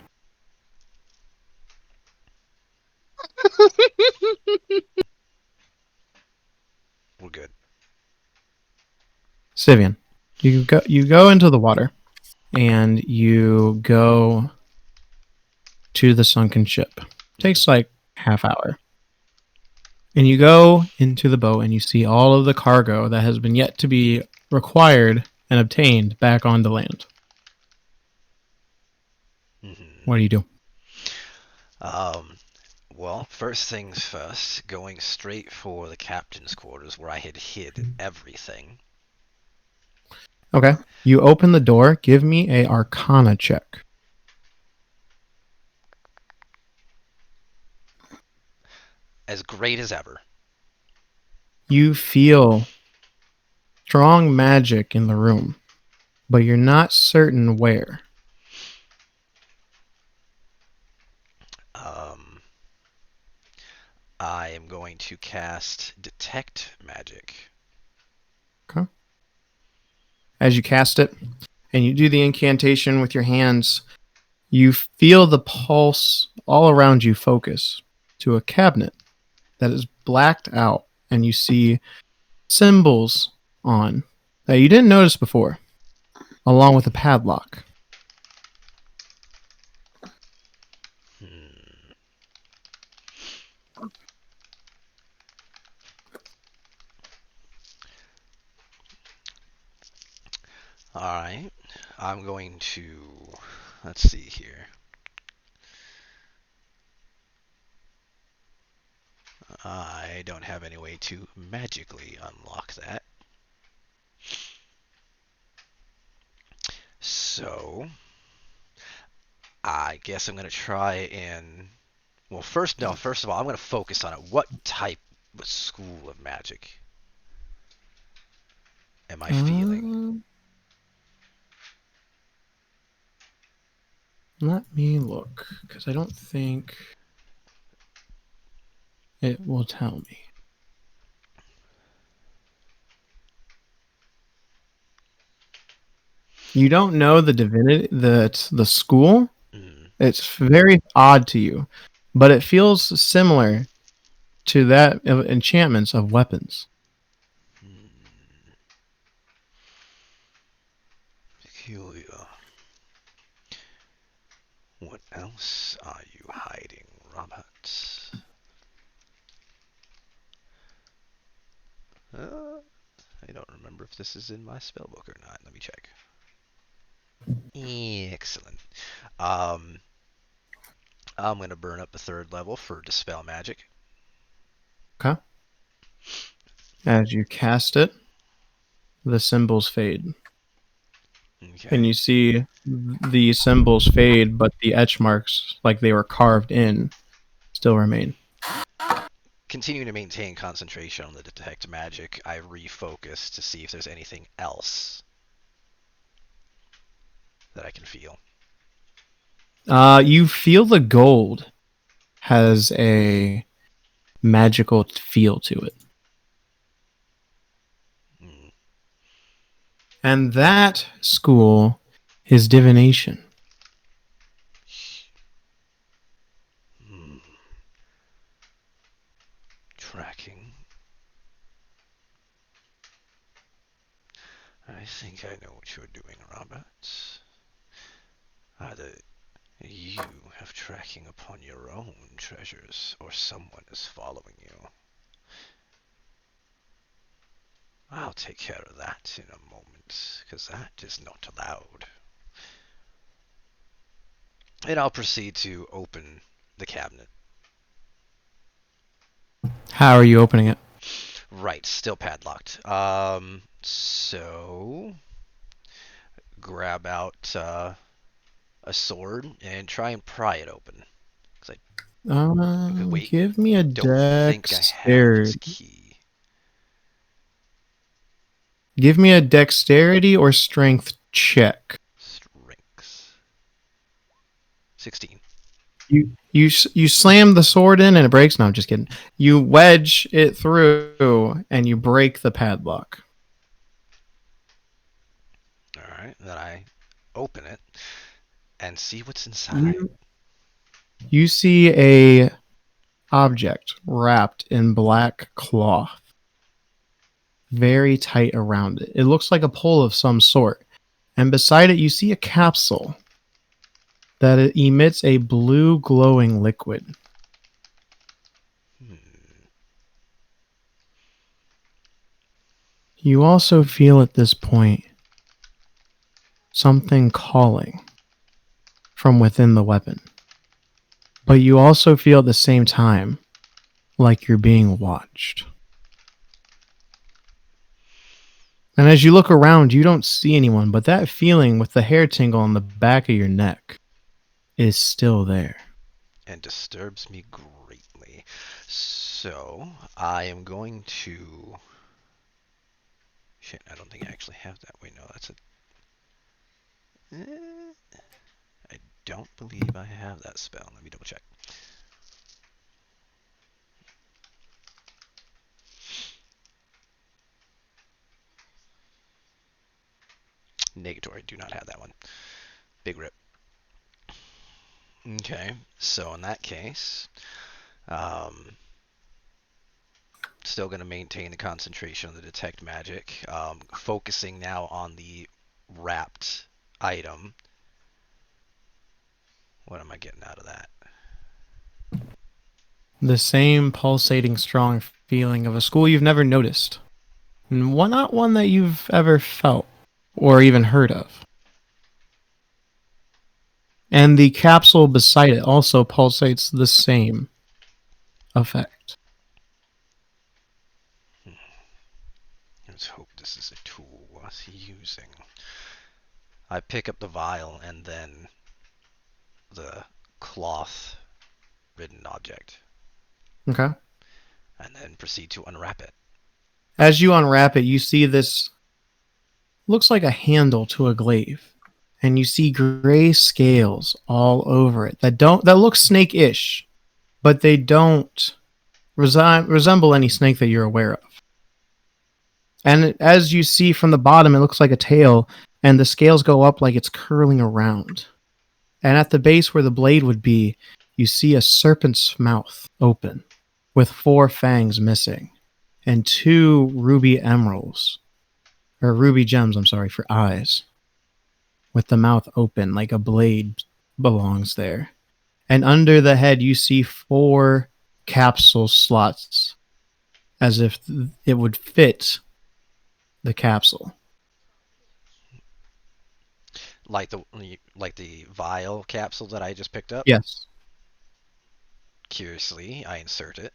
We're good. Syvyan, you go into the water, and you go to the sunken ship. Takes like half hour. And you go into the boat, and you see all of the cargo that has been yet to be required and obtained back onto land. What do you do? Well, first things first, going straight for the captain's quarters where I had hid everything. Okay. You open the door. Give me a Arcana check. As great as ever. You feel strong magic in the room, but you're not certain where. I am going to cast Detect Magic. Okay. As you cast it, and you do the incantation with your hands, you feel the pulse all around you focus to a cabinet that is blacked out, and you see symbols on that you didn't notice before, along with a padlock. Alright, I'm going to, let's see here. I don't have any way to magically unlock that. So, I guess I'm going to try and, well, first of all, I'm going to focus on it. What type of school of magic am I feeling? Let me look, because I don't think it will tell me. You don't know the divinity, the school. It's very odd to you, but it feels similar to that of enchantments of weapons. Peculiar. What else are you hiding, Robert? I don't remember if this is in my spellbook or not. Let me check. Excellent. I'm going to burn up the third level for Dispel Magic. Okay. As you cast it, the symbols fade. Okay. And you see the symbols fade, but the etch marks, like they were carved in, still remain. Continuing to maintain concentration on the Detect Magic, I refocus to see if there's anything else that I can feel. You feel the gold has a magical feel to it. And that school is divination. Tracking. I think I know what you're doing, Robert. Either you have tracking upon your own treasures, or someone is following you. I'll take care of that in a moment, because that is not allowed. And I'll proceed to open the cabinet. How are you opening it? Right, still padlocked. So grab out a sword and try and pry it open. Wait, Give me a don't think I have its dexterity. key. Give me a dexterity or strength check. Strength. 16. You slam the sword in and it breaks. No, I'm just kidding. You wedge it through and you break the padlock. Alright, then I open it and see what's inside. You see a object wrapped in black cloth, very tight around it. It looks like a pole of some sort. And beside it, you see a capsule that it emits a blue glowing liquid. You also feel at this point something calling from within the weapon. But you also feel at the same time like you're being watched. And as you look around, you don't see anyone, but that feeling with the hair tingle on the back of your neck is still there. And disturbs me greatly. So, I am going to... Shit, I don't think I actually have that. Wait, no, that's a... I don't believe I have that spell. Let me double check. Negatory, do not have that one. Big rip. Okay, so in that case, still going to maintain the concentration on the detect magic, focusing now on the wrapped item. What am I getting out of that? The same pulsating strong feeling of a school you've never noticed. Not one that you've ever felt or even heard of. And the capsule beside it also pulsates the same effect. Let's hope this is a tool worth using. I pick up the vial and then the cloth ridden object. Okay. And then proceed to unwrap it. As you unwrap it, you see this looks like a handle to a glaive. And you see gray scales all over it that look snake-ish, but they don't resemble any snake that you're aware of. And as you see from the bottom, it looks like a tail, and the scales go up like it's curling around. And at the base where the blade would be, you see a serpent's mouth open, with 4 fangs missing, and 2 ruby gems, for eyes, with the mouth open like a blade belongs there. And under the head, you see 4 capsule slots, as if it would fit the capsule. Like the vial capsule that I just picked up? Yes. Curiously, I insert it.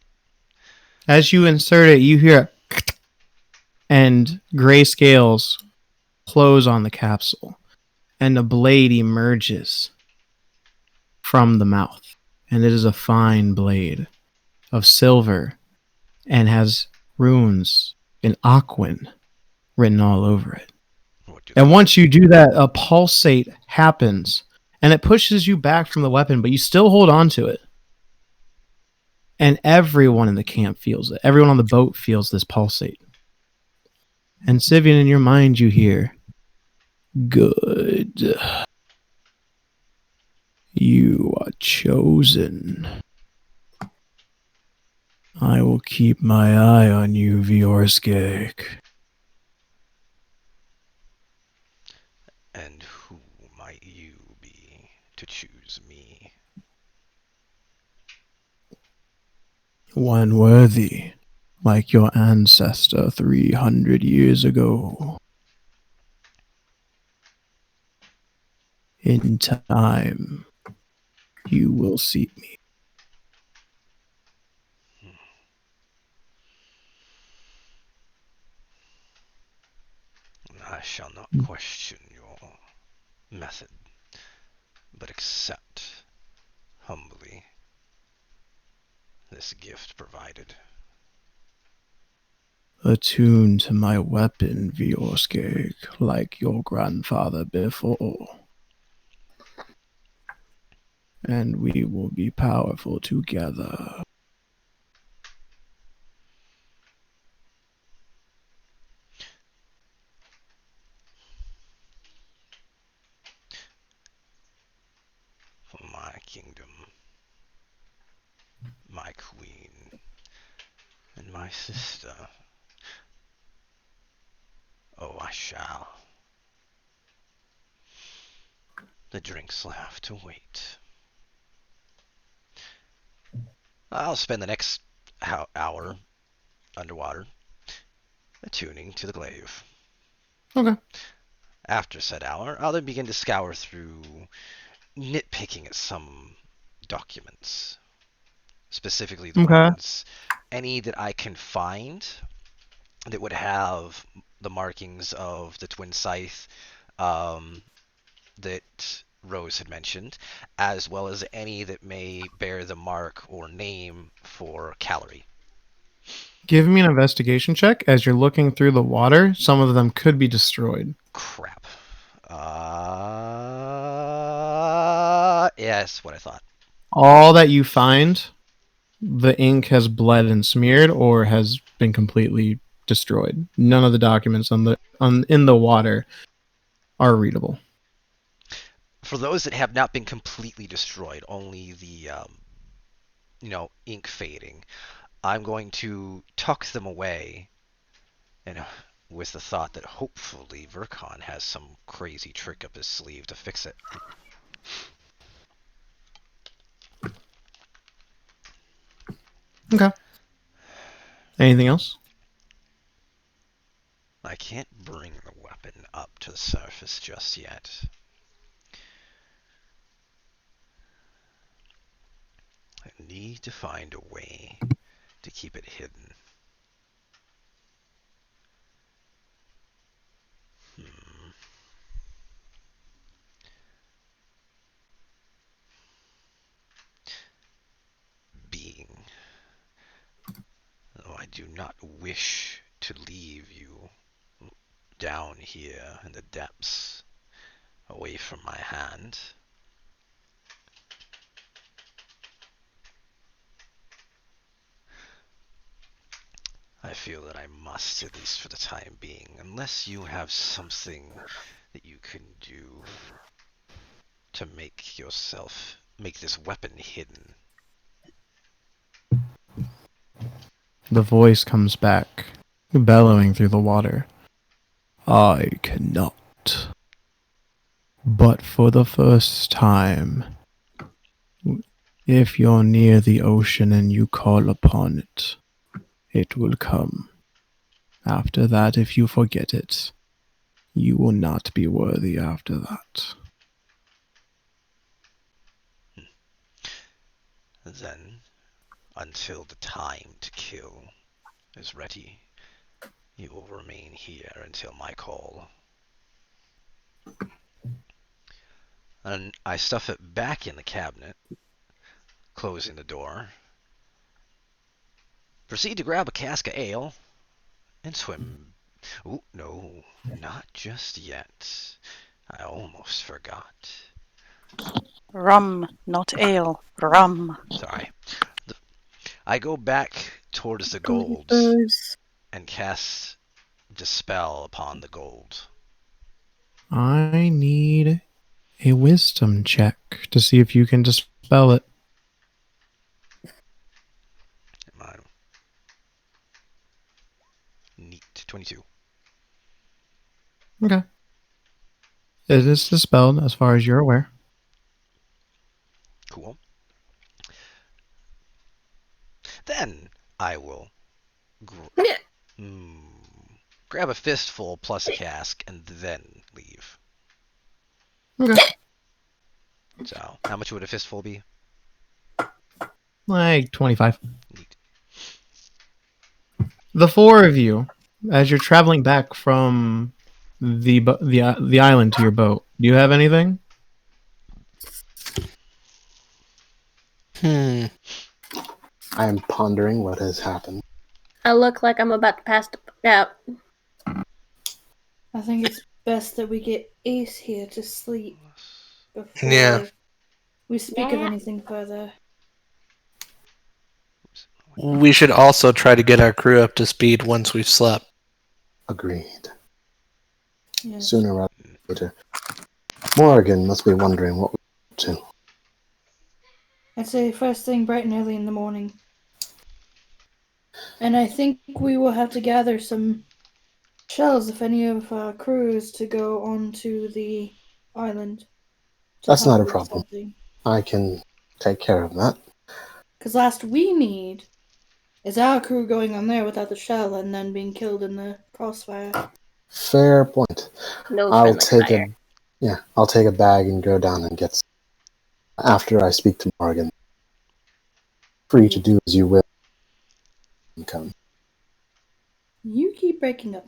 As you insert it, you hear and gray scales close on the capsule, and a blade emerges from the mouth. And it is a fine blade of silver and has runes in Aquan written all over it. And once you do that, a pulsate happens, and it pushes you back from the weapon, but you still hold on to it. And everyone in the camp feels it. Everyone on the boat feels this pulsate. And Syvyan, in your mind, you hear, "Good. You are chosen. I will keep my eye on you, Veorskegg." And who might you be to choose me? One worthy, like your ancestor 300 years ago. In time, you will see me. I shall not question your method, but accept humbly this gift provided. Attuned to my weapon, Veorskegg, like your grandfather before. And we will be powerful together. kingdom, my queen, and my sister. Oh, I shall. The drinks will have to wait. I'll spend the next hour underwater, attuning to the glaive. Okay. After said hour, I'll then begin to scour through, nitpicking at some documents. Specifically the Okay. ones, any that I can find that would have the markings of the twin scythe that Rose had mentioned, as well as any that may bear the mark or name for Calamity. Give me an investigation check as you're looking through the water. Some of them could be destroyed. Crap. Yes, what I thought. All that you find, the ink has bled and smeared or has been completely destroyed. None of the documents in the water are readable. For those that have not been completely destroyed, only the ink fading, I'm going to tuck them away, and with the thought that hopefully Verkon has some crazy trick up his sleeve to fix it. Okay. Anything else? I can't bring the weapon up to the surface just yet. I need to find a way to keep it hidden. Being, though I do not wish to leave you down here in the depths, away from my hand. I feel that I must, at least for the time being, unless you have something that you can do to make this weapon hidden. The voice comes back, bellowing through the water. I cannot. But for the first time, if you're near the ocean and you call upon it, it will come. After that, if you forget it, you will not be worthy after that. Then, until the time to kill is ready, you will remain here until my call. And I stuff it back in the cabinet, closing the door. Proceed to grab a cask of ale and swim. Ooh, no, not just yet. I almost forgot. Rum, not ale. Rum. Sorry. I go back towards the gold Booze. and cast Dispel upon the gold. I need a wisdom check to see if you can dispel it. Neat. 22. Okay. It is dispelled as far as you're aware. Cool. Then I will grab a fistful plus a cask and then leave. Okay. So, how much would a fistful be? Like 25. Neat. The four of you, as you're traveling back from the island to your boat, do you have anything? I am pondering what has happened. I look like I'm about to pass out. I think it's best that we get Ace here to sleep before Yeah. we speak of Yeah. anything further. We should also try to get our crew up to speed once we've slept. Agreed. Yes. Sooner rather than later. Morrigan must be wondering what we're up to. I'd say first thing bright and early in the morning. And I think we will have to gather some shells if any of our crew is to go onto the island. That's not a problem. I can take care of that. Because last we need is our crew going on there without the shell and then being killed in the crossfire. Fair point. No I'll friendly take fire. I'll take a bag and go down and get some after I speak to Morgan. Free to do as you will. Come. You keep breaking up.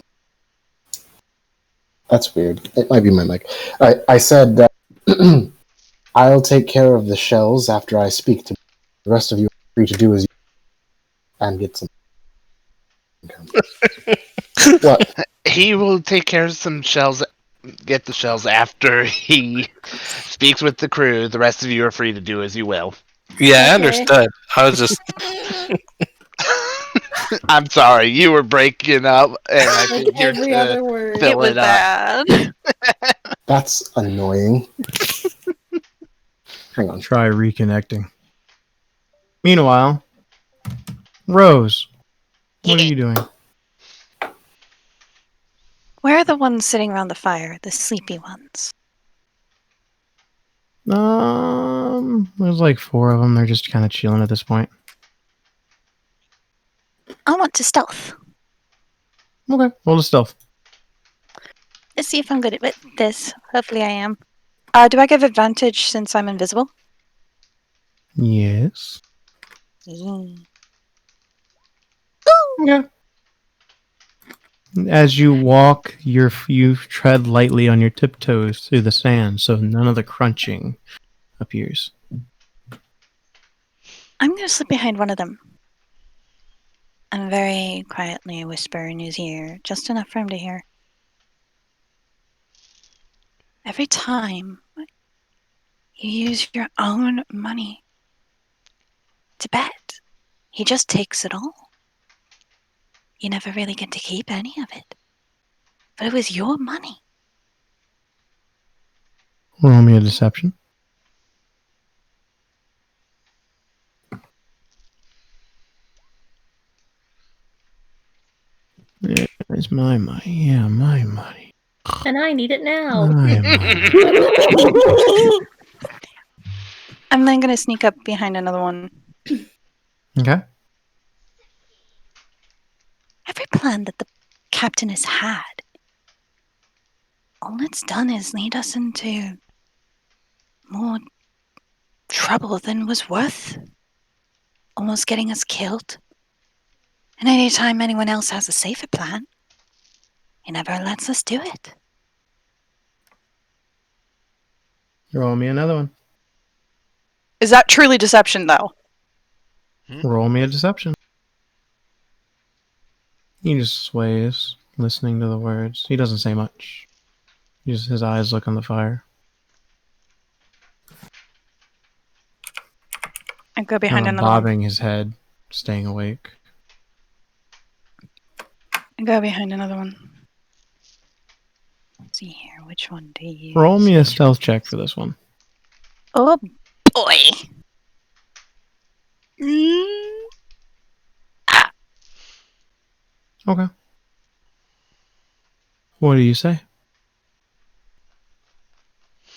That's weird. It might be my mic. I said that I'll take care of the shells after I speak to the rest of you. Are free to do as you and get some. What? He will take care of some shells, get the shells after he speaks with the crew. The rest of you are free to do as you will. Yeah, Okay. I understood. I was just I'm sorry, you were breaking up, and I Like figured every other word. fill It was it up. bad. That's annoying. Hang on. Try reconnecting. Meanwhile, Rose, what are you doing? Where are the ones sitting around the fire? The sleepy ones. There's like 4 of them. They're just kind of chilling at this point. I want to stealth. Okay, roll a stealth. Let's see if I'm good at this. Hopefully I am. Do I give advantage since I'm invisible? Yes. Mm. Yeah. As you walk, you tread lightly on your tiptoes through the sand, so none of the crunching appears. I'm going to slip behind one of them. And very quietly whisper in his ear, just enough for him to hear. Every time you use your own money to bet, he just takes it all. You never really get to keep any of it. But it was your money. Roll me a deception. Yeah, it's my money. Yeah, my money. And I need it now. My money. I'm then going to sneak up behind another one. Okay. Every plan that the captain has had, all it's done is lead us into more trouble than was worth. Almost getting us killed. And any time anyone else has a safer plan, he never lets us do it. Roll me another one. Is that truly deception, though? Roll me a deception. He just sways, listening to the words. He doesn't say much. His eyes look on the fire. I go behind another bobbing his head, staying awake. one. I go behind another one. Let's see here, which one do you use? Roll me a stealth check for this one. Oh boy. Okay. What do you say?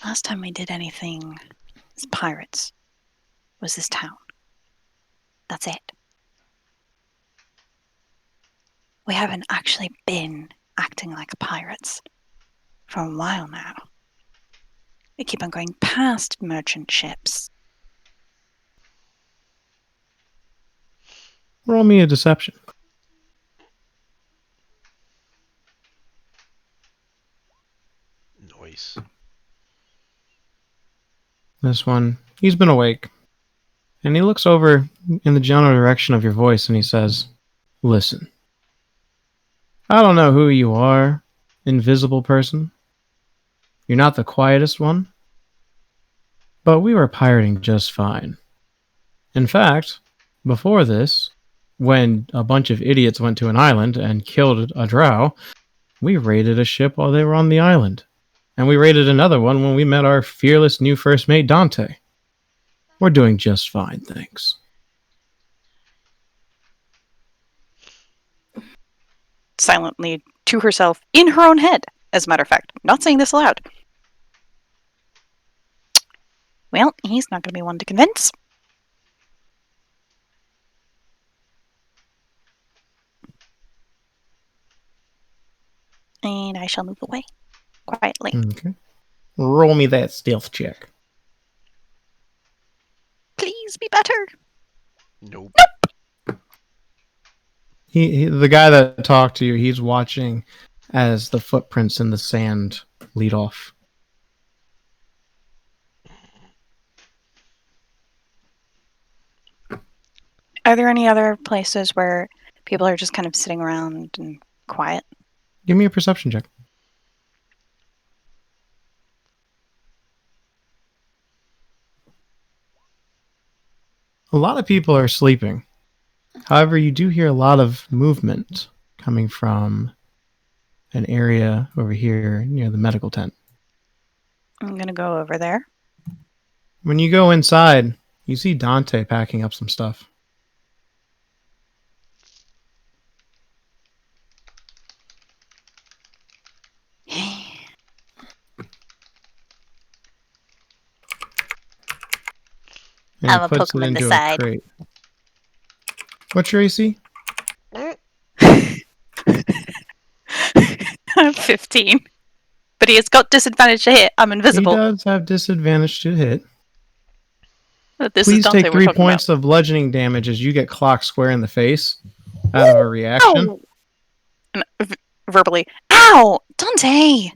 Last time we did anything as pirates was this town. That's it. We haven't actually been acting like pirates for a while now. We keep on going past merchant ships. Roll me a deception. Noise. This one, he's been awake. And he looks over in the general direction of your voice and he says, "Listen. I don't know who you are, invisible person. You're not the quietest one. But we were pirating just fine. In fact, before this, when a bunch of idiots went to an island and killed a drow, we raided a ship while they were on the island. And we raided another one when we met our fearless new first mate, Dante. We're doing just fine, thanks. Silently to herself in her own head, as a matter of fact. Not saying this aloud. Well, he's not going to be one to convince. And I shall move away quietly. Okay. Roll me that stealth check. Please be better. Nope. The guy that talked to you, he's watching as the footprints in the sand lead off. Are there any other places where people are just kind of sitting around and quiet? Give me a perception check. A lot of people are sleeping. However, you do hear a lot of movement coming from an area over here near the medical tent. I'm going to go over there. When you go inside, you see Dante packing up some stuff. And I'm he a puts poke him it in the into a side. crate. What's your AC? 15. But he has got disadvantage to hit. I'm He invisible. does have disadvantage to hit. But this Please is Dante take we're 3 talking points of bludgeoning damage as you get clocked square in the face out of a reaction. Ow! And verbally, ow! Dante!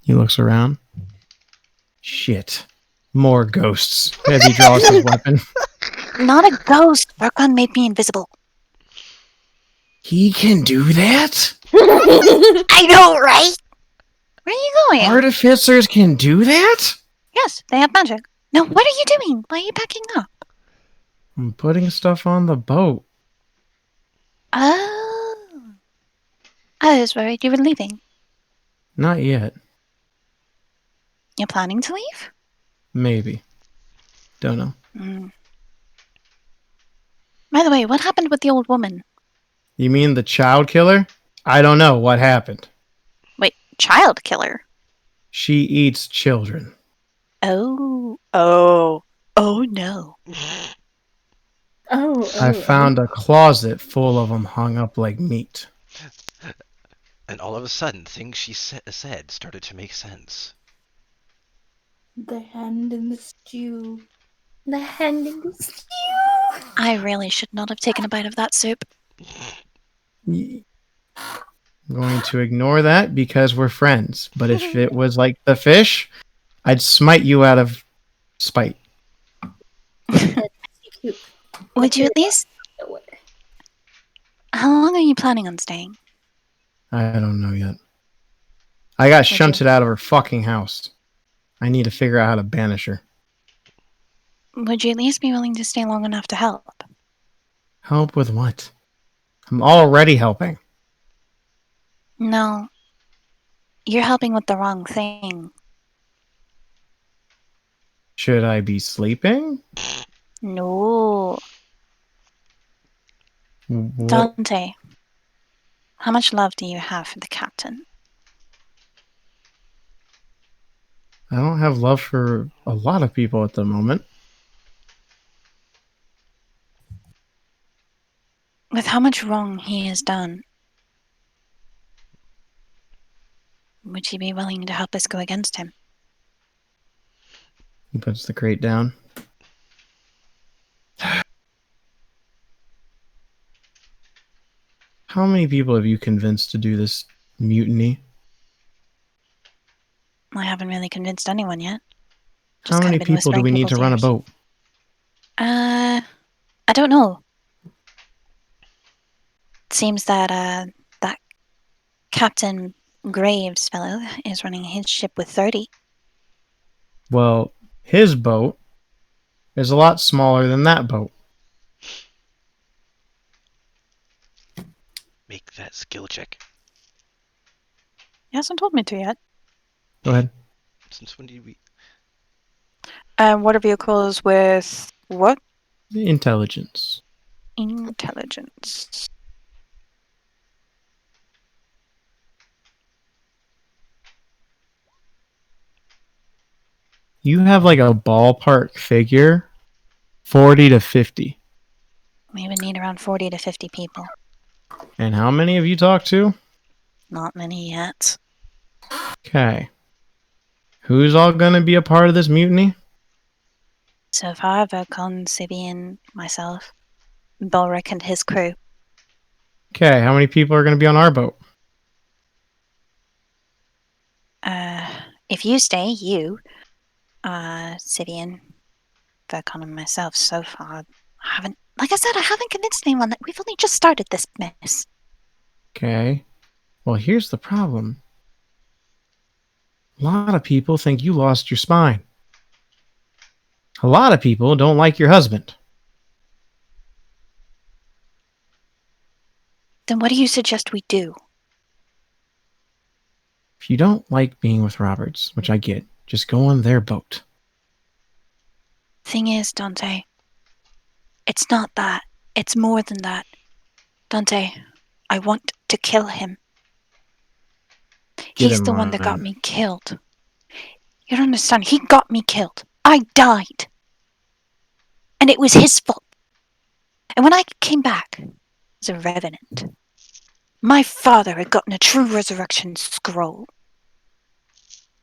He looks around. Shit. More ghosts as he draws his weapon. Not a ghost. Verkon made me invisible. He can do that? I know, right? Where are you going? Artificers can do that? Yes, they have magic. No, what are you doing? Why are you packing up? I'm putting stuff on the boat. Oh. I was worried you were leaving. Not yet. You're planning to leave? Maybe. Don't know. By the way, what happened with the old woman? You mean the child killer? I don't know what happened. Wait, child killer? She eats children. Oh no. I found a closet full of them hung up like meat. And all of a sudden, things she said started to make sense. The hand in the stew. The hand in the stew. I really should not have taken a bite of that soup. I'm going to ignore that because we're friends. But if it was like the fish, I'd smite you out of spite. Would you at least... How long are you planning on staying? I don't know yet. I got shunted out of her fucking house. I need to figure out how to banish her. Would you at least be willing to stay long enough to help? Help with what? I'm already helping. No. You're helping with the wrong thing. Should I be sleeping? No. What? Dante, how much love do you have for the captain? I don't have love for a lot of people at the moment. With how much wrong he has done, would you be willing to help us go against him? He puts the crate down. How many people have you convinced to do this mutiny? I haven't really convinced anyone yet. How many people do we need to run a boat? I don't know. It seems that that Captain Graves fellow is running his ship with 30. Well, his boat is a lot smaller than that boat. Make that skill check. He hasn't told me to yet. Go ahead. Since when did we... And what are vehicles with what? Intelligence. Intelligence. You have like a ballpark figure, 40 to 50. We would need around 40 to 50 people. And how many have you talked to? Not many yet. Okay. Who's all going to be a part of this mutiny? So far, Verkon, Syvyan, myself, Baleric and his crew. Okay, how many people are going to be on our boat? If you stay, you, Syvyan, Verkon and myself so far haven't, like I said, I haven't convinced anyone that we've only just started this mess. Okay. Well, here's the problem. A lot of people think you lost your spine. A lot of people don't like your husband. Then what do you suggest we do? If you don't like being with Roberts, which I get, just go on their boat. Thing is, Dante, it's not that. It's more than that. Dante, I want to kill him. Get He's in the one that got line. me killed. You don't understand. He got me killed. I died. And it was his fault. And when I came back as a revenant, my father had gotten a true resurrection scroll.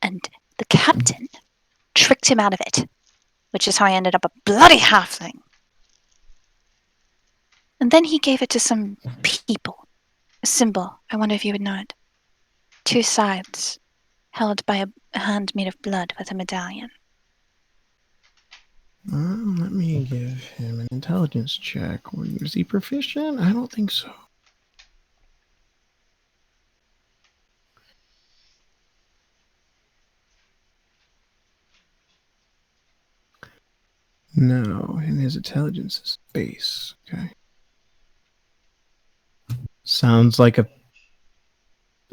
And the captain tricked him out of it, which is how I ended up a bloody halfling. And then he gave it to some people. A symbol. I wonder if you would know it. 2 sides, held by a hand made of blood with a medallion. Let me give him an intelligence check. Is he proficient? I don't think so. No, and his intelligence is base. Okay. Sounds like a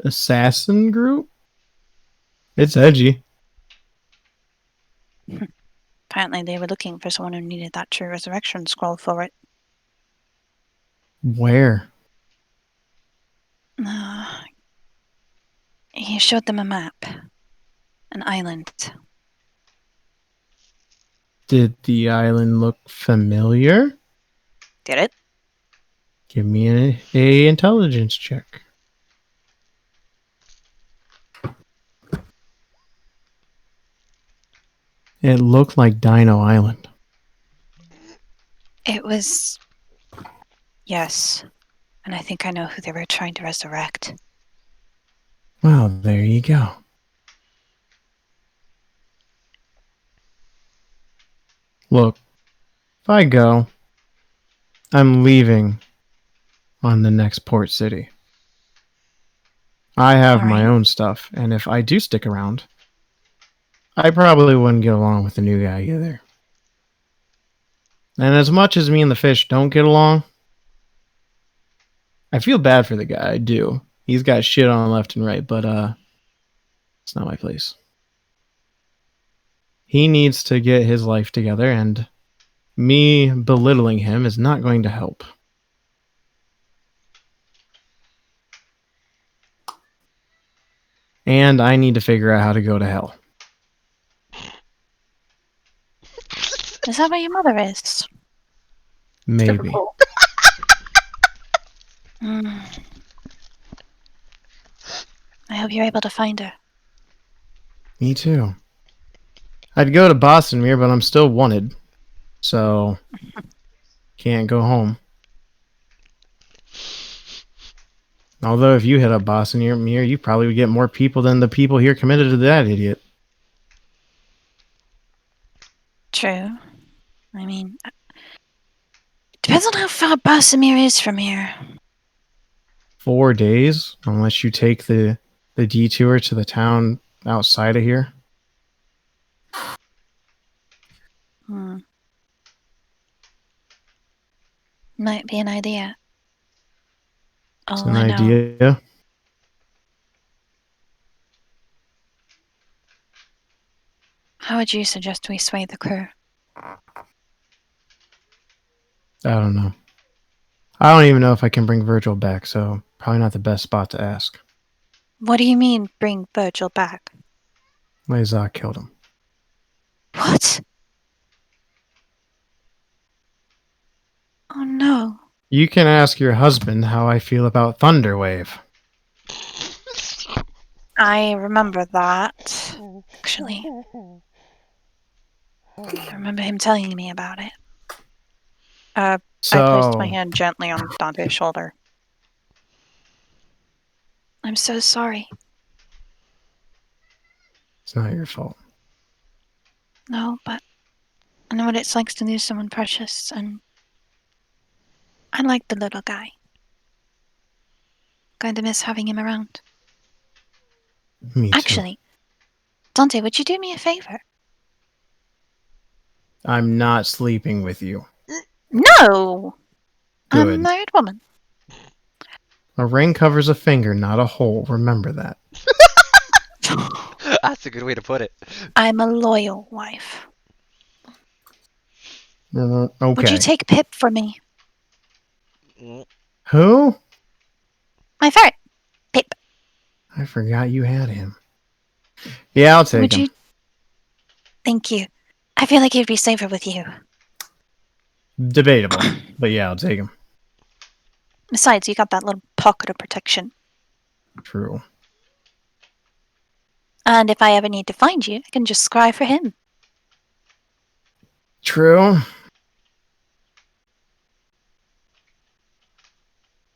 assassin group? It's edgy. Apparently they were looking for someone who needed that true resurrection scroll for it. Where? He showed them a map. An island. Did the island look familiar? Did it? Give me a intelligence check. It looked like Dino Island. It was... Yes. And I think I know who they were trying to resurrect. Well, there you go. Look, if I go, I'm leaving on the next port city. I have my own stuff, and if I do stick around, I probably wouldn't get along with the new guy either. And as much as me and the fish don't get along, I feel bad for the guy, I do. He's got shit on left and right, but it's not my place. He needs to get his life together, and me belittling him is not going to help. And I need to figure out how to go to hell. Is that where your mother is? Maybe. Typical. I hope you're able to find her. Me too. I'd go to Bostonmere, but I'm still wanted. So, can't go home. Although if you hit up Bostonmere, you probably would get more people than the people here committed to that idiot. True. I mean, depends on how far Bossamir is from here. 4 days, unless you take the detour to the town outside of here. Might be an idea. It's All an I know. idea. How would you suggest we sway the crew? I don't know. I don't even know if I can bring Virgil back, so probably not the best spot to ask. What do you mean, bring Virgil back? Lazar killed him. What? Oh no. You can ask your husband how I feel about Thunderwave. I remember that, actually. I remember him telling me about it. I placed my hand gently on Dante's shoulder. I'm so sorry. It's not your fault. No, but I know what it's like to lose someone precious, and I like the little guy. Going to miss having him around. Me too. Actually, Dante, would you do me a favor? I'm not sleeping with you. No! I'm a Good. married woman. A ring covers a finger, not a hole. Remember that. That's a good way to put it. I'm a loyal wife. Okay. Would you take Pip for me? Who? My ferret. Pip. I forgot you had him. Yeah, I'll take Would him. you? Thank you. I feel like he'd be safer with you. Debatable, but yeah, I'll take him. Besides, you got that little pocket of protection. True. And if I ever need to find you, I can just scry for him. True.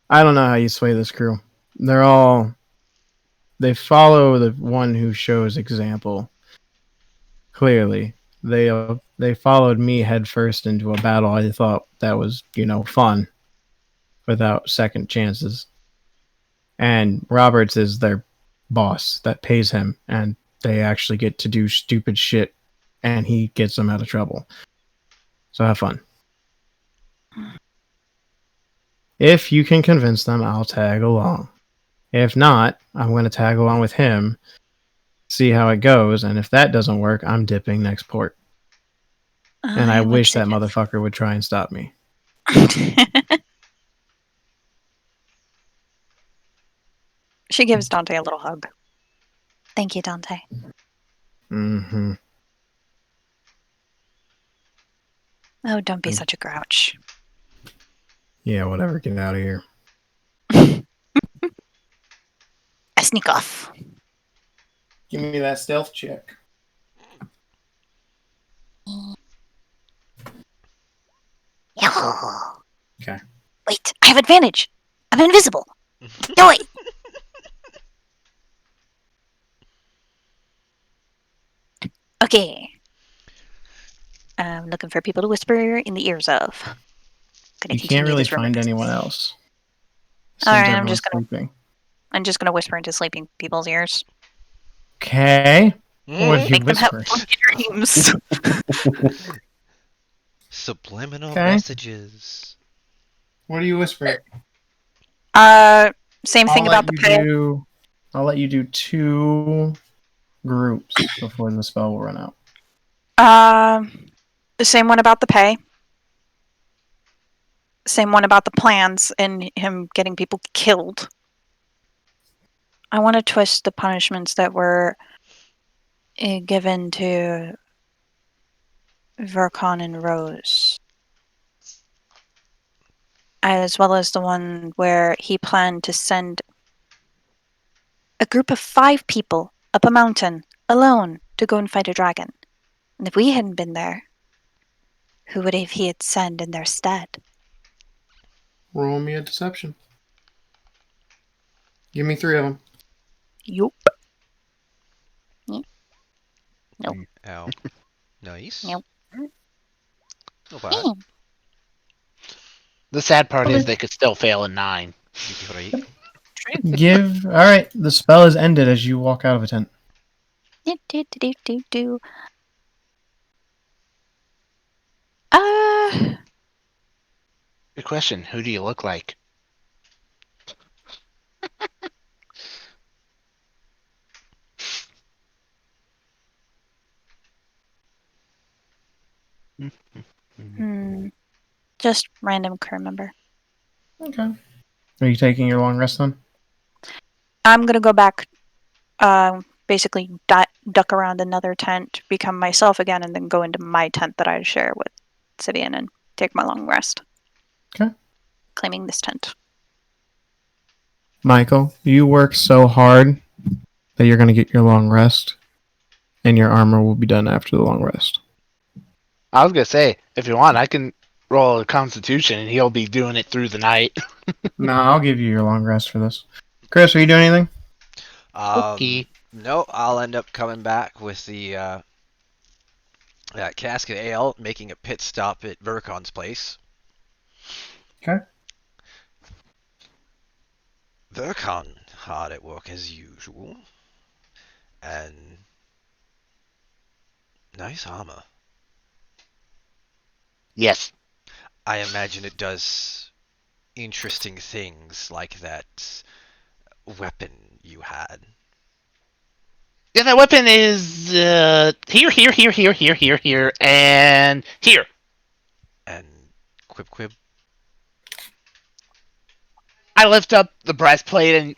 I don't know how you sway this crew. They follow the one who shows example. Clearly. They followed me headfirst into a battle I thought that was, fun. Without second chances. And Roberts is their boss that pays him, and they actually get to do stupid shit, and he gets them out of trouble. So have fun. If you can convince them, I'll tag along. If not, I'm going to tag along with him, see how it goes, and if that doesn't work, I'm dipping next port. And I wish that motherfucker would try and stop me. She gives Dante a little hug. Thank you, Dante. Mm-hmm. Oh, don't be such a grouch. Yeah, whatever. Get out of here. I sneak off. Give me that stealth check. Okay. Wait, I have advantage. I'm invisible. No, wait. Okay. I'm looking for people to whisper in the ears of. You can't really find anyone else. All right, I'm just gonna whisper into sleeping people's ears. Okay. What do you Make them have whisper? funky dreams. Subliminal messages. What are you whispering? Same thing about the pay. I'll let you do 2 groups before the spell will run out. The same one about the pay. Same one about the plans and him getting people killed. I want to twist the punishments that were given to Verkon and Rose. As well as the one where he planned to send a group of 5 people up a mountain alone to go and fight a dragon. And if we hadn't been there, who would have he had sent in their stead? Roll me a deception. Give me 3 of them. Yup. Nope. Ow. Nice. Nope. Not bad. The sad part is they could still fail in 9. Alright, the spell is ended as you walk out of a tent. Good question. Who do you look like? Just random crew member. Okay. Are you taking your long rest then? I'm gonna go back, basically duck around another tent, become myself again, and then go into my tent that I share with Syvyan and take my long rest. Okay. Claiming this tent. Michael, you work so hard that you're going to get your long rest, and your armor will be done after the long rest. I was gonna say, if you want, I can roll a Constitution, and he'll be doing it through the night. No, I'll give you your long rest for this. Chris, are you doing anything? Okay. No, I'll end up coming back with the that cask of ale, making a pit stop at Verkon's place. Okay. Verkon, hard at work as usual. And nice armor. Yes. I imagine it does interesting things like that weapon you had. Yeah, that weapon is here, and here. And quib. I lift up the breastplate, and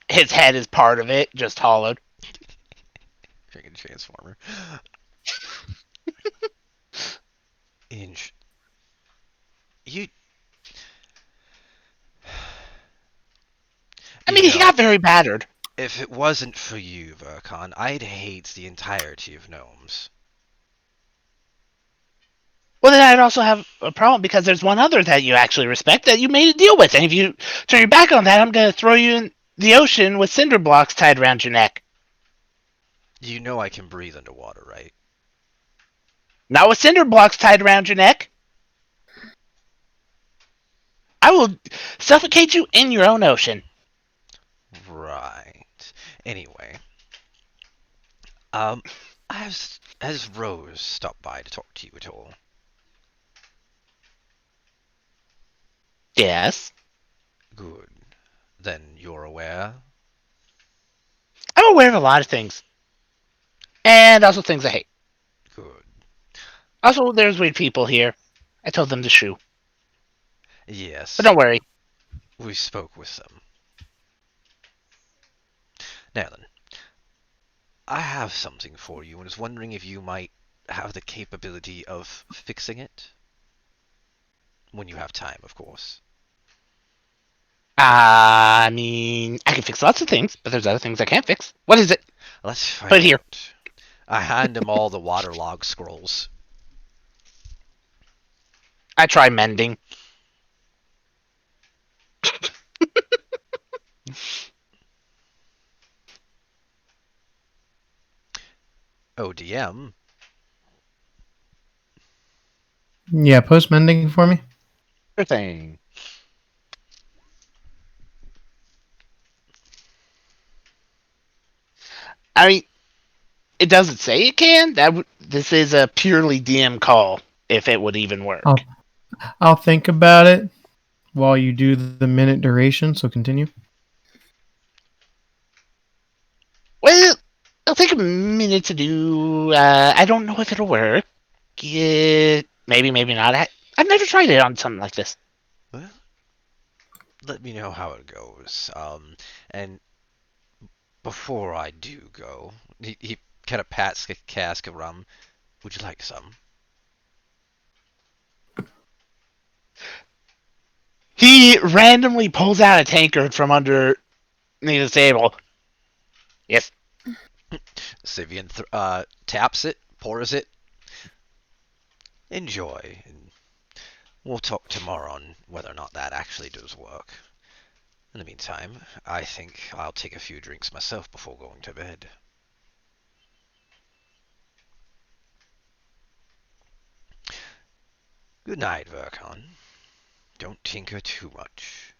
his head is part of it, just hollowed. Freaking transformer. Inch. You. I mean, he got very battered. If it wasn't for you, Verkon, I'd hate the entirety of gnomes. Well, then I'd also have a problem because there's one other that you actually respect that you made a deal with, and if you turn your back on that, I'm going to throw you in the ocean with cinder blocks tied around your neck. You know I can breathe underwater, right? Not with cinder blocks tied around your neck. I will suffocate you in your own ocean. Right. Anyway, has Rose stopped by to talk to you at all? Yes. Good. Then you're aware? I'm aware of a lot of things. And also things I hate. Good. Also, there's weird people here. I told them to shoo. Yes. But don't worry. We spoke with them. Now then, I have something for you and was wondering if you might have the capability of fixing it? When you have time, of course. I mean, I can fix lots of things, but there's other things I can't fix. What is it? Let's find Put it here. out. I hand him all the waterlogged scrolls. I try mending. ODM. Yeah, post mending for me. Sure thing. I mean, it doesn't say it can. This is a purely DM call, if it would even work. I'll think about it while you do the minute duration, so continue. Well, it'll take a minute to do. I don't know if it'll work. Maybe, maybe not. I've never tried it on something like this. Well, let me know how it goes. And before I do go, he kind of pats a cask of rum. Would you like some? He randomly pulls out a tankard from underneath the table. Yes. Syvyan taps it, pours it. Enjoy. And we'll talk tomorrow on whether or not that actually does work. In the meantime, I think I'll take a few drinks myself before going to bed. Good night, Verkon. Don't tinker too much.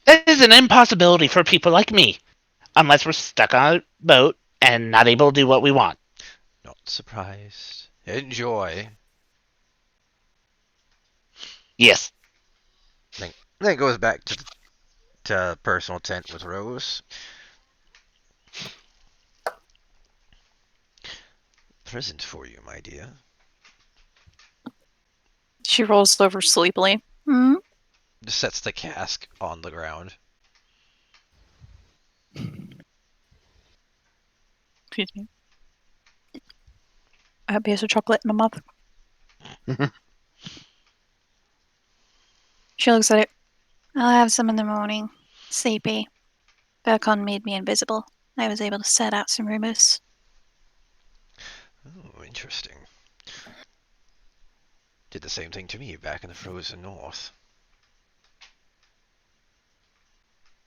That is an impossibility for people like me, unless we're stuck on a boat and not able to do what we want. Not surprised. Enjoy. Yes. Then it goes back to personal tent with Rose. Present for you, my dear. She rolls over sleepily. Hmm? Sets the cask on the ground. Excuse me. A piece of chocolate in my mouth. She looks at it. I'll have some in the morning. Sleepy. Verkon made me invisible. I was able to set out some rumors. Oh, interesting. Did the same thing to me back in the frozen north.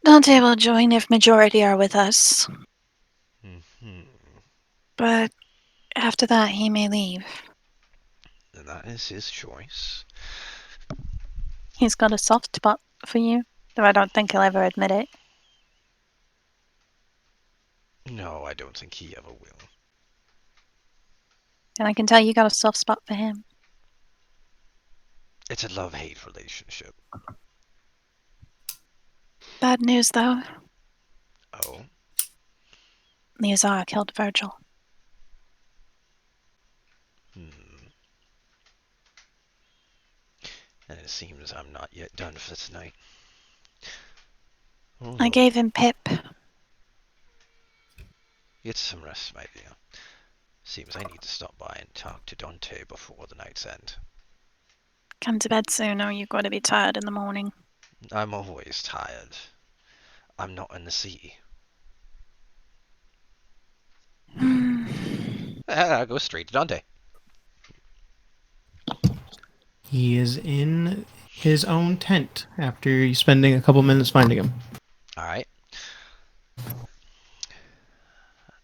Dante will join if majority are with us. Mm-hmm. But after that, he may leave. And that is his choice. He's got a soft spot for you, though I don't think he'll ever admit it. No, I don't think he ever will. And I can tell you got a soft spot for him. It's a love-hate relationship. Bad news, though. Oh? The Azar killed Virgil. Hmm. And it seems I'm not yet done for tonight. Oh, I gave him Pip. get some rest, my dear. Seems I need to stop by and talk to Dante before the night's end. Come to bed soon, or you're going to be tired in the morning. I'm always tired. I'm not in the sea. I'll go straight to Dante. He is in his own tent after spending a couple minutes finding him. Alright.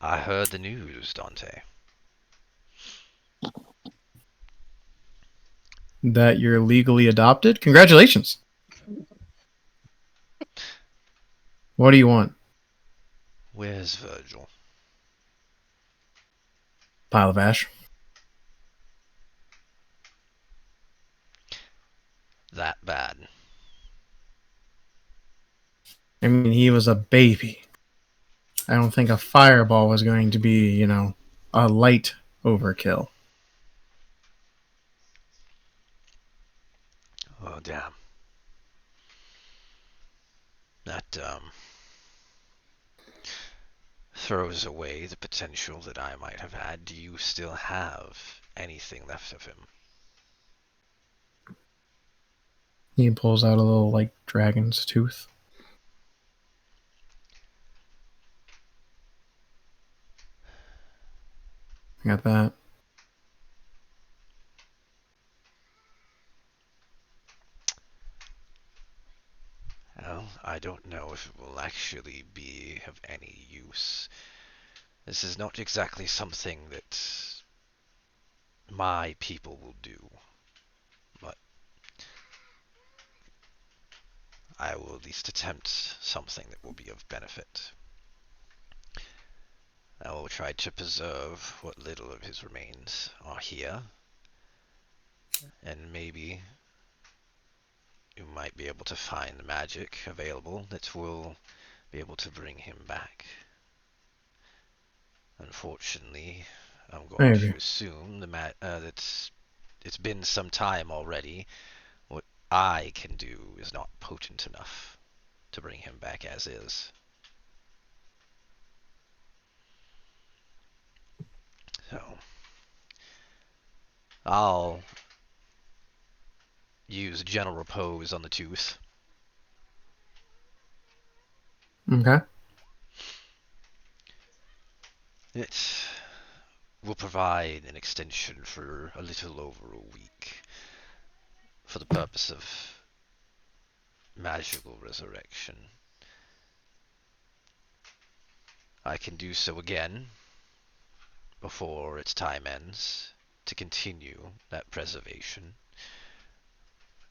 I heard the news, Dante. That you're legally adopted? Congratulations. What do you want? Where's Virgil? Pile of ash. That bad. I mean, he was a baby. I don't think a fireball was going to be, a light overkill. Oh, damn. That, throws away the potential that I might have had. Do you still have anything left of him? He pulls out a little, dragon's tooth. I got that. Well, I don't know if it will actually be of any use. This is not exactly something that my people will do, but I will at least attempt something that will be of benefit. I will try to preserve what little of his remains are here, and maybe you might be able to find magic available that will be able to bring him back. Unfortunately, I'm going Maybe. to assume that it's been some time already. What I can do is not potent enough to bring him back as is. So, I'll use gentle repose on the tooth. Okay. It will provide an extension for a little over a week for the purpose of magical resurrection. I can do so again before its time ends to continue that preservation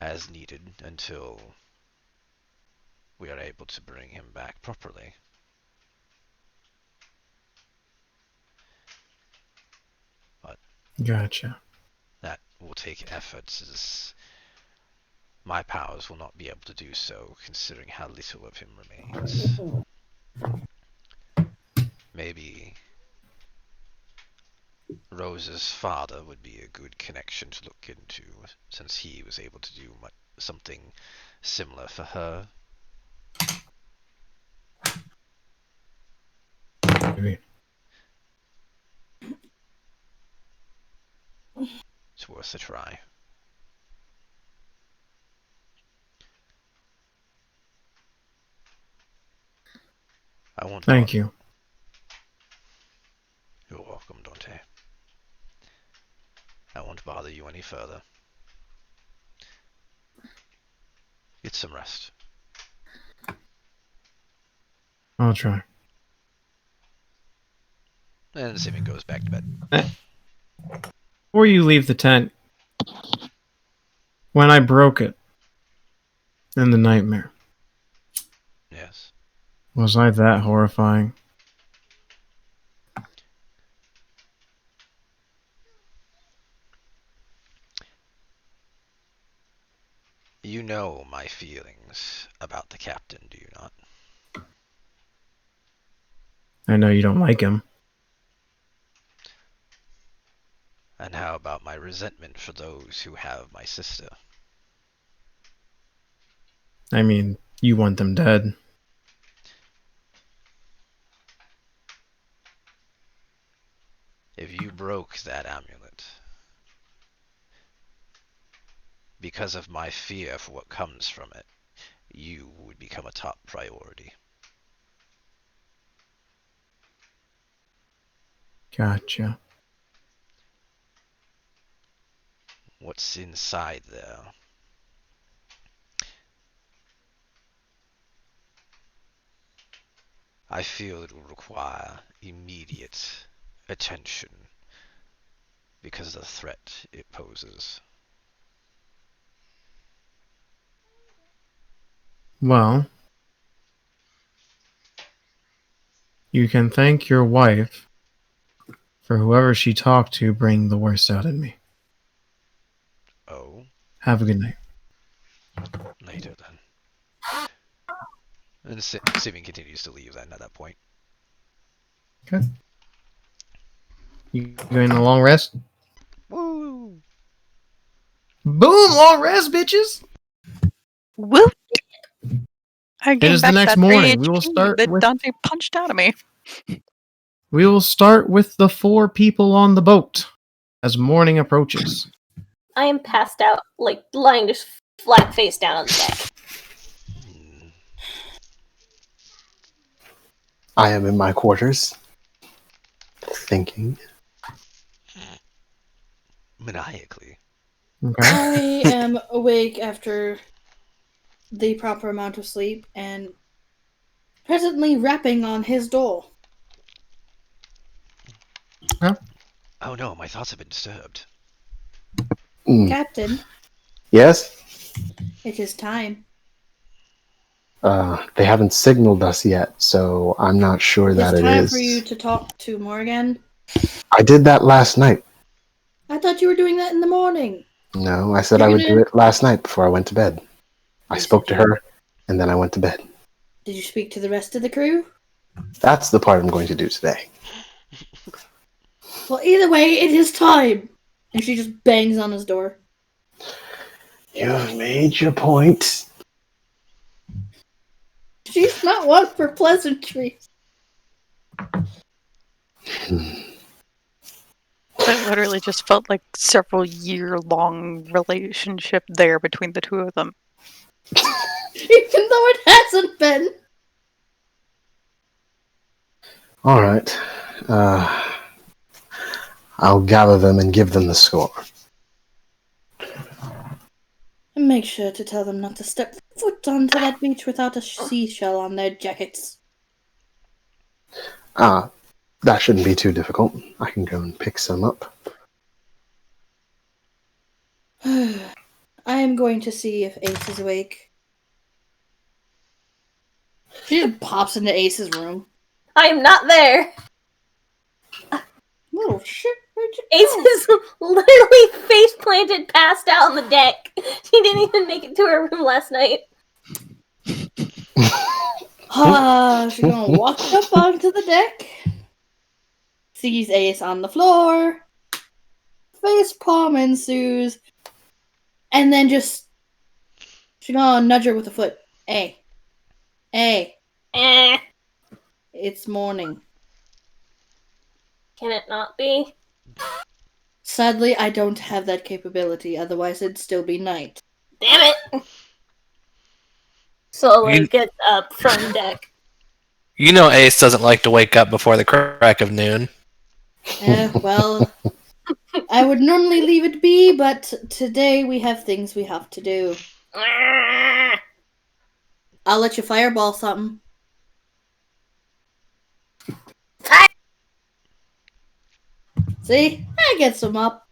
as needed until we are able to bring him back properly. But Gotcha. that will take efforts, as my powers will not be able to do so considering how little of him remains. Maybe Rose's father would be a good connection to look into, since he was able to do something similar for her. Maybe. It's worth a try. I won't Thank you. You're welcome, Dante. I won't bother you any further. Get some rest. I'll try. And Syvyan goes back to bed. Before you leave the tent, when I broke it in the nightmare, Yes. was I that horrifying? You know my feelings about the captain, do you not? I know you don't like him. And how about my resentment for those who have my sister? I mean, you want them dead. If you broke that amulet, because of my fear for what comes from it, you would become a top priority. Gotcha. What's inside there? I feel it will require immediate attention because of the threat it poses. Well, you can thank your wife for whoever she talked to bring the worst out in me. Oh, Have a good night. later then. And Syvyan continues to leave then at that point. Okay. You going on a long rest? Woo! Boom! Long rest, bitches! Whoop! I It gained is the back next that 3 morning. We will HP start that with Dante punched out of me. the 4 people on the boat as morning approaches. I am passed out, like lying just flat face down on the deck. I am in my quarters, thinking. Maniacally. Okay. I am awake after the proper amount of sleep and presently rapping on his door. Oh no, my thoughts have been disturbed. Captain, Yes? it is time. They haven't signaled us yet, so I'm not sure that It's it time is. for you to talk to Morgan. I did that last night. I thought you were doing that in the morning. No, I said You're I would gonna- do it last night before I went to bed. I Yes, spoke to you did. her, and then I went to bed. Did you speak to the rest of the crew? That's the part I'm going to do today. Well, either way, it is time. And she just bangs on his door. You've made your point. She's not one for pleasantries. It literally just felt like several year-long relationship there between the two of them. Even though it hasn't been. All right. I'll gather them and give them the score. And make sure to tell them not to step foot onto that beach without a seashell on their jackets. That shouldn't be too difficult. I can go and pick some up. I am going to see if Ace is awake. She just pops into Ace's room. I am not there. Little shit, where'd you Ace go? is literally face planted, passed out on the deck. She didn't even make it to her room last night. She's gonna walk up onto the deck. Sees Ace on the floor. face palm ensues. And then just she's gonna nudge her with a foot. Hey. It's morning. Can it not be? Sadly, I don't have that capability, otherwise it'd still be night. Damn it! Slowly You- gets up from deck. You know Ace doesn't like to wake up before the crack of noon. Well, I would normally leave it be, but today we have things we have to do. I'll let you fireball something. See? That gets them up.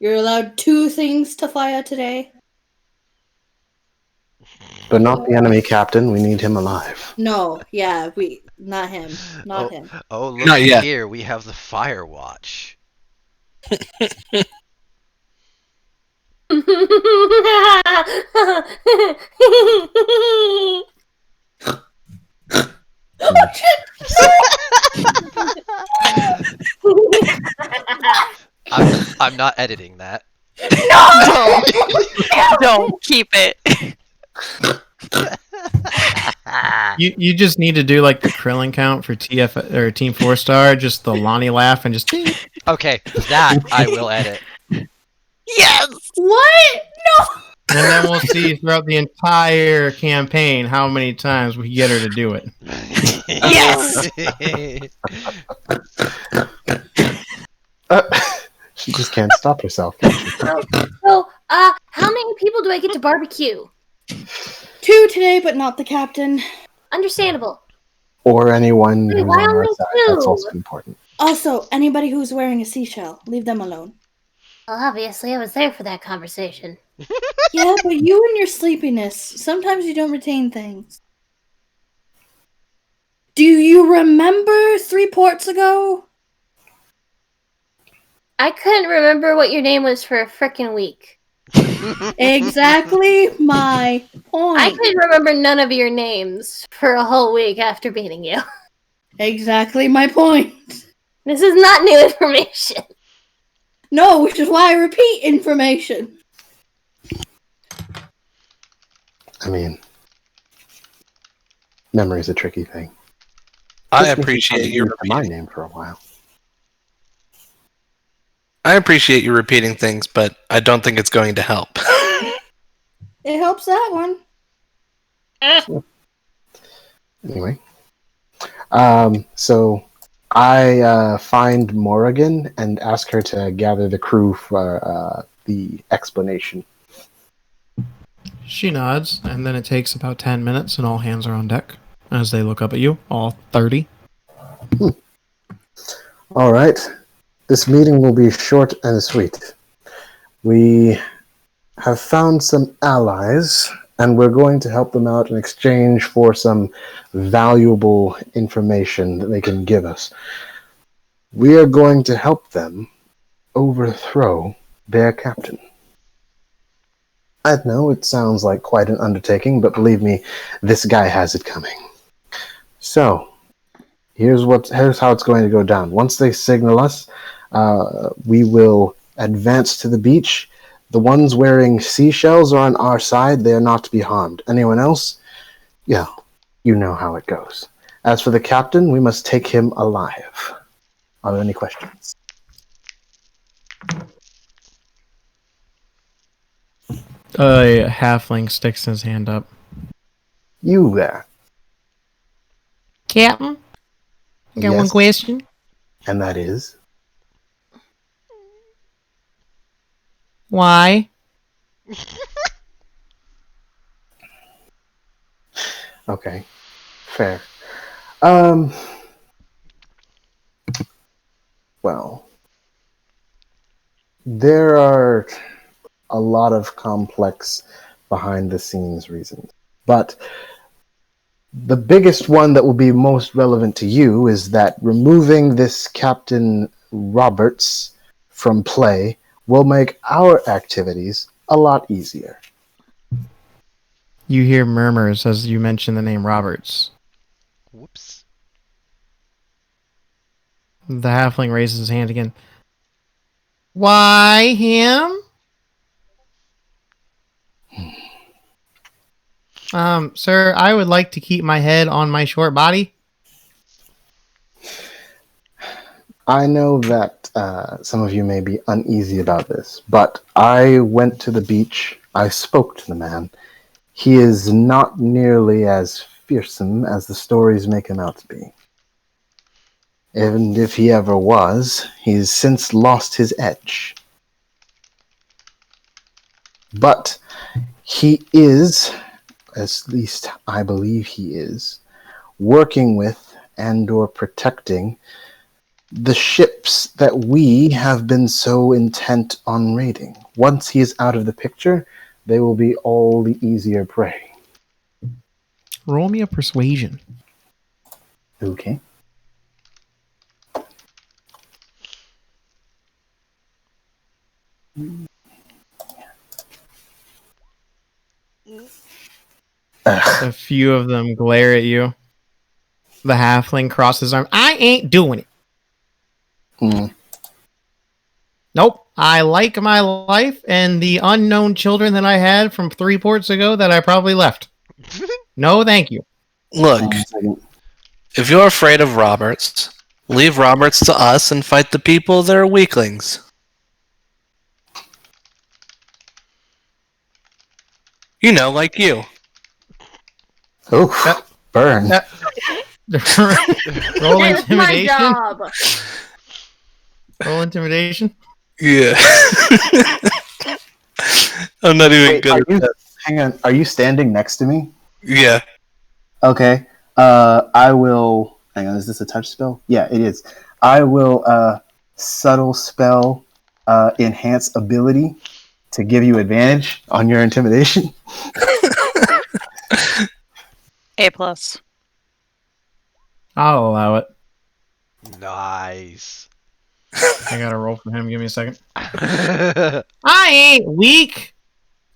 You're allowed 2 things to fire today. But not the enemy captain. We need him alive. No, yeah, not him. Not him. Oh, look Not yet. here. We have the Fire Watch. I'm not editing that. Don't keep it. You just need to do like the Krillin count for TF or Team 4-Star, just the Lonnie laugh and just ding. Okay, that I will edit. Yes. What? No! And then we'll see throughout the entire campaign how many times we get her to do it. Yes! She just can't stop herself. So, how many people do I get to barbecue? 2 today, but not the captain. Understandable. Or anyone Wait, who's why on our only side. 2? That's also important. Also, anybody who's wearing a seashell, leave them alone. Well, obviously, I was there for that conversation. Yeah, but you and your sleepiness, sometimes you don't retain things. Do you remember 3 ports ago? I couldn't remember what your name was for a frickin' week. Exactly my point. I couldn't remember none of your names for a whole week after beating you. Exactly my point. This is not new information. No, which is why I repeat information. I mean, memory's a tricky thing. I Just makes it appreciate hard to you remember my repeating. name for a while. I appreciate you repeating things, but I don't think it's going to help. It helps that one. Anyway, so I find Morrigan and ask her to gather the crew for the explanation. She nods, and then it takes about 10 minutes, and all hands are on deck as they look up at you, all 30. All right, this meeting will be short and sweet. We have found some allies, and we're going to help them out in exchange for some valuable information that they can give us. We are going to help them overthrow their captain. I know it sounds like quite an undertaking, but believe me, this guy has it coming. So, here's how it's going to go down. Once they signal us, we will advance to the beach. The ones wearing seashells are on our side. They are not to be harmed. Anyone else? Yeah, you know how it goes. As for the captain, we must take him alive. Are there any questions? A halfling sticks his hand up. You there. Captain? Got one Yes. question. And that is? Why? Okay. Fair. Well, there are a lot of complex behind-the-scenes reasons. But the biggest one that will be most relevant to you is that removing this Captain Roberts from play will make our activities a lot easier. You hear murmurs as you mention the name Roberts. Whoops. The halfling raises his hand again. Why him? Sir, I would like to keep my head on my short body. I know that some of you may be uneasy about this, but I went to the beach. I spoke to the man. He is not nearly as fearsome as the stories make him out to be. And if he ever was, he's since lost his edge. But he is, at least I believe he is, working with and or protecting the ships that we have been so intent on raiding. Once he is out of the picture, they will be all the easier prey. Roll me a persuasion. Okay. A few of them glare at you. The halfling crosses his arm. I ain't doing it. Nope. I like my life and the unknown children that I had from 3 ports ago that I probably left. No, thank you. Look, if you're afraid of Roberts, leave Roberts to us and fight the people that are weaklings. You know, like you. Oh, burn. Roll That's my intimidation. job. Roll intimidation. Yeah. I'm not even Wait, good at that. hang on. Are you standing next to me? Yeah. Okay. I will. Hang on. Is this a touch spell? Yeah, it is. I will subtle spell enhance ability to give you advantage on your intimidation. A+. I'll allow it. Nice. I gotta roll for him. Give me a second. I ain't weak.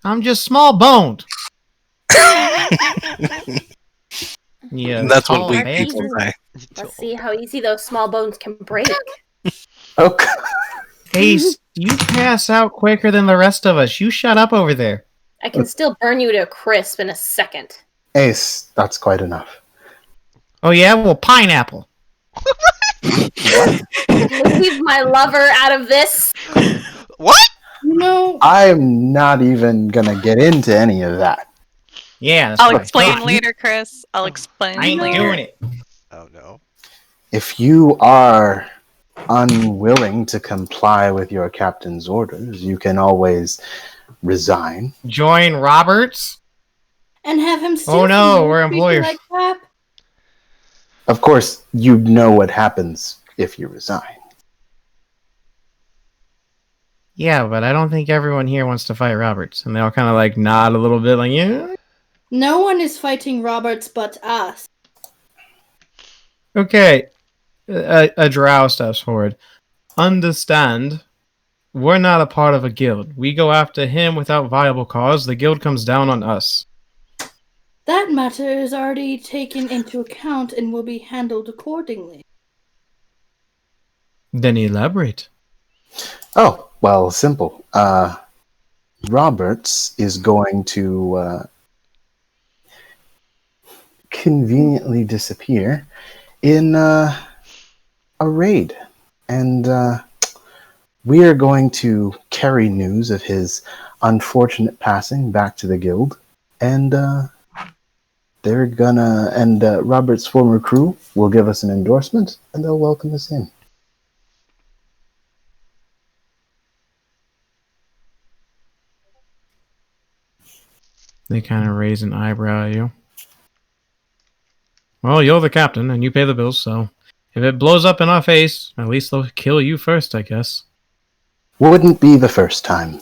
I'm just small boned. Yeah, That's what tall weak bastard. people say. Let's see how easy those small bones can break. Okay. Ace, you pass out quicker than the rest of us. You shut up over there. I can still burn you to a crisp in a second. Ace, that's quite enough. Oh yeah, well, pineapple. Leave my lover out of this. What? No. I'm not even gonna get into any of that. Yeah, that's I'll right. explain later, Chris. I'll explain I ain't later. doing it. Oh no. If you are unwilling to comply with your captain's orders, you can always resign. Join Roberts. And have him steal Oh no, from you, we're treat you employers. like crap. Of course, you know what happens if you resign. Yeah, but I don't think everyone here wants to fight Roberts. And they all kind of like nod a little bit like, yeah. No one is fighting Roberts but us. Okay. A drow steps forward. Understand, we're not a part of a guild. We go after him without viable cause. The guild comes down on us. That matter is already taken into account and will be handled accordingly. Then elaborate. Oh, well, simple. Roberts is going to conveniently disappear in a raid. And we are going to carry news of his unfortunate passing back to the guild. And they're gonna, and Robert's former crew will give us an endorsement, and they'll welcome us in. They kind of raise an eyebrow at you. Well, you're the captain, and you pay the bills, so if it blows up in our face, at least they'll kill you first, I guess. Wouldn't be the first time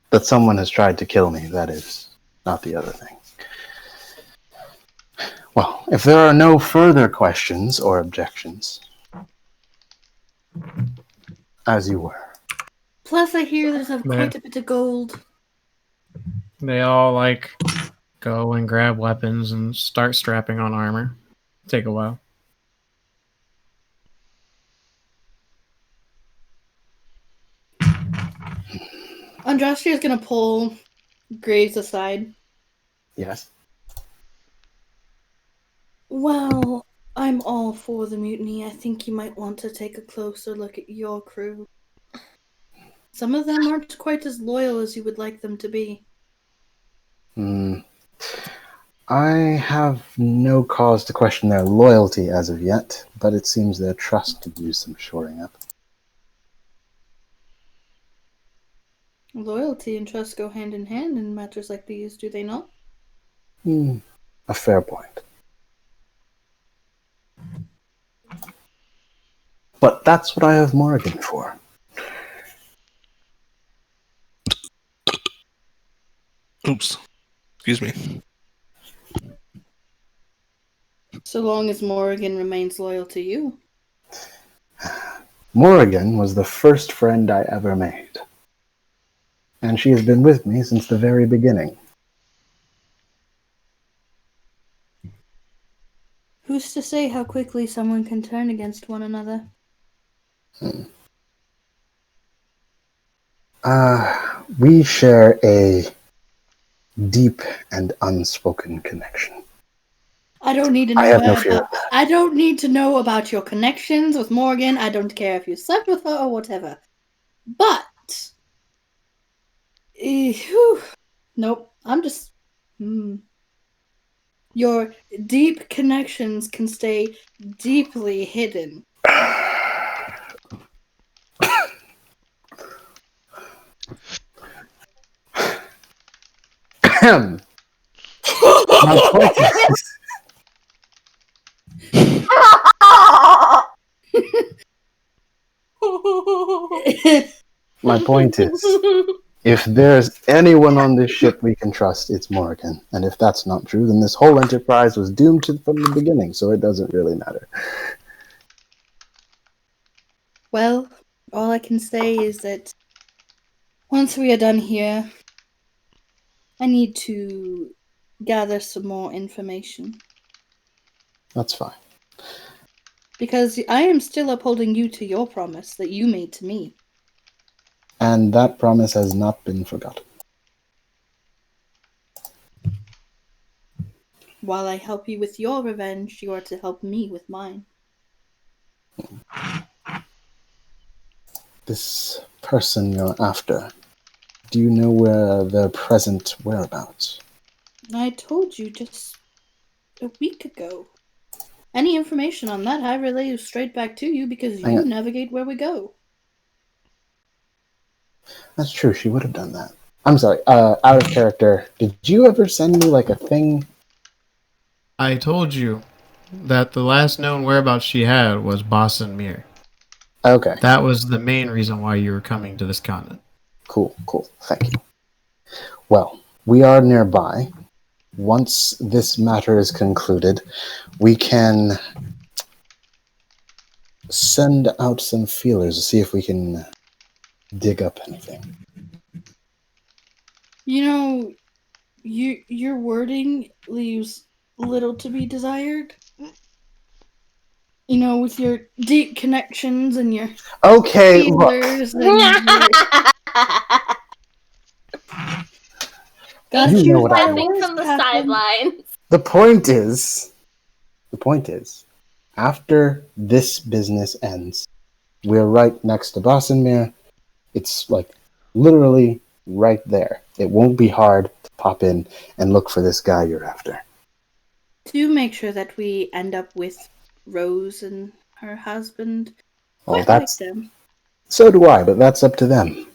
that someone has tried to kill me, that is, not the other thing. Well, if there are no further questions or objections, as you were. Plus, I hear there's quite a bit of gold. They all, like, go and grab weapons and start strapping on armor. Take a while. Andrastia is gonna pull Graves aside. Yes. Well, I'm all for the mutiny. I think you might want to take a closer look at your crew. Some of them aren't quite as loyal as you would like them to be. I have no cause to question their loyalty as of yet, but it seems their trust could use some shoring up. Loyalty and trust go hand in hand in matters like these, do they not? A fair point. But that's what I have Morgan for. Oops. Excuse me. So long as Morrigan remains loyal to you. Morrigan was the first friend I ever made. And she has been with me since the very beginning. Who's to say how quickly someone can turn against one another? We share a deep and unspoken connection. I don't need to I know have no fear of that. I don't need to know about your connections with Morgan. I don't care if you slept with her or whatever. But nope. I'm just Your deep connections can stay deeply hidden. My point is, my point is, if there's anyone on this ship we can trust, it's Morgan. And if that's not true, then this whole enterprise was doomed from the beginning, so it doesn't really matter. Well, all I can say is that once we are done here, I need to gather some more information. That's fine. Because I am still upholding you to your promise that you made to me. And that promise has not been forgotten. While I help you with your revenge, you are to help me with mine. This person you're after, do you know where their present whereabouts? I told you just a week ago. Any information on that, I relay straight back to you because you navigate where we go. That's true, she would have done that. I'm sorry, out of character, did you ever send me like a thing? I told you that the last known whereabouts she had was Boston Mere. Okay. That was the main reason why you were coming to this continent. Cool. Thank you. Well, we are nearby. Once this matter is concluded, we can send out some feelers to see if we can dig up anything. You know, your wording leaves little to be desired. You know, with your deep connections and your Okay, feelers look. and your... He's You know what I laughing mean. from the sidelines. The point is, after this business ends, we're right next to Bossenmere. It's like literally right there. It won't be hard to pop in and look for this guy you're after. Do make sure that we end up with Rose and her husband. Well, Quite like them. So do I, but that's up to them.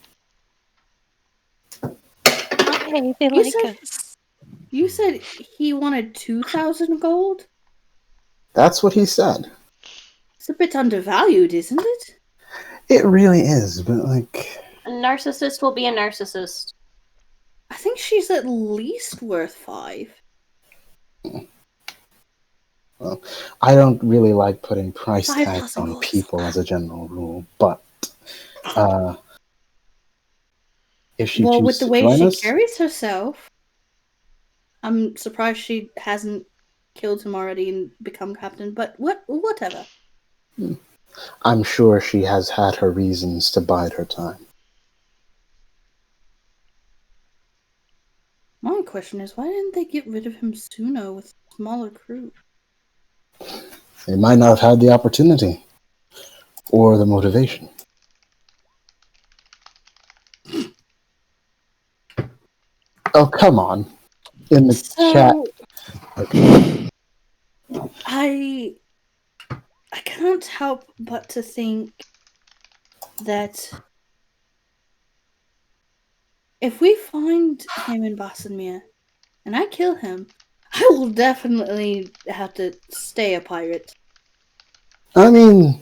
Hey, they You like said- us. You said he wanted 2,000 gold? That's what he said. It's a bit undervalued, isn't it? It really is, but like... A narcissist will be a narcissist. I think she's at least worth 5. Well, I don't really like putting price 5,000 tags on gold. people as a general rule, but if she Well, chooses with the to way join she us, carries herself, I'm surprised she hasn't killed him already and become captain, but whatever. I'm sure she has had her reasons to bide her time. My question is, why didn't they get rid of him sooner with a smaller crew? They might not have had the opportunity or the motivation. Oh, come on. In the chat. So I can't help but to think that if we find him in Bosnia and I kill him, I will definitely have to stay a pirate. I mean,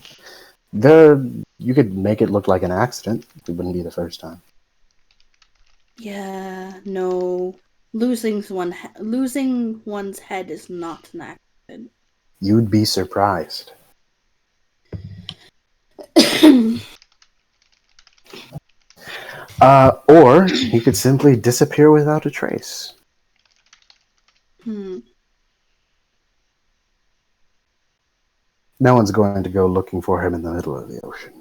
you could make it look like an accident. It wouldn't be the first time. Yeah, no. Losing one's head is not an accident. You'd be surprised. Or he could simply disappear without a trace. Hmm. No one's going to go looking for him in the middle of the ocean.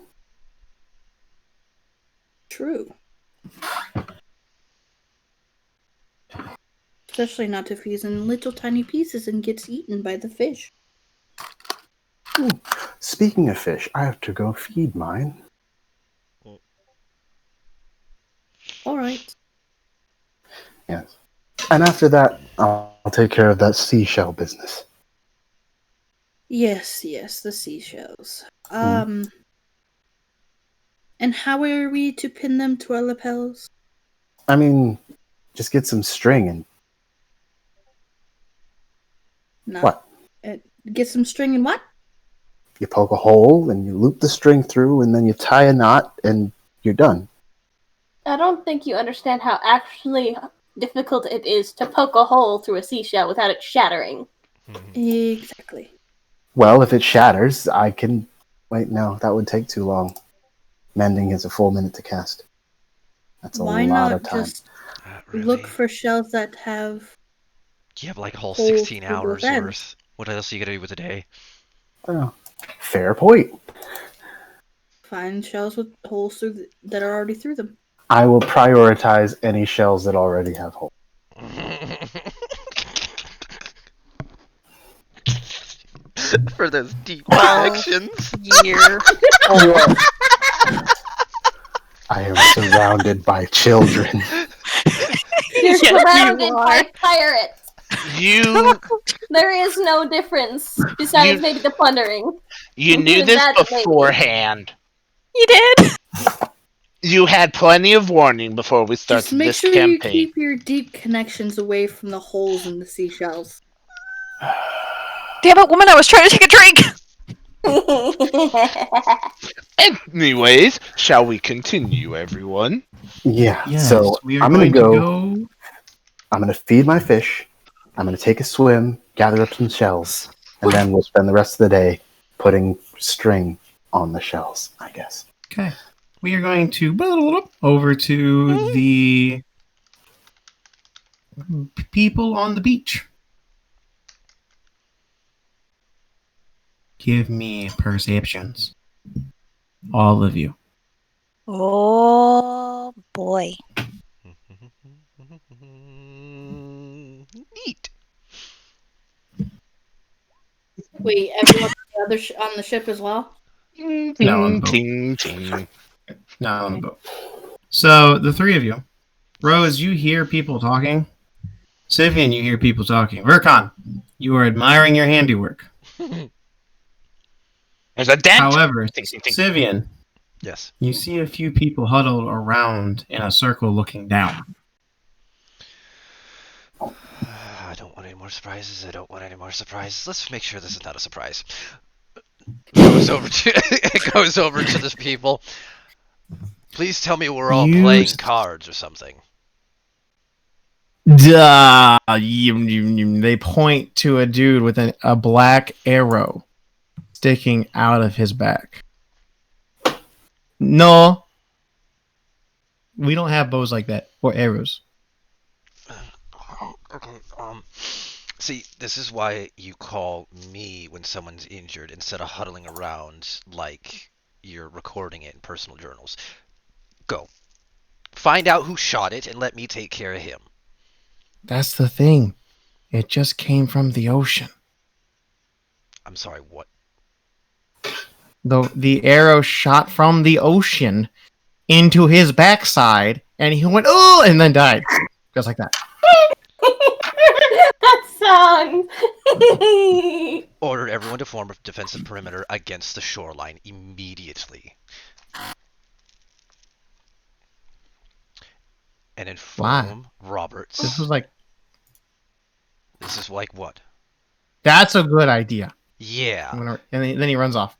True. Especially not if he's in little tiny pieces and gets eaten by the fish. Speaking of fish, I have to go feed mine. All right. Yes. And after that, I'll take care of that seashell business. Yes, the seashells. And how are we to pin them to our lapels? I mean, just get some string and... No. What? Get some string and what? You poke a hole and you loop the string through and then you tie a knot and you're done. I don't think you understand how actually difficult it is to poke a hole through a seashell without it shattering. Exactly. Well, if it shatters, I can... Wait, no, that would take too long. Mending is a full minute to cast. That's a Why lot not of time. just look for shells that have... You have like a whole holes 16 through both hours ends. worth. What else are you gonna do with a day? Oh, fair point. Find shells with holes that are already through them. I will prioritize any shells that already have holes. For those deep connections. Year. I am surrounded by children. You're Yes, surrounded you by are. pirates. You There is no difference besides maybe the plundering. knew this That maybe. beforehand. You did. You had plenty of warning before we started Just make this sure campaign. you keep your deep connections away from the holes in the seashells. Damn it, woman! I was trying to take a drink. Anyways, shall we continue, everyone? Yeah, Yes, so we are I'm gonna going to go. I'm gonna feed my fish. I'm gonna take a swim, gather up some shells, and then we'll spend the rest of the day putting string on the shells, I guess. Okay. We are going to over to the people on the beach. Give me perceptions. All of you. Oh boy. Neat. Wait, everyone on the on the ship as well? No, on the boat. Ting, ting. Not on the boat. So, the three of you. Rose, you hear people talking. Syvyan, you hear people talking. Verkon, you are admiring your handiwork. There's a dent. However, Ting, ting, ting. Syvyan, Yes. you see a few people huddled around in a circle looking down. I don't want any more surprises. Let's make sure this is not a surprise. Goes over to this people. Please tell me we're all playing cards or something. Duh! They point to a dude with a black arrow sticking out of his back. No. We don't have bows like that, or arrows. Okay. See, this is why you call me when someone's injured instead of huddling around like you're recording it in personal journals. Go. Find out who shot it and let me take care of him. That's the thing. It just came from the ocean. I'm sorry, what? The arrow shot from the ocean into his backside, and he went, oh, and then died. Just like that. That song. Order everyone to form a defensive perimeter against the shoreline immediately. And inform Roberts. This was like, This is like what? that's a good idea. Yeah. And then he runs off.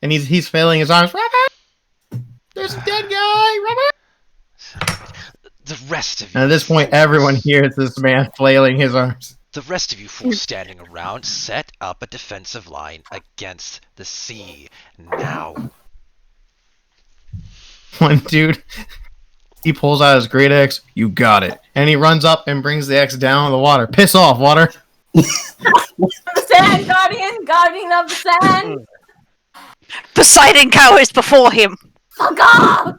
And he's flailing his arms. Robert! There's a dead guy! Robert! The rest of you. And at this point, everyone hears this man flailing his arms. The rest of you fools standing around, set up a defensive line against the sea. Now. One dude, he pulls out his great axe. You got it. And he runs up and brings the axe down in the water. Piss off, water. The sand guardian of the sand. Poseidon cowers before him. Fuck off!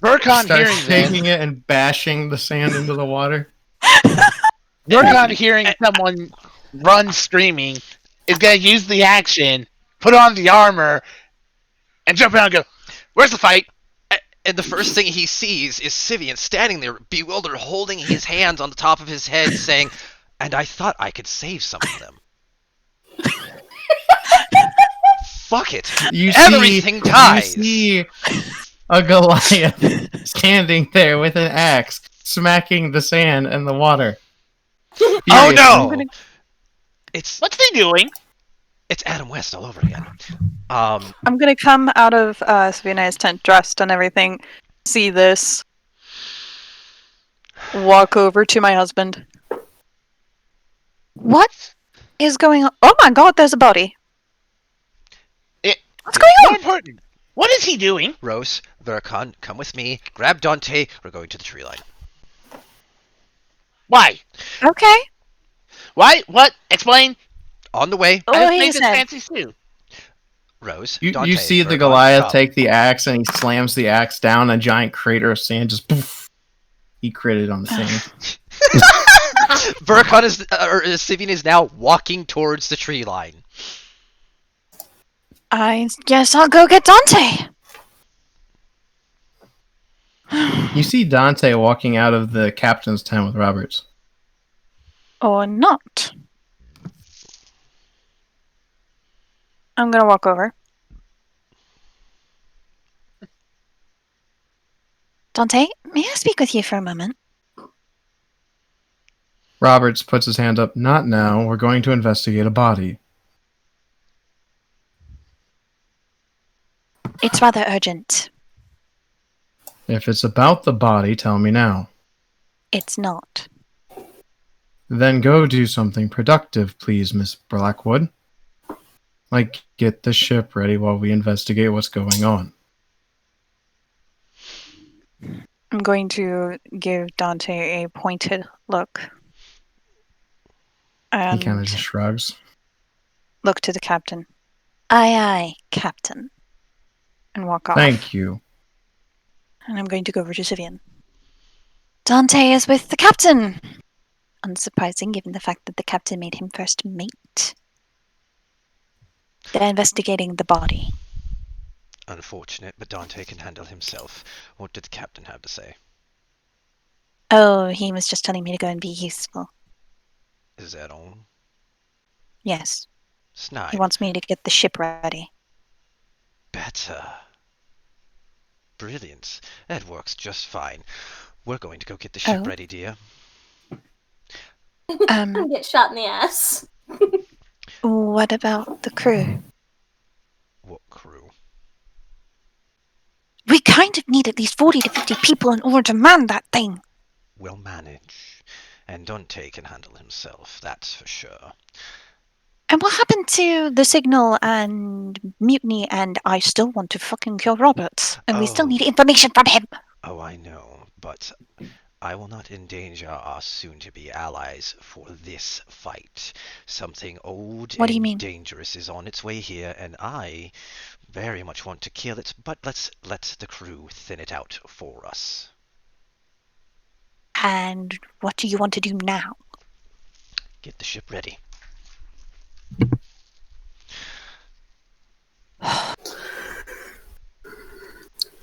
Verkon Starts hearing this. shaking it and bashing the sand into the water. Verkon hearing someone run screaming is gonna use the action, put on the armor, and jump around and go, "Where's the fight?" And the first thing he sees is Syvyan standing there, bewildered, holding his hands on the top of his head, saying, "And I thought I could save some of them." Fuck it. Everything dies. You see a Goliath standing there with an axe, smacking the sand and the water. Oh no! What's he doing? It's Adam West all over again. I'm gonna come out of Syvyan's tent dressed and everything, see this, walk over to my husband. What is going on? Oh my god, there's a body. What's going on? More important, what is he doing? Rose, Verkon, come with me. Grab Dante. We're going to the tree line. Why? Okay. Why? What? Explain. On the way. Oh, I he made this said. fancy stew. Rose, You Dante, see the Verkon, Goliath come. take the axe and he slams the axe down. A giant crater of sand just poof. He critted on the sand. Verkon is, or Syvyan is now walking towards the tree line. I guess I'll go get Dante. You see Dante walking out of the captain's tent with Roberts. Or not. I'm gonna walk over. Dante, may I speak with you for a moment? Roberts puts his hand up. Not now. We're going to investigate a body. It's rather urgent. If it's about the body, tell me now. It's not. Then go do something productive, please, Miss Blackwood. Like, get the ship ready while we investigate what's going on. I'm going to give Dante a pointed look. He And kind of just shrugs. look to the captain. Aye, aye, captain. And walk off. Thank you. And I'm going to go over to Syvyan. Dante is with the captain! Unsurprising, given the fact that the captain made him first mate. They're investigating the body. Unfortunate, but Dante can handle himself. What did the captain have to say? Oh, he was just telling me to go and be useful. Is that all? Yes. Snipe. He wants me to get the ship ready. Better. Brilliant. That works just fine. We're going to go get the ship ready, dear. Get shot in the ass. What about the crew? What crew? We kind of need at least 40 to 50 people in order to man that thing. We'll manage. And Dante can handle himself, that's for sure. And what happened to the signal and mutiny and I still want to fucking kill Roberts? And we still need information from him. Oh, I know, but I will not endanger our soon-to-be allies for this fight. Something old What do you and mean? dangerous is on its way here, and I very much want to kill it, but let's let the crew thin it out for us. And what do you want to do now? Get the ship ready.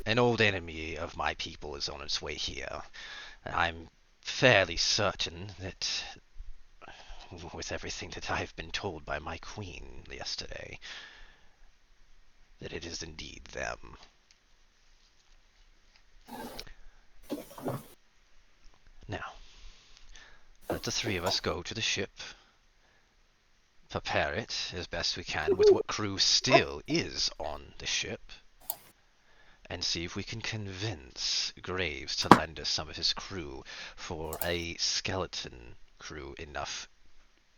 An old enemy of my people is on its way here. I'm fairly certain that, with everything that I've been told by my queen yesterday, that it is indeed them. Now, let the three of us go to the ship, prepare it as best we can with what crew still is on the ship, and see if we can convince Graves to lend us some of his crew for a skeleton crew enough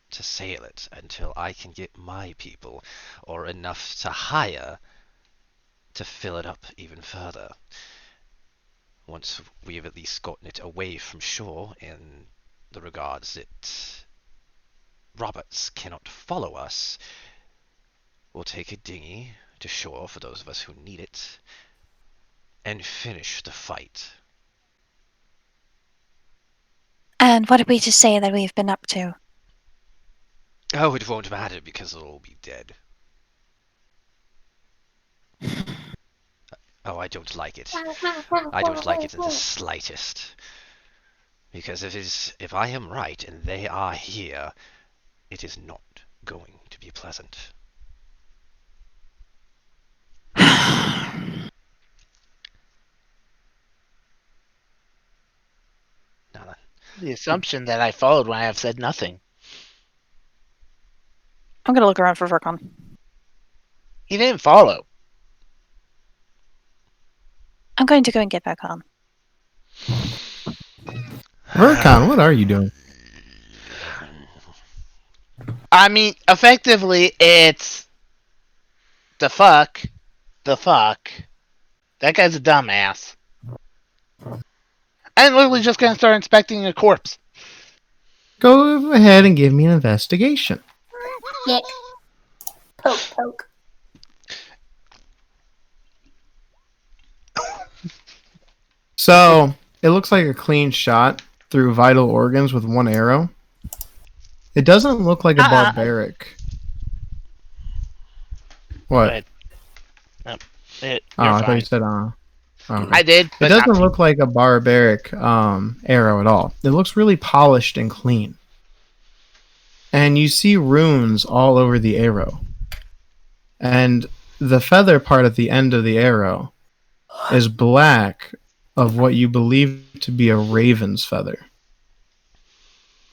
to sail it until I can get my people, or enough to hire to fill it up even further. Once we've at least gotten it away from shore in the regards that Roberts cannot follow us, we'll take a dinghy to shore for those of us who need it, and finish the fight. And what are we to say that we've been up to? Oh, it won't matter because they'll all be dead. Oh, I don't like it. I don't like it in the slightest. Because if I am right and they are here, it is not going to be pleasant. Now then. The assumption that I followed when I have said nothing. I'm gonna look around for Verkon. He didn't follow. I'm going to go and get Verkon. Verkon, what are you doing? I mean, effectively, it's the fuck. That guy's a dumbass. I'm literally just gonna start inspecting a corpse. Go ahead and give me an investigation. Yick. Poke, poke. So, it looks like a clean shot through vital organs with one arrow. It doesn't look like a barbaric. What? Go ahead. You're I thought fine. you said, okay. I did, It but doesn't not look like a barbaric arrow at all. It looks really polished and clean. And you see runes all over the arrow. And the feather part at the end of the arrow is black of what you believe to be a raven's feather.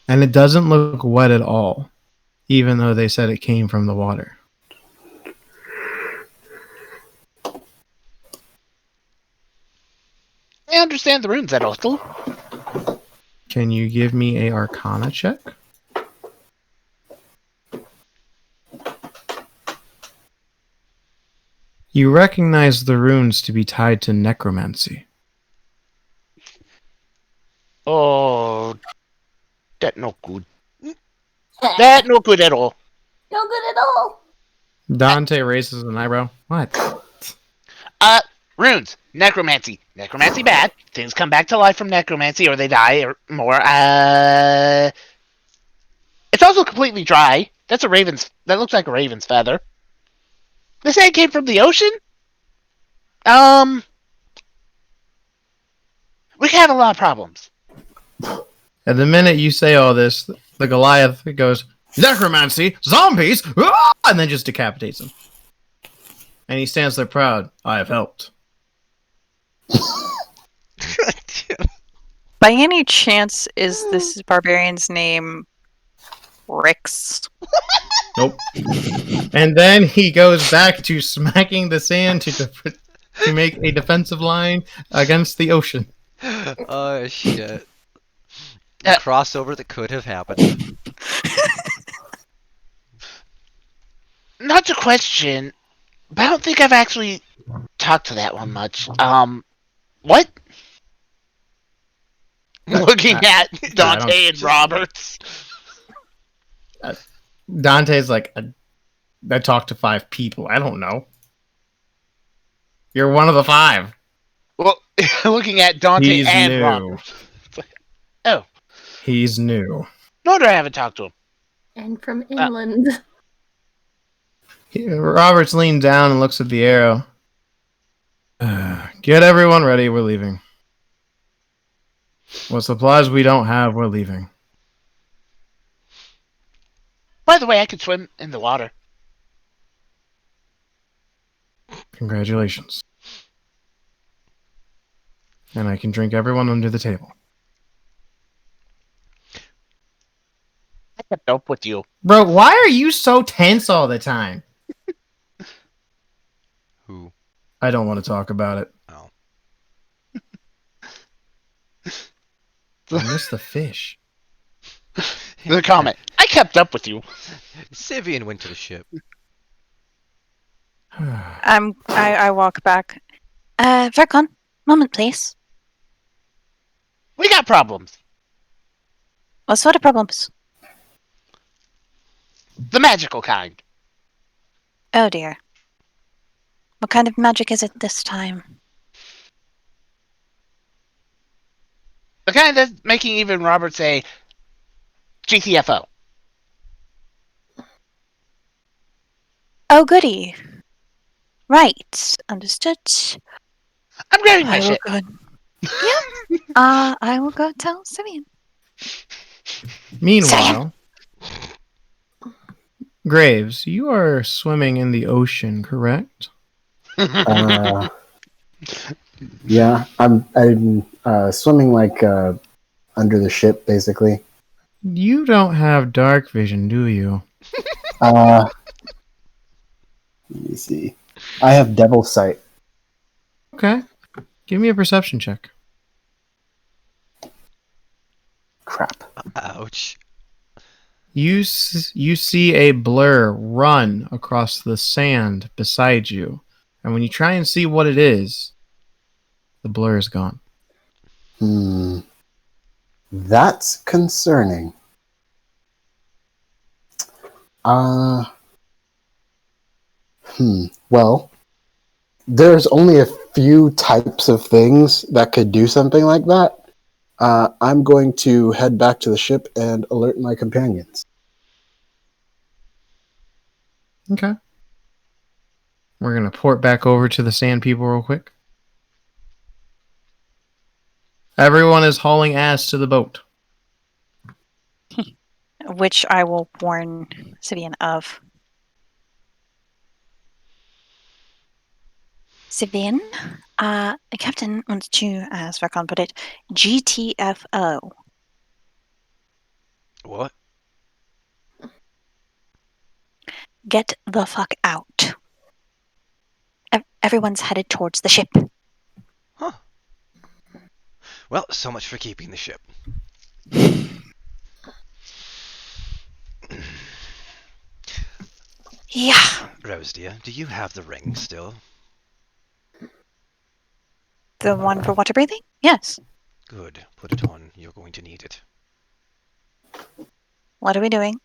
And it doesn't look wet at all, even though they said it came from the water. I understand the runes, Edostel. Can you give me a Arcana check? You recognize the runes to be tied to necromancy. Oh, that no good. That no good at all. No good at all. Dante raises an eyebrow. What? Runes. Necromancy. Necromancy bad. Things come back to life from necromancy or they die or more. It's also completely dry. That looks like a raven's feather. They say it came from the ocean? We can have a lot of problems. At the minute you say all this, the Goliath goes, necromancy, zombies, ah! And then just decapitates him. And he stands there proud. I have helped. By any chance, is this barbarian's name Rix? Nope. And then he goes back to smacking the sand to make a defensive line against the ocean. Oh, shit. A crossover that could have happened. Not to question, but I don't think I've actually talked to that one much. What? Looking at Dante and Roberts. Dante's like, I talked to 5 people. I don't know. You're one of the 5. Well, looking at Dante He's and new. Roberts. Oh, He's new. no wonder I haven't talked to him. And from inland. Roberts leans down and looks at the arrow. Get everyone ready. We're leaving. What supplies we don't have, we're leaving. By the way, I can swim in the water. Congratulations. And I can drink everyone under the table. I kept up with you. Bro, why are you so tense all the time? Who? I don't want to talk about it. Oh. I miss the fish. The comment. I kept up with you. Syvyan went to the ship. I walk back. Verkon, moment, please. We got problems. What sort of problems? The magical kind. Oh dear. What kind of magic is it this time? The kind that's making even Robert say GTFO. Oh goody. Right. Understood. I'm grabbing my I will shit. go. Yep. I will go tell Syvyan. Meanwhile, Graves, you are swimming in the ocean, correct? Yeah, I'm swimming like under the ship, basically. You don't have dark vision, do you? Let me see. I have devil sight. Okay. Give me a perception check. Crap. Ouch. You see a blur run across the sand beside you, and when you try and see what it is, the blur is gone. That's concerning. Well, there's only a few types of things that could do something like that. I'm going to head back to the ship and alert my companions. Okay. We're going to port back over to the sand people real quick. Everyone is hauling ass to the boat. Which I will warn Syvyan of. Syvyan, the captain wants to, as Verkon put it, GTFO. What? Get the fuck out. Everyone's headed towards the ship. Huh. Well, so much for keeping the ship. Yeah. Rose, dear, do you have the ring still? The one for water breathing? Yes. Good. Put it on. You're going to need it. What are we doing?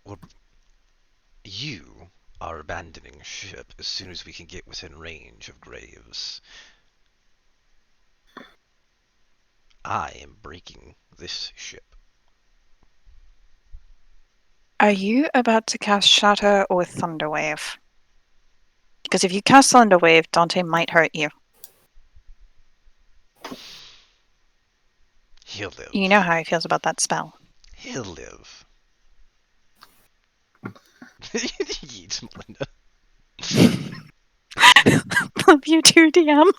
Well, you are abandoning ship as soon as we can get within range of Graves. I am breaking this ship. Are you about to cast Shatter or Thunderwave? Because if you cast Thunderwave, Dante might hurt you. He'll live. You know how he feels about that spell. He'll live. Yeet, Melinda. Love you too, DM.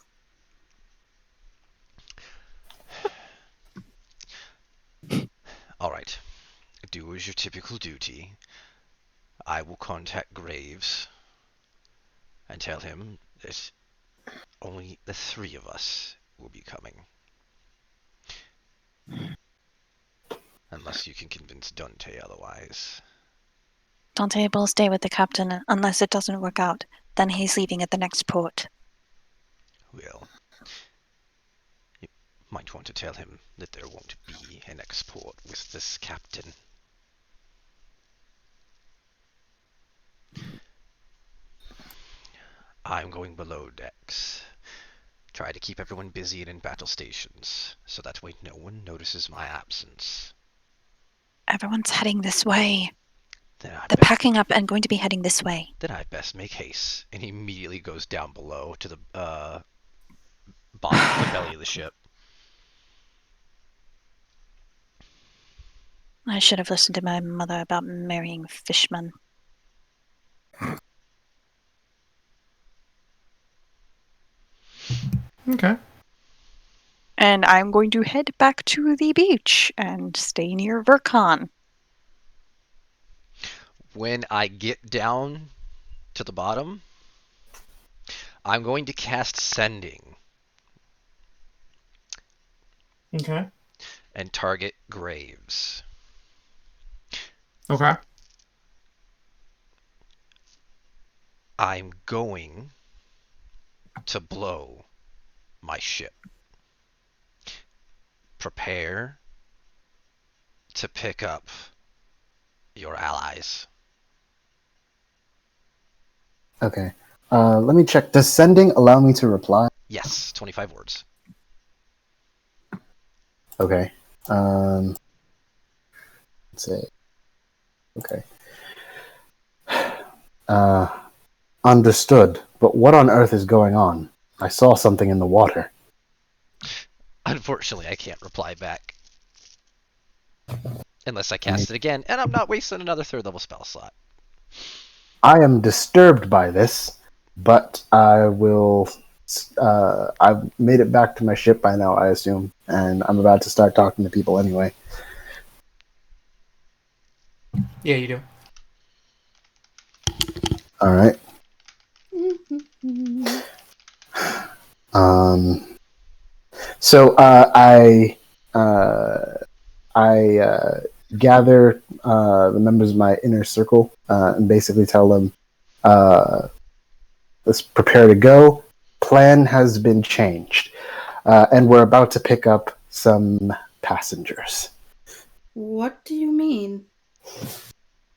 Alright. Do as your typical duty. I will contact Graves and tell him that only the three of us will be coming. Unless you can convince Dante otherwise. Dante will stay with the captain unless it doesn't work out. Then he's leaving at the next port. Well, you might want to tell him that there won't be an export with this captain. I'm going below decks. Try to keep everyone busy and in battle stations, so that way no one notices my absence. Everyone's heading this way. Then They're packing up and going to be heading this way. Then I best make haste. And he immediately goes down below to the bottom, the belly of the ship. I should have listened to my mother about marrying fishmen. Okay. And I'm going to head back to the beach and stay near Verkon. When I get down to the bottom, I'm going to cast Sending. Okay. And target Graves. Okay. I'm going to blow my ship. Prepare to pick up your allies. Okay. Let me check. Does sending allow me to reply? Yes, 25 words. Okay. Let's see. Okay. Understood. But what on earth is going on? I saw something in the water. Unfortunately, I can't reply back. Unless I cast it again, and I'm not wasting another 3rd level spell slot. I am disturbed by this, but I will... I've made it back to my ship by now, I assume, and I'm about to start talking to people anyway. Yeah, you do. All right. So I gather the members of my inner circle and basically tell them, let's prepare to go. Plan has been changed, and we're about to pick up some passengers. What do you mean?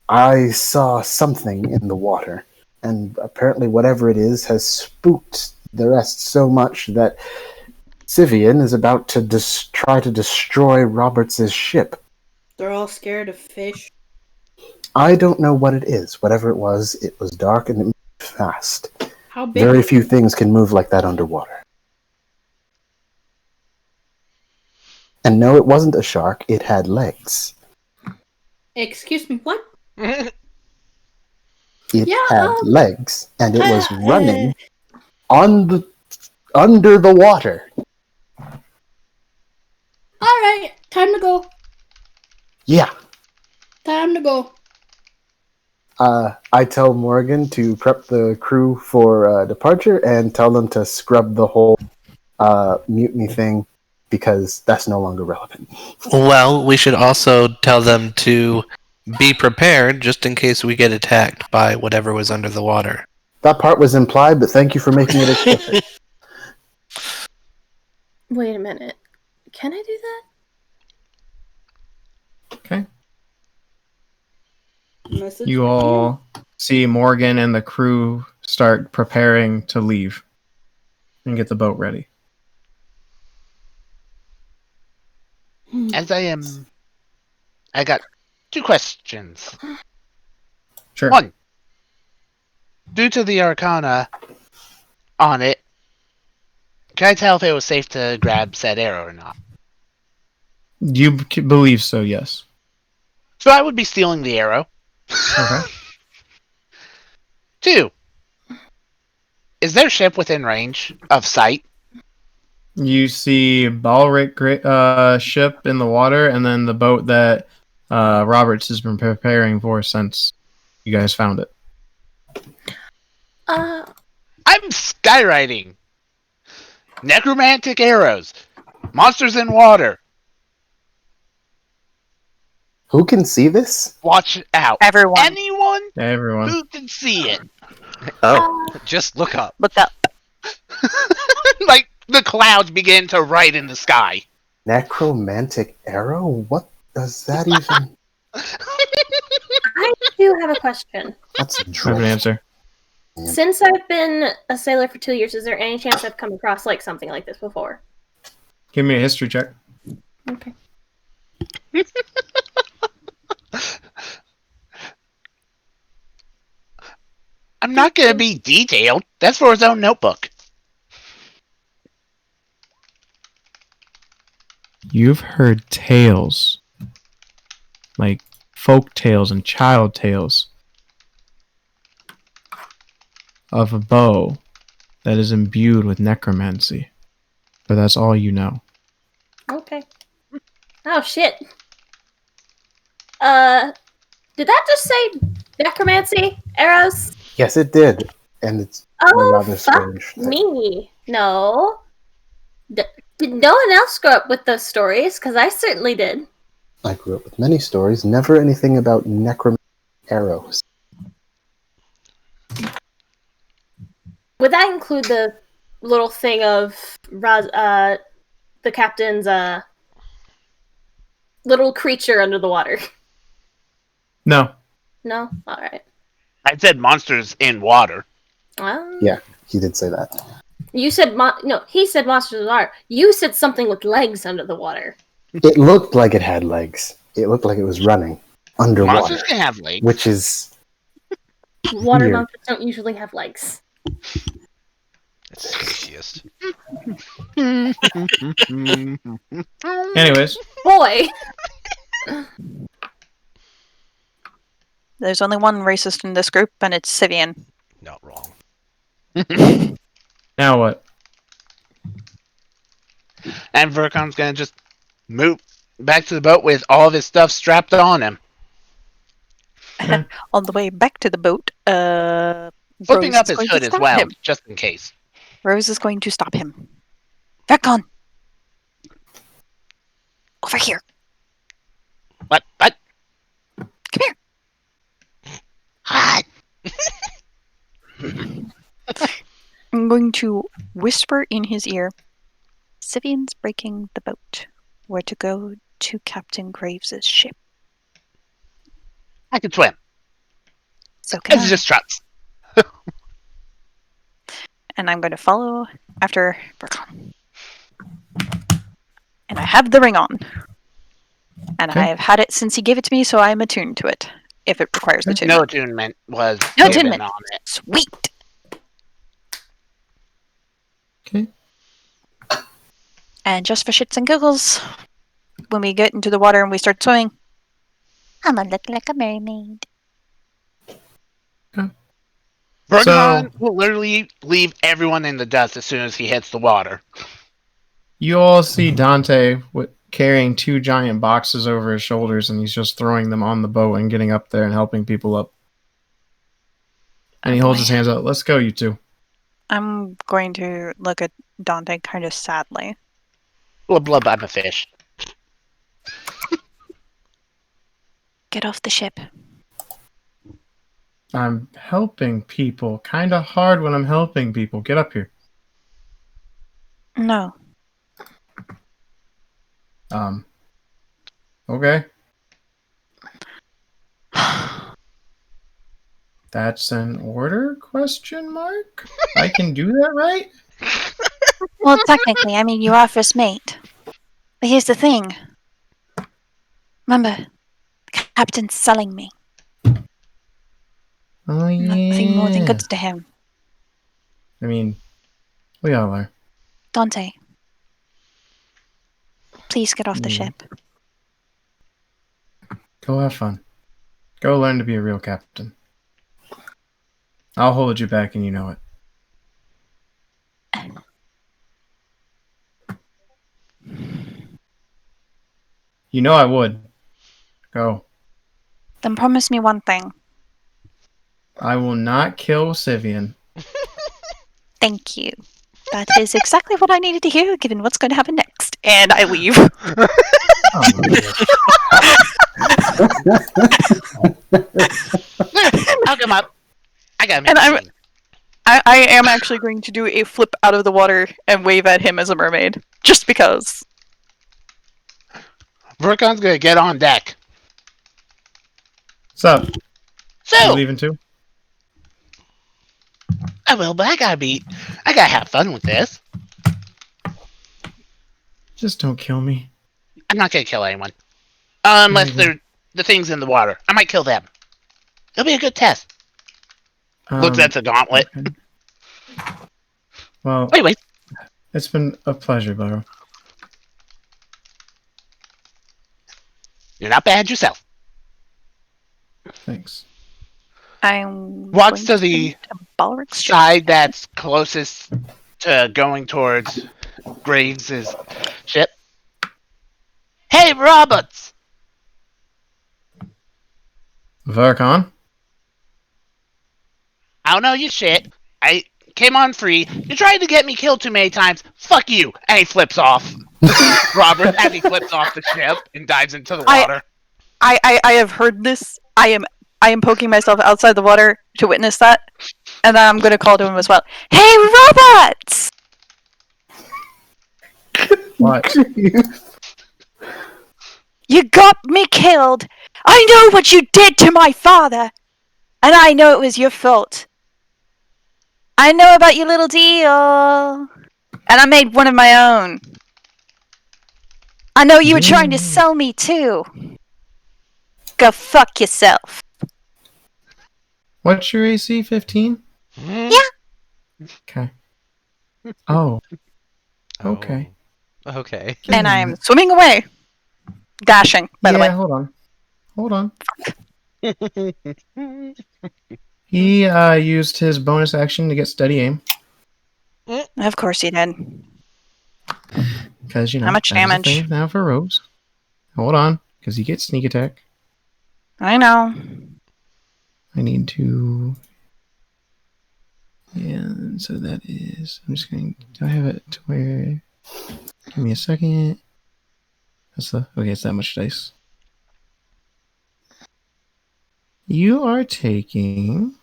I saw something in the water, and apparently whatever it is has spooked the rest so much that Syvyan is about to try to destroy Roberts' ship. They're all scared of fish. I don't know what it is. Whatever it was dark and it moved fast. How big? Very few things can move like that underwater. And no, it wasn't a shark. It had legs. Excuse me, what? It Yeah, had legs, and it was running under the water. Alright, time to go. Yeah. Time to go. I tell Morgan to prep the crew for departure and tell them to scrub the whole mutiny thing because that's no longer relevant. Well, we should also tell them to be prepared just in case we get attacked by whatever was under the water. That part was implied, but thank you for making it explicit. Wait a minute. Can I do that? Okay. Message You from all see Morgan and the crew start preparing to leave and get the boat ready. As I got 2 questions. Sure. 1. Due to the arcana on it, can I tell if it was safe to grab said arrow or not? You believe so, yes. So I would be stealing the arrow. Okay. 2. Is their ship within range of sight? You see Baleric ship in the water, and then the boat that Roberts has been preparing for since you guys found it. I'm skywriting. Necromantic arrows. Monsters in water. Who can see this? Watch out. Everyone. Everyone. Who can see it? Just look up. Look up. Like the clouds begin to write in the sky. Necromantic arrow? What does that even... I do have a question. That's I have an dreadful. answer. Since I've been a sailor for 2 years, is there any chance I've come across like something like this before? Give me a history check. Okay. I'm not going to be detailed. That's for his own notebook. You've heard tales, like folk tales and child tales, of a bow that is imbued with necromancy. But that's all you know. Okay. Oh shit. Did that just say necromancy? Arrows? Yes, it did, and it's Oh, rather fuck strange. me. No. Did no one else grow up with those stories? Because I certainly did. I grew up with many stories, never anything about necromancy arrows. Would that include the little thing of the captain's little creature under the water? No. No? Alright. I said monsters in water. Well, Yeah, he did say that. you said no, he said monsters in the water. You said something with legs under the water. It looked like it had legs. It looked like it was running underwater, Monsters can have legs. which is Water weird. monsters don't usually have legs. It's speciest. Anyways, Boy! There's only one racist in this group, and it's Syvyan. Not wrong. now what? And Verkon's going to just move back to the boat with all of his stuff strapped on him. On the way back to the boat, Flipping Rose up is his going hood to as stop well, him. just in case. Rose is going to stop him. Verkon! Over here. What? Come here. Hot. I'm going to whisper in his ear. Syvyan's breaking the boat. We're to go to Captain Graves' ship. I can swim. So can It's I. just trucks. And I'm going to follow after Verkon. And I have the ring on. And Okay. I have had it since he gave it to me, so I am attuned to it. If it requires attunement. No attunement was No given attunement. on it. Sweet! Okay. And just for shits and giggles, when we get into the water and we start swimming, I'm gonna look like a mermaid. Vergon will literally leave everyone in the dust as soon as he hits the water. You all see Dante carrying 2 giant boxes over his shoulders, and he's just throwing them on the boat and getting up there and helping people up. And he holds his hands out. Let's go, you two. I'm going to look at Dante kind of sadly. Blub blub, I'm a fish. Get off the ship. I'm helping people. Kind of hard when I'm helping people. Get up here. No. Okay. That's an order? Question mark? I can do that, right? Well, technically, I mean, you are first mate. But here's the thing. Remember, the captain's selling me. Oh, yeah. Nothing more than goods to him. I mean, we all are. Dante, please get off the ship. Go have fun. Go learn to be a real captain. I'll hold you back and you know it. You know I would. Go. Then promise me one thing. I will not kill Syvyan. Thank you. That is exactly what I needed to hear, given what's going to happen next. And I leave. I'll come up. I got me. And I am actually going to do a flip out of the water and wave at him as a mermaid. Just because. Verkon's gonna get on deck. What's up? You So, leaving too? I will, but I gotta have fun with this. Just don't kill me. I'm not gonna kill anyone. Unless Very they're the things in the water. I might kill them. It'll be a good test. Looks at the gauntlet. Okay. Well, Anyway, it's been a pleasure, Baro. you're not bad yourself. Thanks. I'm Walks going to the Baleric's ship. side that's closest to going towards Graves' ship. Hey, Roberts! Verkon? I don't know your shit. I came on free. You tried to get me killed too many times. Fuck you! And he flips off. Robert, as he flips off the ship and dives into the water. I have heard this. I am poking myself outside the water to witness that, and then I'm going to call to him as well. Hey, robots! What? You got me killed. I know what you did to my father, and I know it was your fault. I know about your little deal, and I made one of my own. I know you were trying to sell me too. Go fuck yourself. What's your AC? 15? Yeah. Okay. Oh. Okay. Okay. And I'm swimming away. Dashing, by the way. Hold on. Hold on. He used his bonus action to get steady aim. Of course he did. Because, How much that is the damage? thing now for Rose. Hold on. Because he gets sneak attack. I know. I need to... And so that is... I'm just going to... Do I have it to where... Give me a second. That's the... Okay, it's that much dice. You are taking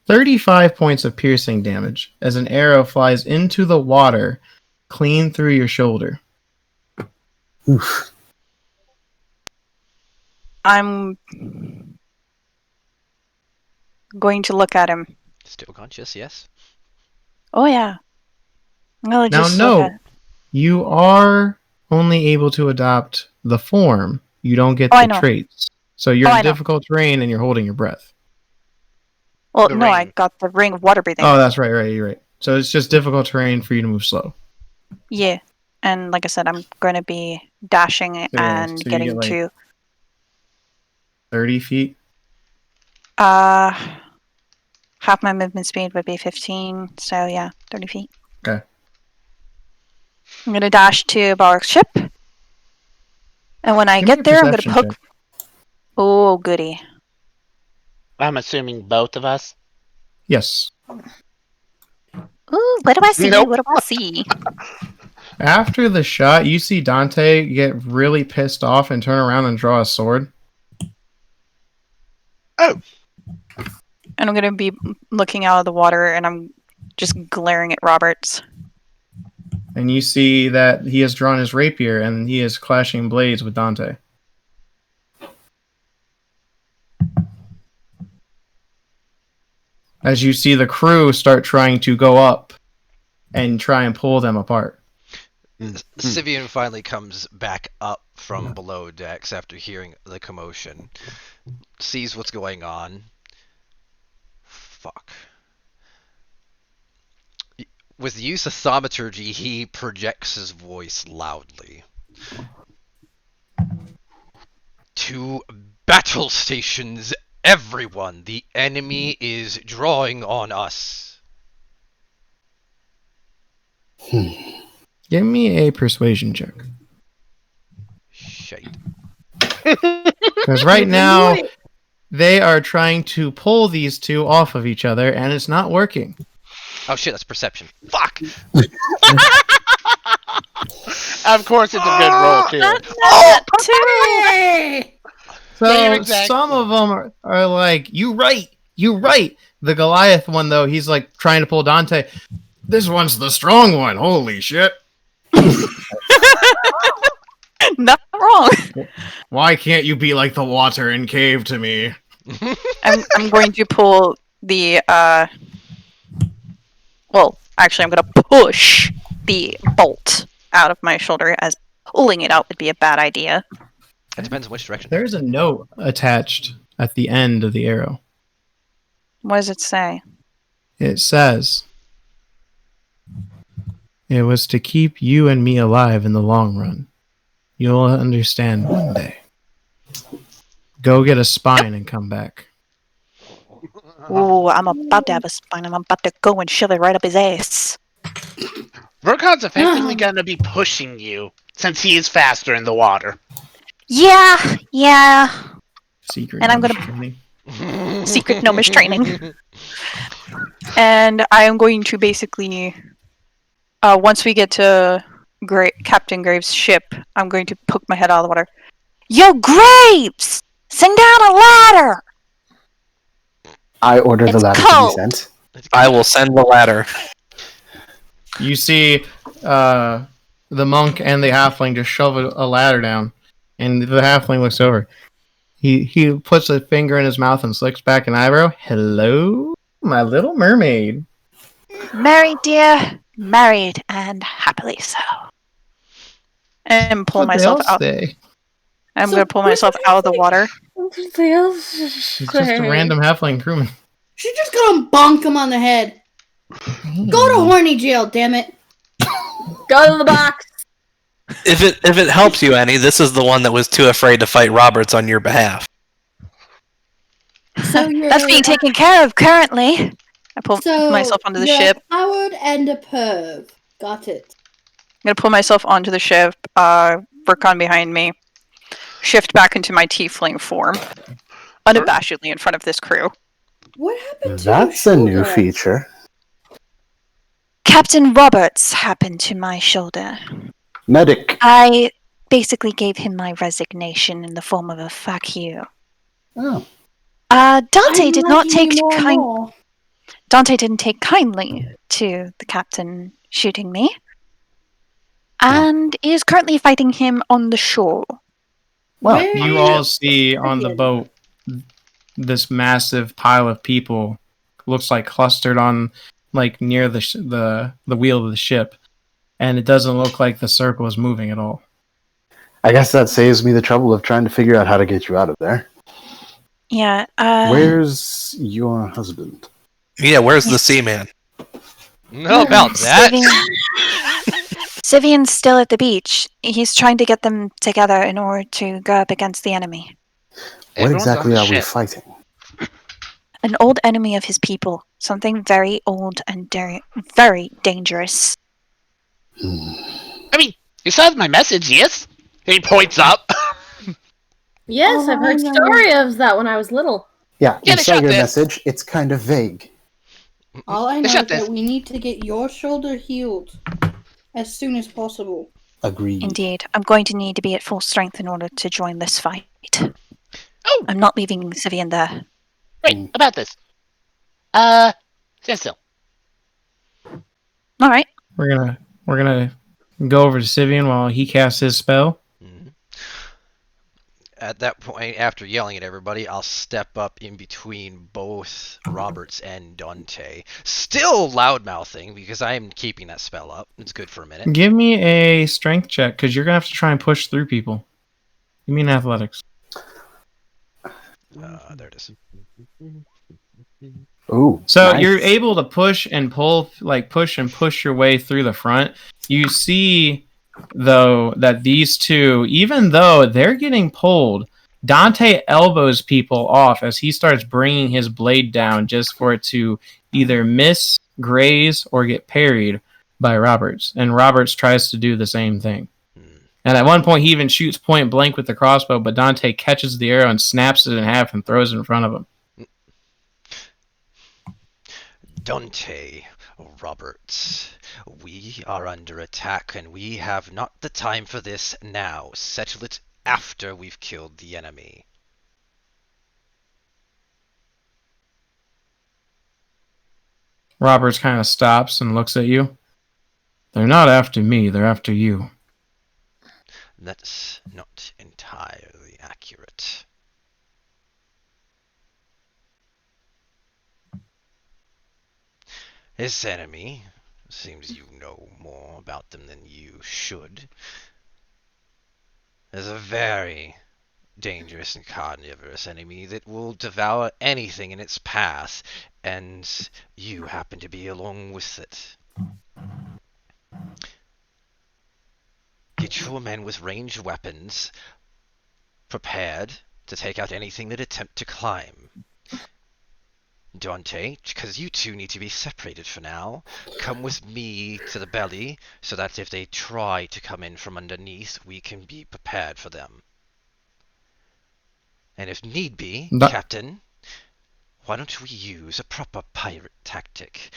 35 points of piercing damage as an arrow flies into the water clean through your shoulder. Oof. I'm going to look at him. Still conscious, yes. Oh, yeah. I'm going to Now, just no. look at You are only able to adopt the form. You don't get I the know. traits. So you're Oh, I in know. difficult terrain and you're holding your breath. Well, The no, I ring. got the ring of water breathing. Oh, that's right, you're right. So it's just difficult terrain for you to move slow. Yeah. And like I said, I'm going to be dashing yeah, and so you getting get, like- to... 30 feet. Half my movement speed would be 15, so yeah, 30 feet. Okay. I'm going to dash to Baleric's ship. And when I Give me get a there, I'm going to perception poke... Oh, goody. I'm assuming both of us. Yes. Ooh, what do I see? Nope. What do I see? After the shot, you see Dante get really pissed off and turn around and draw a sword. Oh, And I'm going to be looking out of the water and I'm just glaring at Roberts. And you see that he has drawn his rapier and he is clashing blades with Dante. As you see the crew start trying to go up and try and pull them apart. Syvyan finally comes back up from below decks after hearing the commotion. Sees what's going on. Fuck. With the use of thaumaturgy, he projects his voice loudly. To battle stations, everyone! The enemy is drawing on us. Give me a persuasion check. Shite. Because right now, they are trying to pull these two off of each other, and it's not working. Oh shit, that's perception. Fuck! of course it's a good roll, too. So Yeah, exactly. some of them are like, you right. The Goliath one, though, he's like trying to pull Dante. This one's the strong one. Holy shit. Not wrong. Why can't you be like the water and cave to me? I'm going to pull the well, actually, I'm gonna push the bolt out of my shoulder, as pulling it out would be a bad idea. It depends on which direction. There's a note attached at the end of the arrow. What does it say? It says, "It was to keep you and me alive in the long run. You'll understand one day. Go get a spine and come back." Ooh, I'm about to have a spine. I'm about to go and shove it right up his ass. Verkon's effectively gonna be pushing you, since he is faster in the water. Yeah. Secret. And I'm gnomish gonna- training. Secret gnomish training. And I am going to basically, once we get to Captain Graves' ship, I'm going to poke my head out of the water. Yo, Graves! Send down a ladder! I order the It's ladder cold. to be sent. I will send the ladder. You see the monk and the halfling just shove a ladder down, and the halfling looks over. He puts a finger in his mouth and slicks back an eyebrow. "Hello, my little mermaid." Married, dear. Married, and happily so. And pull What myself they'll out. say. I'm So going to pull where's the myself out of the halfling? water. It's just a random halfling crewman. She's just gonna bonk him on the head. Go to horny jail, damn it. Go to the box. If it helps you any, this is the one that was too afraid to fight Roberts on your behalf. So you're That's being taken care of currently. I pull so myself onto the you're ship. a coward and a perv. Got it. I'm going to pull myself onto the ship. Verkon behind me. Shift back into my tiefling form. Unabashedly in front of this crew. What happened to That's your a new shoulder? feature. Captain Roberts happened to my shoulder. Medic. I basically gave him my resignation in the form of a fuck you. Oh. Dante I'm did not liking take you more and more. Dante didn't take kindly to the captain shooting me, and is currently fighting him on the shore. Well, Where You is all see on the Syvyan? boat this massive pile of people. Looks like clustered on, like, near the wheel of the ship, and it doesn't look like the circle is moving at all. I guess that saves me the trouble of trying to figure out how to get you out of there. Yeah. Where's your husband? Yeah, where's the Seaman? No, about that. Syvyan's still at the beach. He's trying to get them together in order to go up against the enemy. What Everyone's exactly on are we ship. fighting? An old enemy of his people. Something very old and very dangerous. I mean, you saw my message, yes? And he points up. Yes, Oh, I've heard no. story of that when I was little. Yeah, Yeah, we they saw shot your this. message. It's kind of vague. All I know is shut that this. we need to get your shoulder healed as soon as possible. Agreed. Indeed. I'm going to need to be at full strength in order to join this fight. Oh, I'm not leaving Syvyan there. right, about this. Stand still. Alright. We're gonna go over to Syvyan while he casts his spell. Mhm. At that point, after yelling at everybody, I'll step up in between both Roberts and Dante. Still loud-mouthing, because I am keeping that spell up. It's good for a minute. Give me a strength check, because you're gonna have to try and push through people. Give me an athletics. There it is. Ooh. So nice. you're able to push and pull, like push your way through the front. You see, though, that these two, even though they're getting pulled, Dante elbows people off as he starts bringing his blade down just for it to either miss, graze, or get parried by Roberts. And Roberts tries to do the same thing. And at one point, he even shoots point blank with the crossbow, but Dante catches the arrow and snaps it in half and throws it in front of him. Dante, Roberts, we are under attack and we have not the time for this now. Settle it after we've killed the enemy. Roberts kind of stops and looks at you. They're not after me, they're after you. That's not entirely accurate. His enemy. Seems you know more about them than you should. Is a very dangerous and carnivorous enemy that will devour anything in its path, and you happen to be along with it. Get your men with ranged weapons prepared to take out anything that attempt to climb. Dante, because you two need to be separated for now, come with me to the belly so that if they try to come in from underneath, we can be prepared for them. And if need be, That- Captain, why don't we use a proper pirate tactic?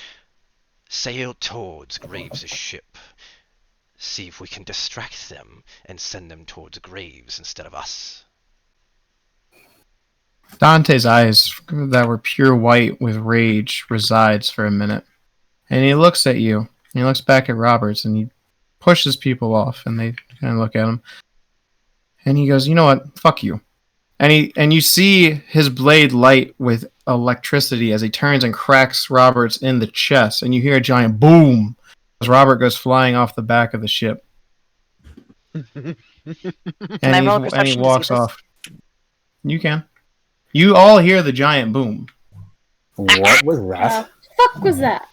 Sail towards Graves' ship. See if we can distract them and send them towards Graves instead of us. Dante's eyes, that were pure white with rage, resides for a minute. And he looks at you. And he looks back at Roberts and he pushes people off and they kind of look at him. And he goes, "You know what? Fuck you." And you see his blade light with electricity as he turns and cracks Roberts in the chest, and you hear a giant boom as Robert goes flying off the back of the ship. Can I roll a And he perception to see walks this? off. You can. You all hear the giant boom. What was that? Fuck was that?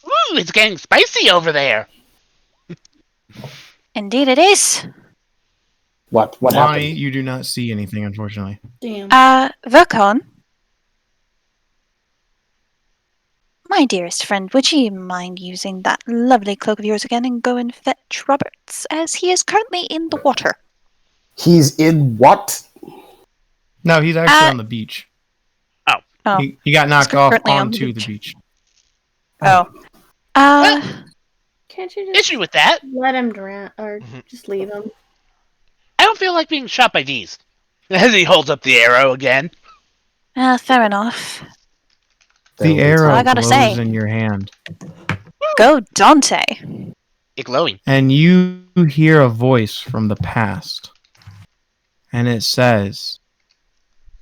Ooh, it's getting spicy over there. Indeed it is. What Why happened? you do not see anything, unfortunately. Damn. Verkon? My dearest friend, would you mind using that lovely cloak of yours again and go and fetch Roberts, as he is currently in the water? He's in what? No, he's actually on the beach. Oh. He got knocked off currently on the onto the beach. beach. Oh. Can't you just Issue with that. let him drown or just leave him? I don't feel like being shot by these. As he holds up the arrow again. Fair enough. The arrow I gotta glows say. in your hand. Go Dante. It glowing. And you hear a voice from the past. And it says,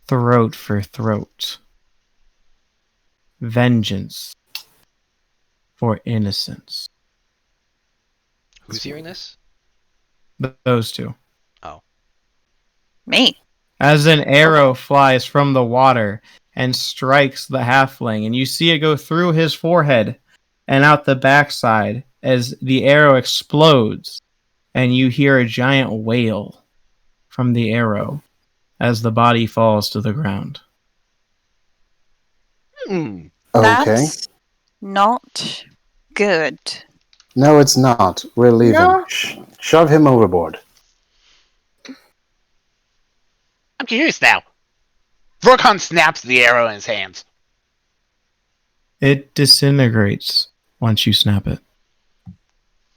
"Throat for throat. Vengeance for innocence." Who's hearing this? Those two. Me. As an arrow flies from the water and strikes the halfling, and you see it go through his forehead and out the backside as the arrow explodes, and you hear a giant wail from the arrow as the body falls to the ground. Hmm. Okay. That's not good. No, it's not. We're leaving. No. Shove him overboard. I'm curious now. Verkon snaps the arrow in his hands. It disintegrates once you snap it. Did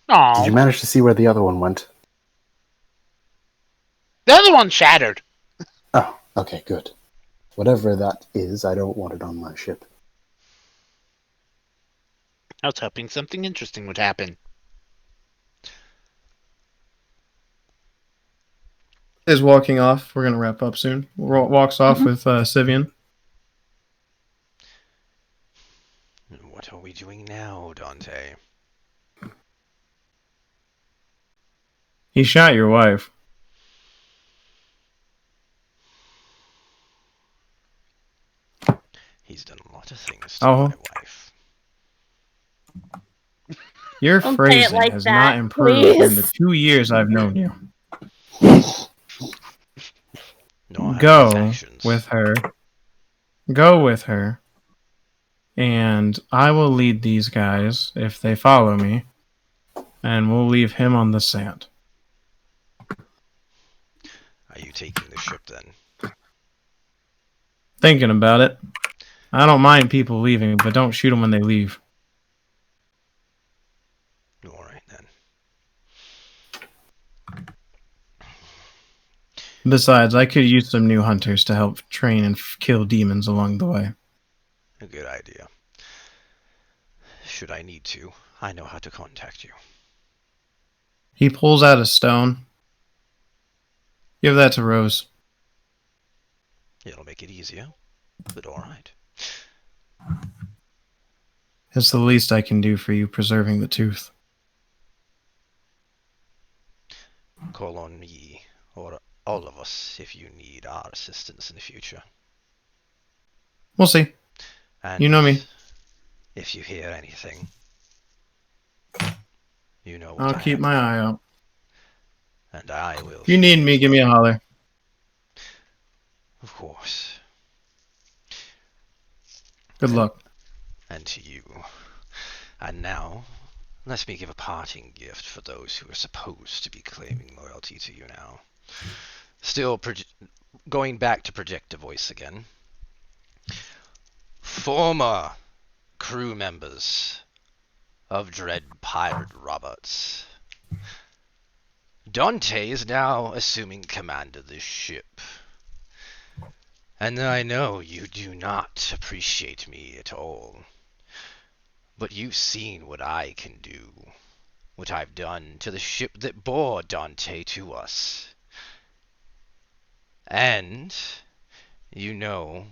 you Aww. manage to see where the other one went? The other one shattered. Oh, okay, good. Whatever that is, I don't want it on my ship. I was hoping something interesting would happen. Is walking off. We're going to wrap up soon. Walks off with Syvyan. What are we doing now, Dante? He shot your wife. He's done a lot of things to my wife. Your Don't say it phrasing like has that, not improved in the please. 2 years I've known you. Nor have his Go actions. with her. Go with her. And I will lead these guys if they follow me. And we'll leave him on the sand. Are you taking the ship then? Thinking about it. I don't mind people leaving, but don't shoot them when they leave. Alright then. Besides, I could use some new hunters to help train and kill demons along the way. A good idea. Should I need to, I know how to contact you. He pulls out a stone. Give that to Rose. It'll make it easier, but alright. It's the least I can do for you, preserving the tooth. Call on me, or all of us, if you need our assistance in the future. We'll see. And You know me. if you hear anything, you know what I'll keep my eye out. And I will. If you need me, give me a holler. Of course. Good luck. And to you. And now, let me give a parting gift for those who are supposed to be claiming loyalty to you now. Still, going back to projector voice again. Former crew members of Dread Pirate Roberts. Dante is now assuming command of this ship. And I know you do not appreciate me at all. But you've seen what I can do. What I've done to the ship that bore Dante to us. And you know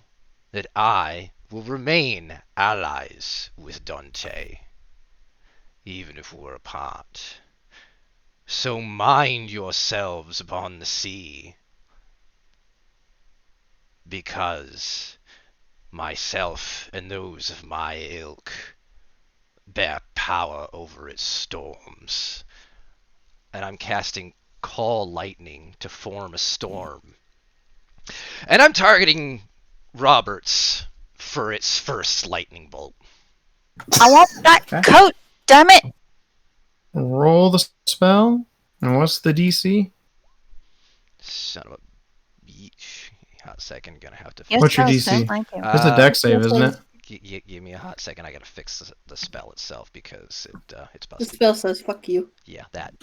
that I will remain allies with Dante, even if we're apart. So mind yourselves upon the sea, because myself and those of my ilk bear power over its storms. And I'm casting Call Lightning to form a storm. And I'm targeting Roberts for its first lightning bolt. I want that coat, damn it! Roll the spell. And what's the DC? Son of a beach. Hot second, gonna have to. Yes, What's your sir, DC? thank you. It's a dex save, isn't it? Give me a hot second. I gotta fix the spell itself because it's The busted. spell says "fuck you." Yeah, that.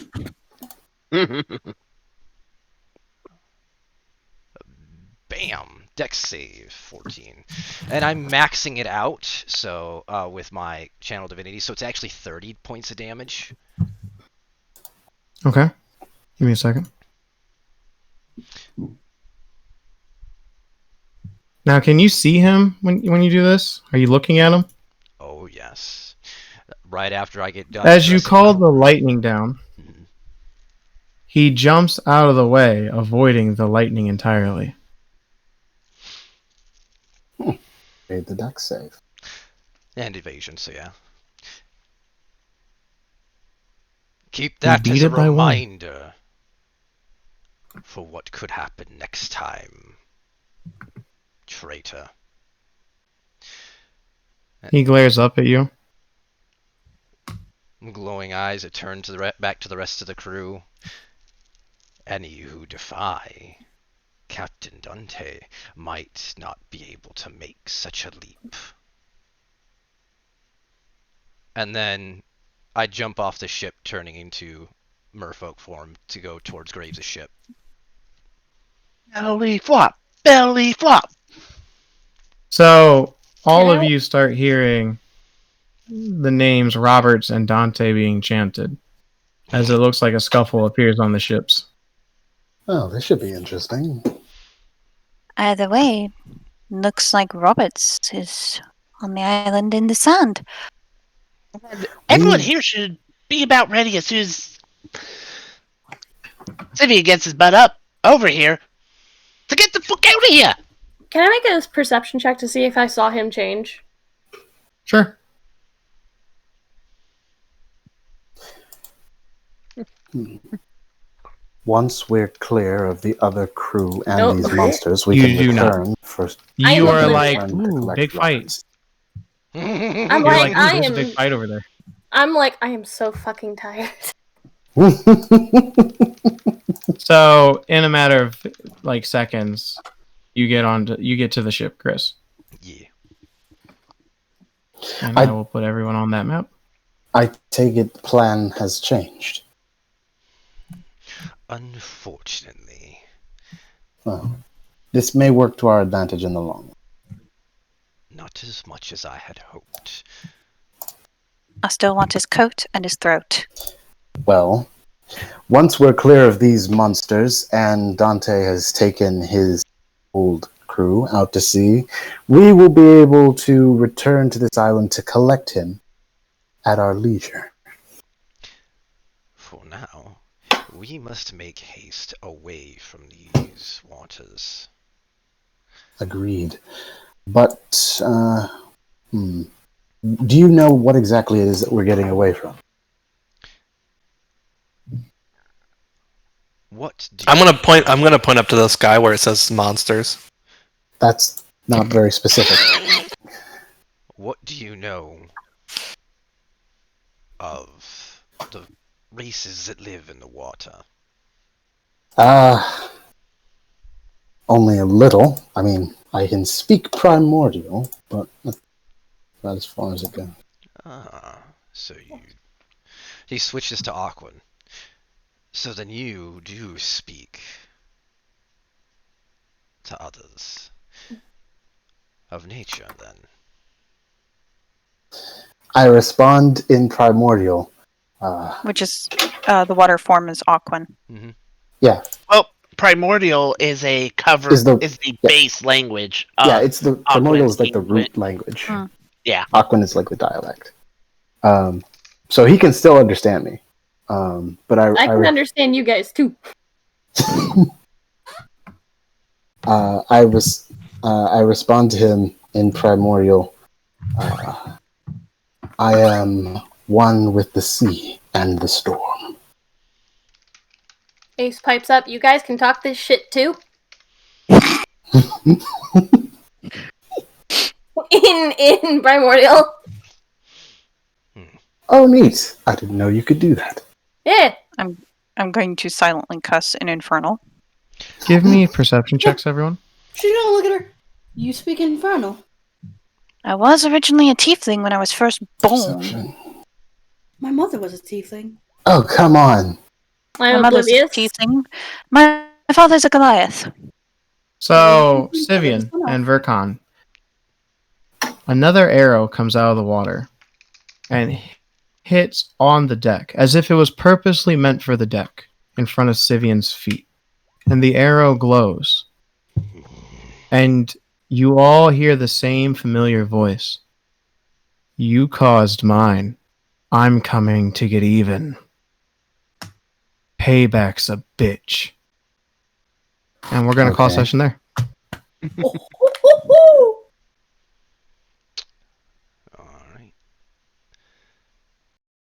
Bam! Dex save 14, and I'm maxing it out. So with my channel divinity, so it's actually 30 points of damage. Okay. Give me a second. Now, can you see him when you do this? Are you looking at him? Oh yes. Right after I get done. As you call the lightning down, Mhm. he jumps out of the way, avoiding the lightning entirely. Made the dex save. And evasion, so yeah. Keep that beat as a it by one. reminder for what could happen next time, traitor. He glares up at you. Glowing eyes, it turns back to the rest of the crew. Any who defy Captain Dante might not be able to make such a leap. And then I jump off the ship, turning into merfolk form to go towards Graves' ship. Belly flop! Belly flop! So, all of you start hearing the names Roberts and Dante being chanted, as it looks like a scuffle appears on the ships. Oh, this should be interesting. Either way, looks like Roberts is on the island in the sand. Everyone here should be about ready as soon as Syvyan gets his butt up over here to get the fuck out of here! Can I make a perception check to see if I saw him change? Sure. Once we're clear of the other crew and Nope. these monsters, we You can do not. return for. You I are look like, to ooh, collect big fight. weapons. I'm You're like, like, ooh, I there's am. a big fight over there. I'm like, I am so fucking tired. So, in a matter of like seconds, you get to the ship, Chris. Yeah. And I will put everyone on that map. I take it the plan has changed. Unfortunately. Well, this may work to our advantage in the long run. Not as much as I had hoped. I still want his coat and his throat. Well, once we're clear of these monsters and Dante has taken his old crew out to sea, we will be able to return to this island to collect him at our leisure. For now, we must make haste away from these waters. Agreed. But, do you know what exactly it is that we're getting away from? What do I'm you gonna point. I'm gonna point up to the sky where it says monsters. That's not very specific. What do you know of the races that live in the water? Only a little. I mean, I can speak primordial, but that's about as far as it goes. Ah, so you... He switches to Aquan. So then you do speak to others of nature, then. I respond in primordial. Which is the water form is Aquan. Mm-hmm. Yeah. Well, primordial is a cover. Is the- the yeah. base language. Yeah, it's the primordial Aquan is like the English. root language. Hmm. Yeah. Aquan is like the dialect. So he can still understand me. But I can understand you guys too. I respond to him in primordial. I am one with the sea and the storm. Ace pipes up. You guys can talk this shit too. in primordial. Oh, neat! I didn't know you could do that. Yeah. I'm going to silently cuss in Infernal. Give me perception checks, everyone. She don't look at her. You speak Infernal. I was originally a tiefling when I was first born. Perception. My mother was a tiefling. Oh, come on! My I'm mother's a oblivious. tiefling. My father's a Goliath. So, Yeah, Syvyan that's enough. and Verkon. Another arrow comes out of the water and hits on the deck, as if it was purposely meant for the deck, in front of Syvyan's feet. And the arrow glows. And you all hear the same familiar voice. You caused mine. I'm coming to get even. Payback's a bitch. And we're going to call Okay. session there. Oh,